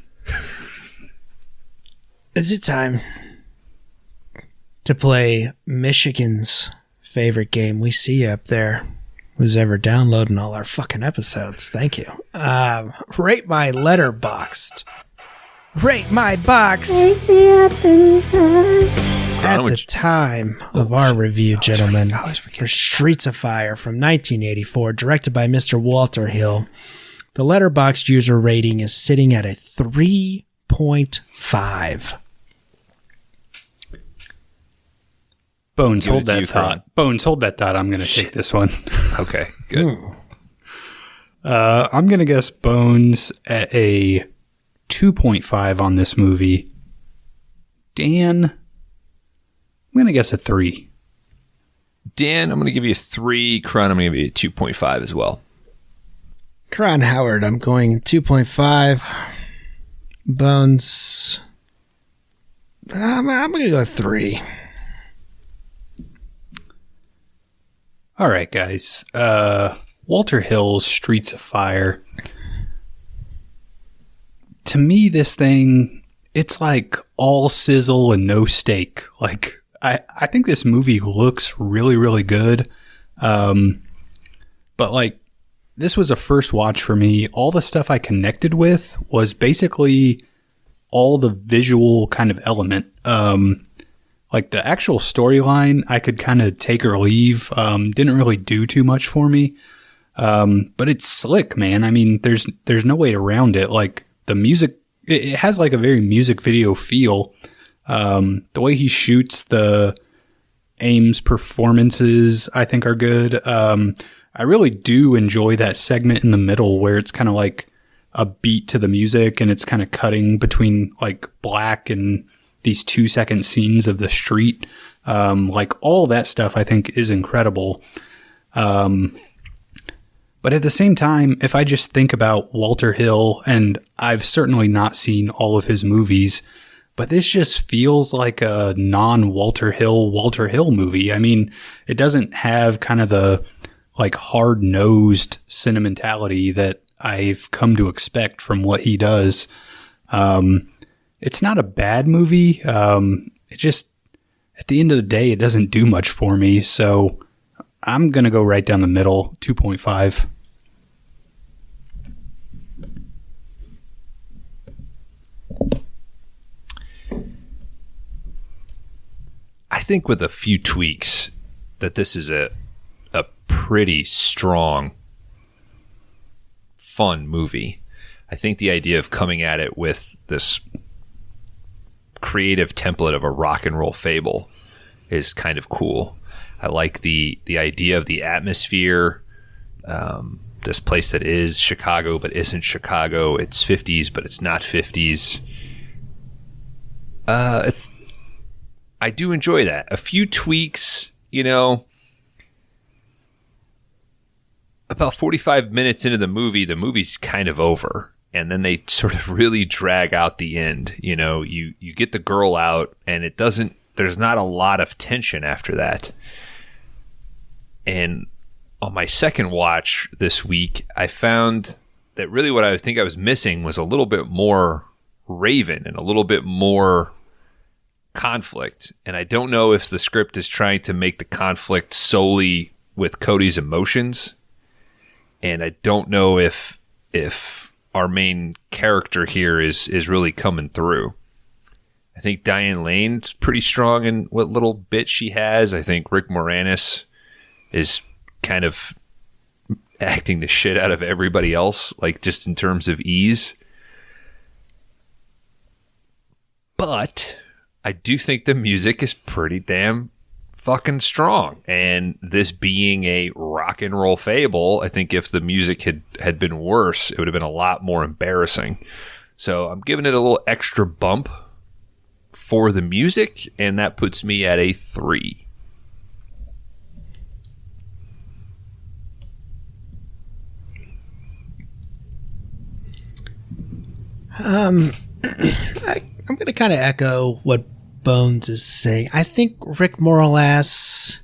Is it time to play Michigan's favorite game? We see you up there. Who's ever downloading all our fucking episodes? Thank you. Rate my Letterboxd. Rate my box. Take me up inside. At the time of our review, gentlemen, for Streets of Fire from 1984, directed by Mr. Walter Hill, the Letterboxd user rating is sitting at a 3.5. Bones, hold that thought. Bones, hold that thought. I'm going to take this one. Okay, good. I'm going to guess Bones at a 2.5 on this movie. Dan, I'm going to guess a 3. Dan, I'm going to give you a 3. Kron, I'm going to give you a 2.5 as well. Kron Howard, I'm going 2.5. Bones, I'm going to go 3. All right, guys. Walter Hill's Streets of Fire. To me, this thing, it's like all sizzle and no steak. Like, I think this movie looks really, really good. But like, this was a first watch for me. All the stuff I connected with was basically all the visual kind of element. Like the actual storyline, I could kind of take or leave. Didn't really do too much for me. But it's slick, man. I mean, there's no way around it. Like the music, it has like a very music video feel. The way he shoots, the Ames performances, I think are good. I really do enjoy that segment in the middle where it's kind of like a beat to the music and it's kind of cutting between like black and these 2-second scenes of the street. Like all that stuff I think is incredible. But at the same time, if I just think about Walter Hill, and I've certainly not seen all of his movies, but this just feels like a non-Walter Hill movie. I mean, it doesn't have kind of the like hard-nosed sentimentality that I've come to expect from what he does. It's not a bad movie. It just, at the end of the day, it doesn't do much for me. So I'm going to go right down the middle, 2.5. I think with a few tweaks that this is a pretty strong, fun movie. I think the idea of coming at it with this creative template of a rock and roll fable is kind of cool. I like the idea of the atmosphere. This place that is Chicago but isn't Chicago. It's 50s but it's not 50s. I do enjoy that. A few tweaks, about 45 minutes into the movie's kind of over. And then they sort of really drag out the end. You get the girl out and there's not a lot of tension after that. And on my second watch this week, I found that really what I think I was missing was a little bit more Raven and a little bit more conflict. And I don't know if the script is trying to make the conflict solely with Cody's emotions. And I don't know if our main character here is really coming through. I think Diane Lane's pretty strong in what little bit she has. I think Rick Moranis is kind of acting the shit out of everybody else, like just in terms of ease. But I do think the music is pretty damn fucking strong. And this being a rock and roll fable, I think if the music had been worse, it would have been a lot more embarrassing. So I'm giving it a little extra bump for the music, and that puts me at a 3. I'm going to kind of echo what Bones is saying. I think Rick Moralas,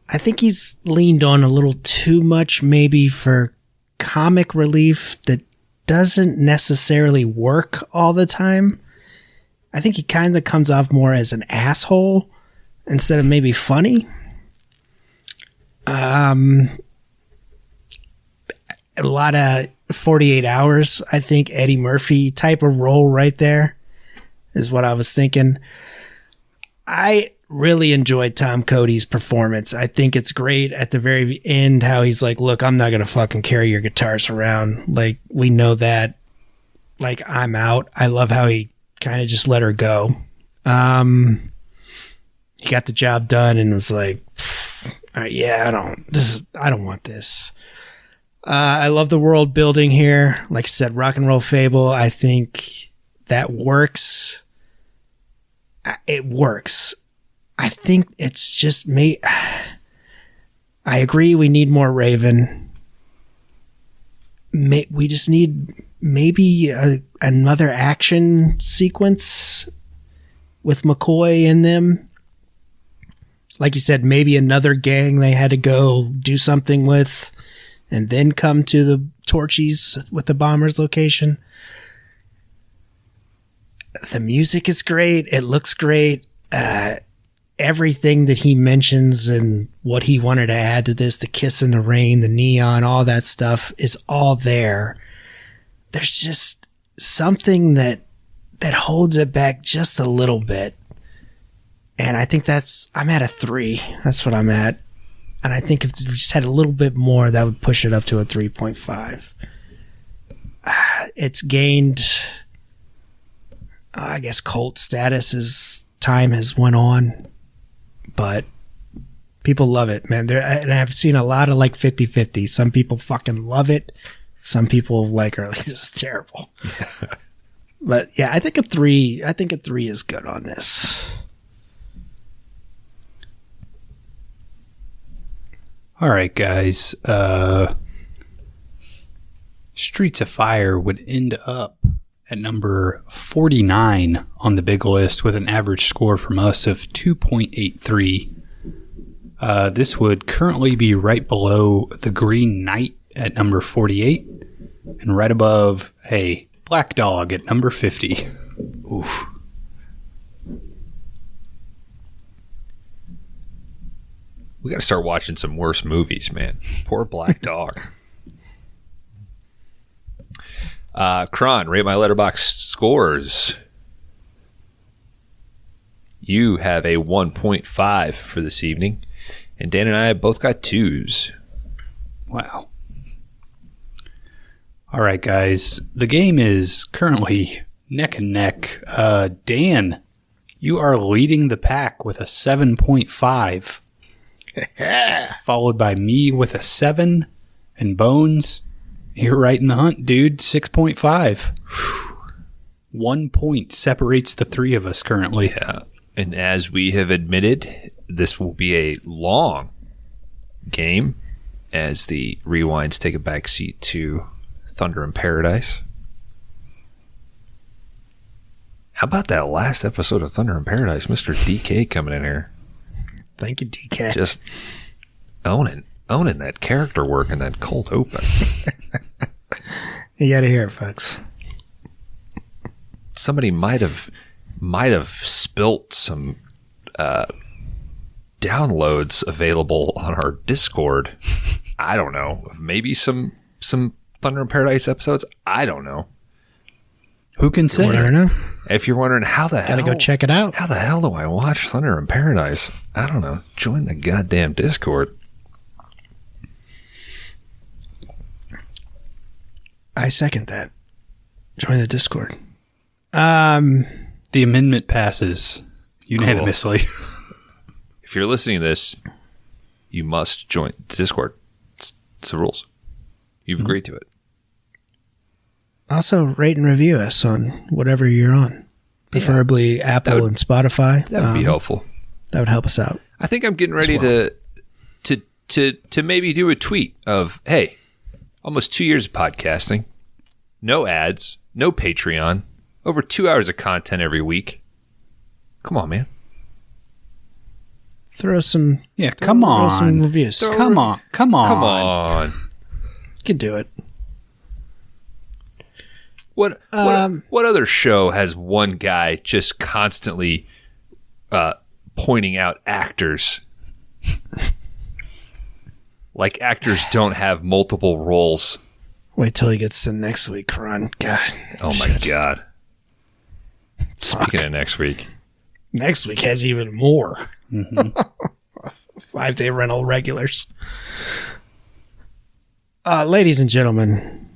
I think he's leaned on a little too much maybe for comic relief that doesn't necessarily work all the time. I think he kind of comes off more as an asshole instead of maybe funny. A lot of 48 Hours, I think Eddie Murphy type of role right there is what I was thinking. I really enjoyed Tom Cody's performance. I think it's great at the very end how he's like, look, I'm not going to fucking carry your guitars around. Like, we know that. Like, I'm out. I love how he kind of just let her go. He got the job done and was like, all right, yeah, I don't want this. I love the world building here. Like I said, rock and roll fable. I think that works. It works. I think it's just me. I agree. We need more Raven. We just need maybe another action sequence with McCoy in them. Like you said, maybe another gang they had to go do something with and then come to the Torchies with the bomber's location. The music is great. It looks great. Everything that he mentions and what he wanted to add to this, the kiss in the rain, the neon, all that stuff is all there. There's just something that holds it back just a little bit. And I think I'm at a 3. That's what I'm at. And I think if we just had a little bit more, that would push it up to a 3.5. It's gained, I guess, cult status as time has went on. But people love it, man. And I've seen a lot of like 50-50. Some people fucking love it. Some people are like, this is terrible. But yeah, I think a 3 is good on this. All right, guys. Streets of Fire would end up at number 49 on the big list with an average score from us of 2.83. This would currently be right below The Green Knight at number 48 and right above, Black Dog at number 50. Oof. We got to start watching some worse movies, man. Poor Black Dog. Kron, rate my letterbox scores. You have a 1.5 for this evening, and Dan and I both got 2s. Wow. All right, guys. The game is currently neck and neck. Dan, you are leading the pack with a 7.5. Followed by me with a 7, and Bones, you're right in the hunt, dude. 6.5. 1 point separates the three of us currently. Yeah. And as we have admitted, this will be a long game as the rewinds take a back seat to Thunder in Paradise. How about that last episode of Thunder in Paradise? Mr. DK coming in here. Thank you, DK. Just owning that character work in that cold open. You got to hear it, folks. Somebody might have spilt some downloads available on our Discord. I don't know. Maybe some Thunder in Paradise episodes. I don't know. Who can say? If you're wondering how the hell, gotta go check it out. How the hell do I watch Thunder in Paradise? I don't know. Join the goddamn Discord. I second that. Join the Discord. The amendment passes unanimously. if you're listening to this, you must join the Discord. It's the rules. You've agreed to it. Also, rate and review us on whatever you're on. Preferably Apple and Spotify. That would be helpful. That would help us out. I think I'm getting ready to maybe do a tweet of, hey, almost 2 years of podcasting, no ads, no Patreon, over 2 hours of content every week. Come on, man. Throw some come on. some reviews. Come on. Come on. You can do it. What other show has one guy just constantly pointing out actors? Like actors don't have multiple roles. Wait till he gets to next week, Kron. God. Oh my God. Speaking of next week. Next week has even more. 5-day rental regulars. Ladies and gentlemen,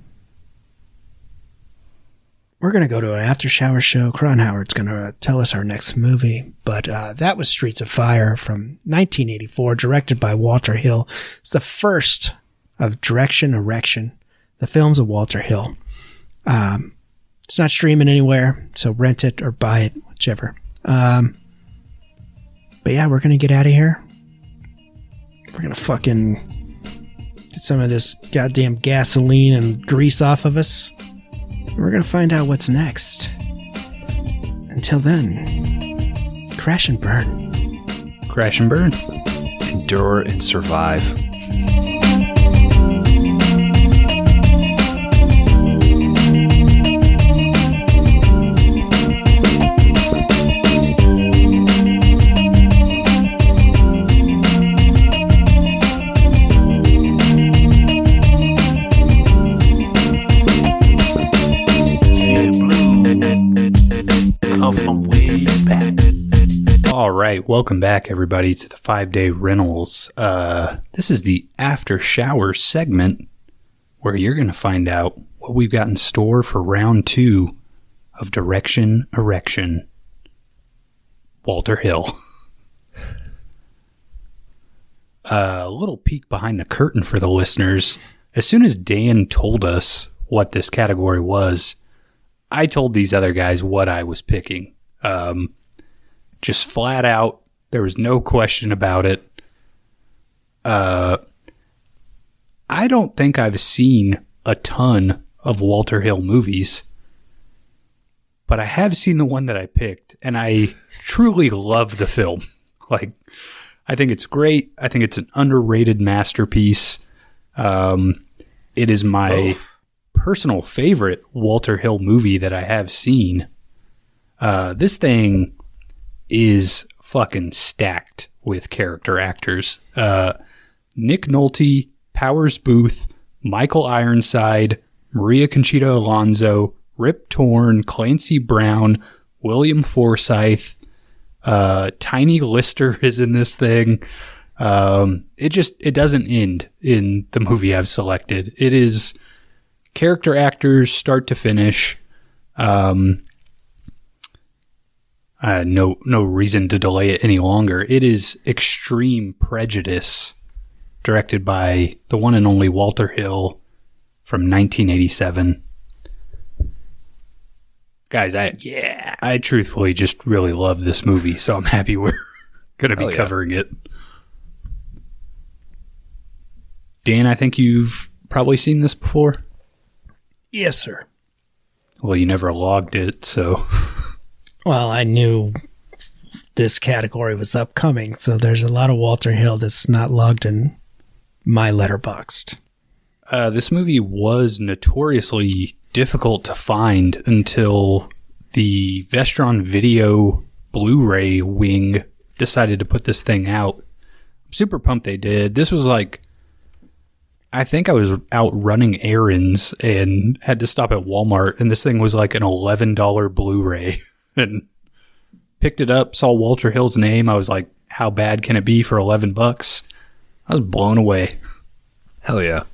we're going to go to an after shower show. Kron Howard's going to tell us our next movie. But that was Streets of Fire from 1984, directed by Walter Hill. It's the first of Erection, the films of Walter Hill. It's not streaming anywhere, so rent it or buy it, whichever. But yeah, we're going to get out of here. We're going to fucking get some of this goddamn gasoline and grease off of us. We're going to find out what's next. Until then, crash and burn. Crash and burn. Endure and survive. All right, welcome back, everybody, to the 5-day rentals. This is the after shower segment where you're going to find out what we've got in store for round 2 of Erection. Walter Hill. A little peek behind the curtain for the listeners. As soon as Dan told us what this category was, I told these other guys what I was picking. Just flat out, there was no question about it. I don't think I've seen a ton of Walter Hill movies, but I have seen the one that I picked, and I truly love the film. Like, I think it's great. I think it's an underrated masterpiece. It is my personal favorite Walter Hill movie that I have seen. This thing is fucking stacked with character actors. Nick Nolte, Powers Booth, Michael Ironside, Maria Conchita Alonso, Rip Torn, Clancy Brown, William Forsythe, Tiny Lister is in this thing. It doesn't end in the movie I've selected. It is character actors start to finish. No reason to delay it any longer. It is Extreme Prejudice, directed by the one and only Walter Hill from 1987. Guys, I truthfully just really love this movie, so I'm happy we're going to be covering it. Dan, I think you've probably seen this before? Yes, sir. Well, you never logged it, so... Well, I knew this category was upcoming, so there's a lot of Walter Hill that's not logged in my Letterboxd. This movie was notoriously difficult to find until the Vestron Video Blu-ray wing decided to put this thing out. I'm super pumped they did. This was like, I think I was out running errands and had to stop at Walmart, and this thing was like an $11 Blu-ray. And picked it up, saw Walter Hill's name. I was like, how bad can it be for $11? I was blown away. Hell yeah.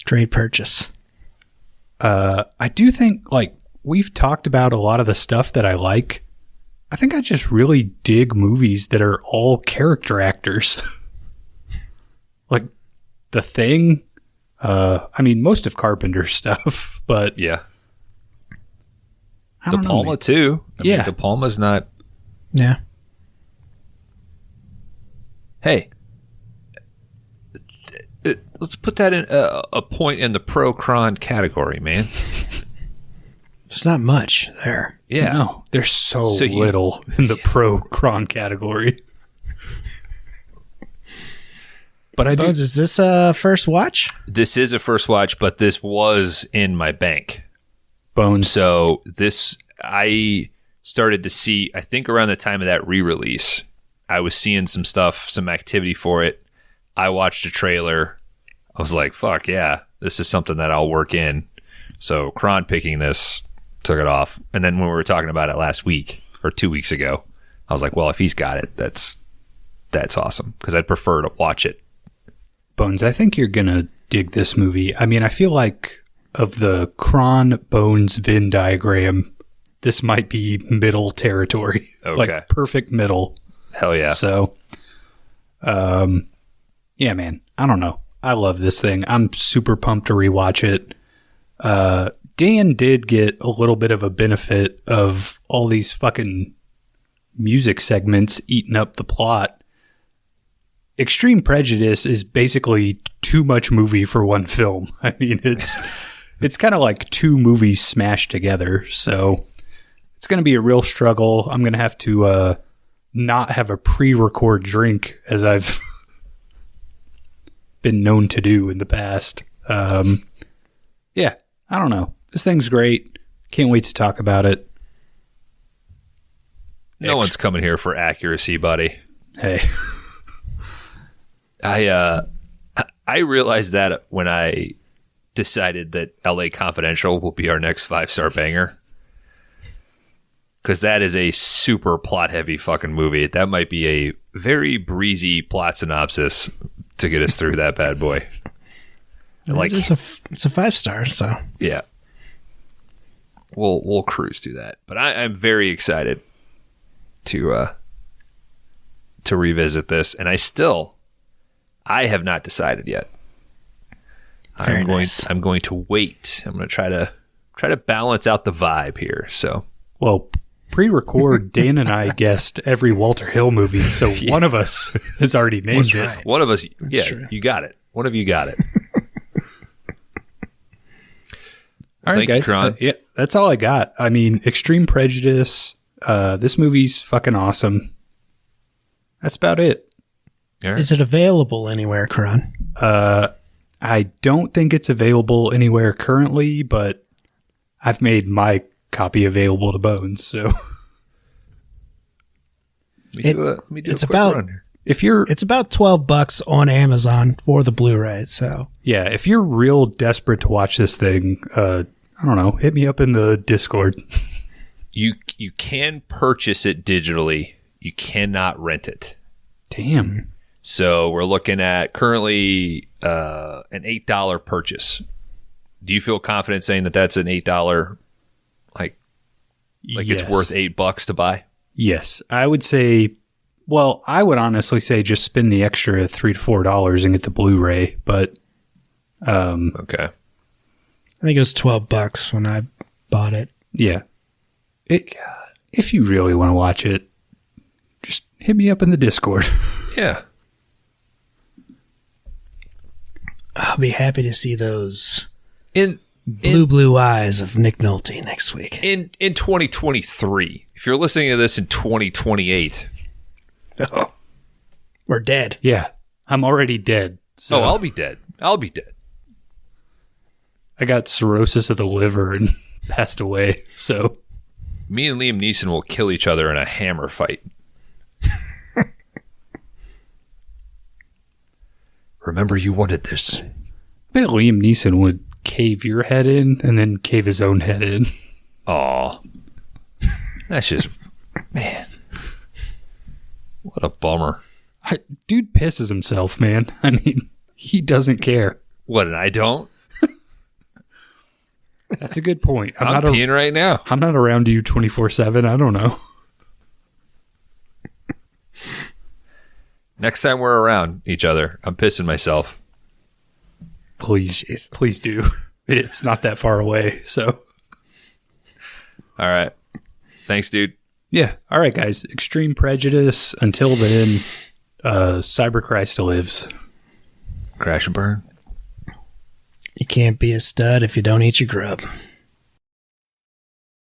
Great purchase. I do think, like, we've talked about a lot of the stuff that I like. I think I just really dig movies that are all character actors. Like The Thing. I mean, most of Carpenter's stuff, but Yeah. I De don't know, Palma man. too. I Yeah. mean, De Palma's not. Yeah. Hey, let's put that in a point in the pro Kron category, man. There's not much there. Yeah. No, there's so you- little in the pro Kron category. But I do. Bones, is this a first watch? This is a first watch, but this was in my bank. Bones. So this, I started to see, I think around the time of that re-release, I was seeing some stuff, some activity for it. I watched a trailer. I was like, fuck yeah, this is something that I'll work in. So Kron picking this, took it off. And then when we were talking about it last week or 2 weeks ago, I was like, well, if he's got it, that's awesome. Because I'd prefer to watch it. Bones, I think you're going to dig this movie. I mean, I feel like of the Kron Bones Venn diagram, this might be middle territory. Okay. Like perfect middle. Hell yeah. So, yeah, man, I don't know. I love this thing. I'm super pumped to rewatch it. Dan did get a little bit of a benefit of all these fucking music segments eating up the plot. Extreme Prejudice is basically too much movie for one film. I mean, it's kind of like two movies smashed together. So it's going to be a real struggle. I'm going to have to not have a pre-record drink as I've been known to do in the past. Yeah, I don't know. This thing's great. Can't wait to talk about it. No one's coming here for accuracy, buddy. Hey. I realized that when I decided that LA Confidential will be our next 5-star banger. Because that is a super plot-heavy fucking movie. That might be a very breezy plot synopsis to get us through that bad boy. Like, it's a 5-star, so yeah, we'll cruise through that. But I'm very excited to revisit this, and I have not decided yet. I'm going to wait. I'm going to try to balance out the vibe here. So, Well, pre-record, Dan and I guessed every Walter Hill movie, so one of us has already named it. right. one of us, yeah, true. you got it. One of you got it. All right, Thank you, guys. Kron. Yeah, that's all I got. I mean, Extreme Prejudice. This movie's fucking awesome. That's about it. All right. is it available anywhere, Kron? I don't think it's available anywhere currently, but I've made my copy available to Bones. So Let me do a it's quick about- run here. if you're It's about $12 on Amazon for the Blu-ray. So if you're real desperate to watch this thing, I don't know, hit me up in the Discord. You can purchase it digitally. You cannot rent it. Damn. So we're looking at currently an $8 purchase. Do you feel confident saying that that's an $8 like Yes. it's worth $8 to buy? Yes, I would say. Well, I would honestly say just spend the extra $3 to $4 and get the Blu-ray. But Okay. I think it was $12 when I bought it. yeah, if you really want to watch it, just hit me up in the Discord. Yeah. I'll be happy to see those In blue eyes of Nick Nolte next week. in 2023. If you're listening to this in 2028, We're dead. Yeah, I'm already dead. So I'll be dead. I'll be dead. I got cirrhosis of the liver and passed away. So Me and Liam Neeson will kill each other in a hammer fight. Remember, you wanted this. I bet Liam Neeson would cave your head in and then cave his own head in. Aw. That's just, man. What a bummer. Dude pisses himself, man. I mean, he doesn't care. What, and I don't? That's a good point. I'm peeing right now. I'm not around you 24/7. I don't know. Next time we're around each other, I'm pissing myself. Please do. It's not that far away, so. All right. Thanks, dude. Yeah. All right, guys. Extreme Prejudice. Until then, Cyberchrist lives. Crash and burn. You can't be a stud if you don't eat your grub.